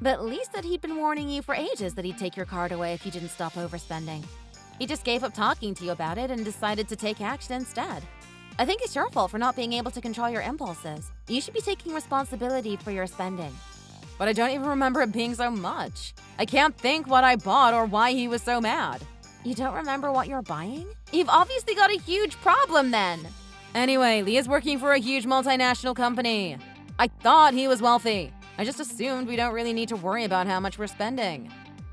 But Lee said he'd been warning you for ages that he'd take your card away if you didn't stop overspending. He just gave up talking to you about it and decided to take action instead. I think it's your fault for not being able to control your impulses. You should be taking responsibility for your spending. But I don't even remember it being so much. I can't think what I bought or why he was so mad. You don't remember what you're buying? You've obviously got a huge problem then. Anyway, Lee is working for a huge multinational company. I thought he was wealthy. I just assumed we don't really need to worry about how much we're spending.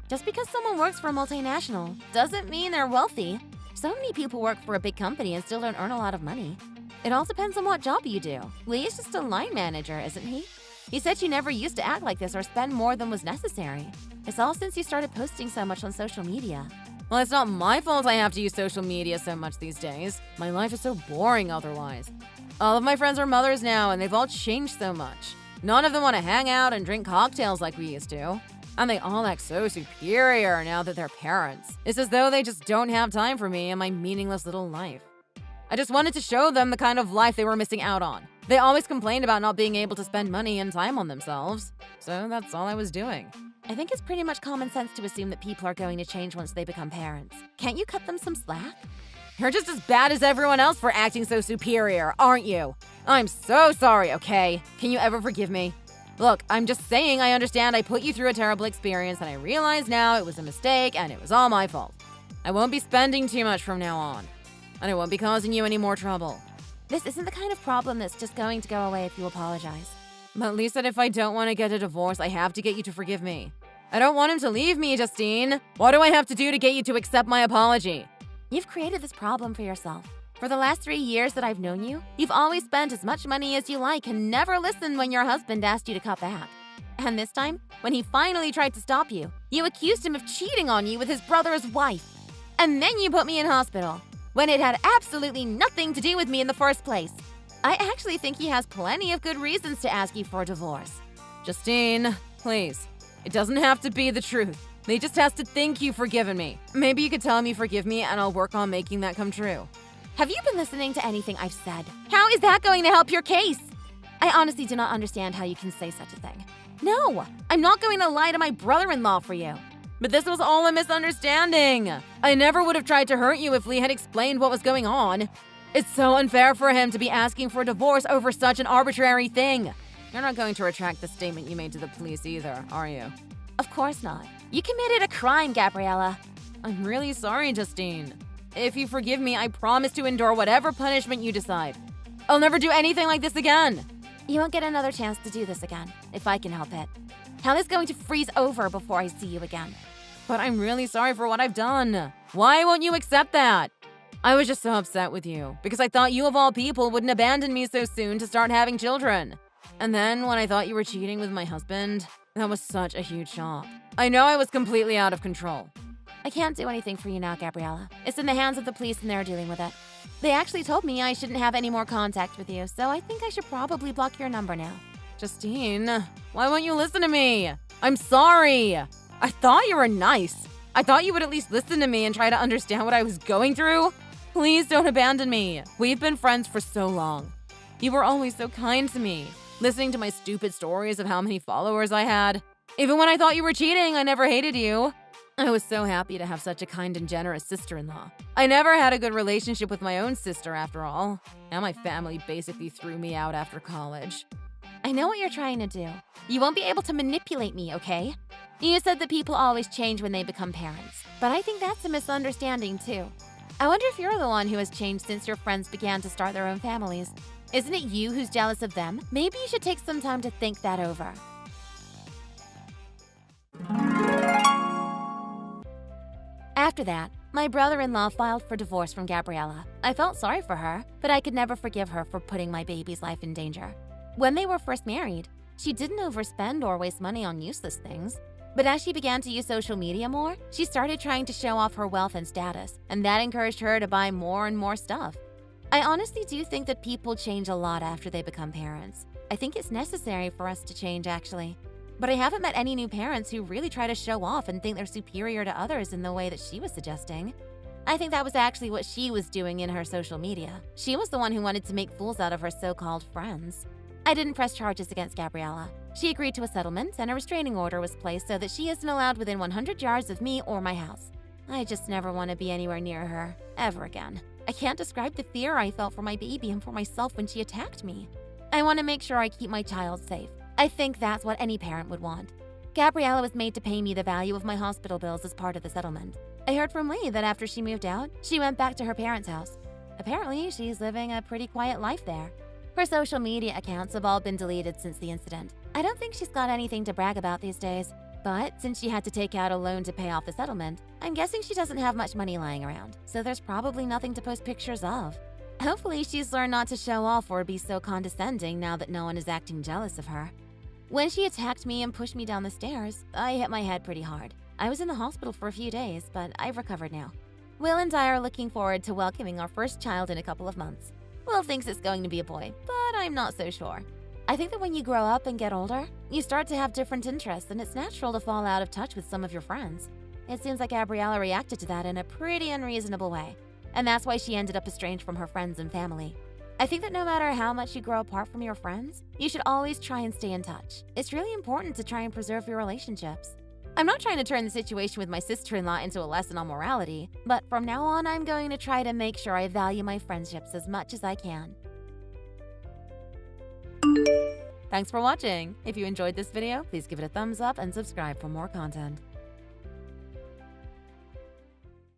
Just because someone works for a multinational doesn't mean they're wealthy. So many people work for a big company and still don't earn a lot of money. It all depends on what job you do. Lee is just a line manager, isn't he? He said you never used to act like this or spend more than was necessary. It's all since you started posting so much on social media. Well, it's not my fault I have to use social media so much these days. My life is so boring otherwise. All of my friends are mothers now, and they've all changed so much. None of them want to hang out and drink cocktails like we used to. And they all act so superior now that they're parents. It's as though they just don't have time for me and my meaningless little life. I just wanted to show them the kind of life they were missing out on. They always complained about not being able to spend money and time on themselves. So that's all I was doing. I think it's pretty much common sense to assume that people are going to change once they become parents. Can't you cut them some slack? You're just as bad as everyone else for acting so superior, aren't you? I'm so sorry, okay? Can you ever forgive me? Look, I'm just saying I understand I put you through a terrible experience and I realize now it was a mistake and it was all my fault. I won't be spending too much from now on. And I won't be causing you any more trouble. This isn't the kind of problem that's just going to go away if you apologize. But Lee said if I don't want to get a divorce, I have to get you to forgive me. I don't want him to leave me, Justine. What do I have to do to get you to accept my apology? You've created this problem for yourself. For the last 3 years that I've known you, you've always spent as much money as you like and never listened when your husband asked you to cut back. And this time, when he finally tried to stop you, you accused him of cheating on you with his brother's wife. And then you put me in hospital, when it had absolutely nothing to do with me in the first place. I actually think he has plenty of good reasons to ask you for a divorce. Justine, please. It doesn't have to be the truth. He just has to think you've forgiven me. Maybe you could tell him you forgive me and I'll work on making that come true. Have you been listening to anything I've said? How is that going to help your case? I honestly do not understand how you can say such a thing. No, I'm not going to lie to my brother-in-law for you. But this was all a misunderstanding. I never would have tried to hurt you if Lee had explained what was going on. It's so unfair for him to be asking for a divorce over such an arbitrary thing. You're not going to retract the statement you made to the police either, are you? Of course not. You committed a crime, Gabriella. I'm really sorry, Justine. If you forgive me, I promise to endure whatever punishment you decide. I'll never do anything like this again. You won't get another chance to do this again, if I can help it. Hell is going to freeze over before I see you again. But I'm really sorry for what I've done. Why won't you accept that? I was just so upset with you because I thought you of all people wouldn't abandon me so soon to start having children. And then when I thought you were cheating with my husband, that was such a huge shock. I know I was completely out of control. I can't do anything for you now, Gabriella. It's in the hands of the police and they're dealing with it. They actually told me I shouldn't have any more contact with you, so I think I should probably block your number now. Justine, why won't you listen to me? I'm sorry. I thought you were nice. I thought you would at least listen to me and try to understand what I was going through. Please don't abandon me. We've been friends for so long. You were always so kind to me, listening to my stupid stories of how many followers I had. Even when I thought you were cheating, I never hated you. I was so happy to have such a kind and generous sister-in-law. I never had a good relationship with my own sister after all. Now my family basically threw me out after college. I know what you're trying to do. You won't be able to manipulate me, okay? You said that people always change when they become parents, but I think that's a misunderstanding too. I wonder if you're the one who has changed since your friends began to start their own families. Isn't it you who's jealous of them? Maybe you should take some time to think that over. After that, my brother-in-law filed for divorce from Gabriella. I felt sorry for her, but I could never forgive her for putting my baby's life in danger. When they were first married, she didn't overspend or waste money on useless things. But as she began to use social media more, she started trying to show off her wealth and status, and that encouraged her to buy more and more stuff. I honestly do think that people change a lot after they become parents. I think it's necessary for us to change, actually. But I haven't met any new parents who really try to show off and think they're superior to others in the way that she was suggesting. I think that was actually what she was doing in her social media. She was the one who wanted to make fools out of her so-called friends. I didn't press charges against Gabriella. She agreed to a settlement, and a restraining order was placed so that she isn't allowed within 100 yards of me or my house. I just never want to be anywhere near her, ever again. I can't describe the fear I felt for my baby and for myself when she attacked me. I want to make sure I keep my child safe. I think that's what any parent would want. Gabriella was made to pay me the value of my hospital bills as part of the settlement. I heard from Lee that after she moved out, she went back to her parents' house. Apparently, she's living a pretty quiet life there. Her social media accounts have all been deleted since the incident. I don't think she's got anything to brag about these days. But since she had to take out a loan to pay off the settlement, I'm guessing she doesn't have much money lying around, so there's probably nothing to post pictures of. Hopefully, she's learned not to show off or be so condescending now that no one is acting jealous of her. When she attacked me and pushed me down the stairs, I hit my head pretty hard. I was in the hospital for a few days, but I've recovered now. Will and I are looking forward to welcoming our first child in a couple of months. Will thinks it's going to be a boy, but I'm not so sure. I think that when you grow up and get older, you start to have different interests, and it's natural to fall out of touch with some of your friends. It seems like Gabriella reacted to that in a pretty unreasonable way, and that's why she ended up estranged from her friends and family. I think that no matter how much you grow apart from your friends, you should always try and stay in touch. It's really important to try and preserve your relationships. I'm not trying to turn the situation with my sister-in-law into a lesson on morality, but from now on, I'm going to try to make sure I value my friendships as much as I can. Thanks for watching. If you enjoyed this video, please give it a thumbs up and subscribe for more content.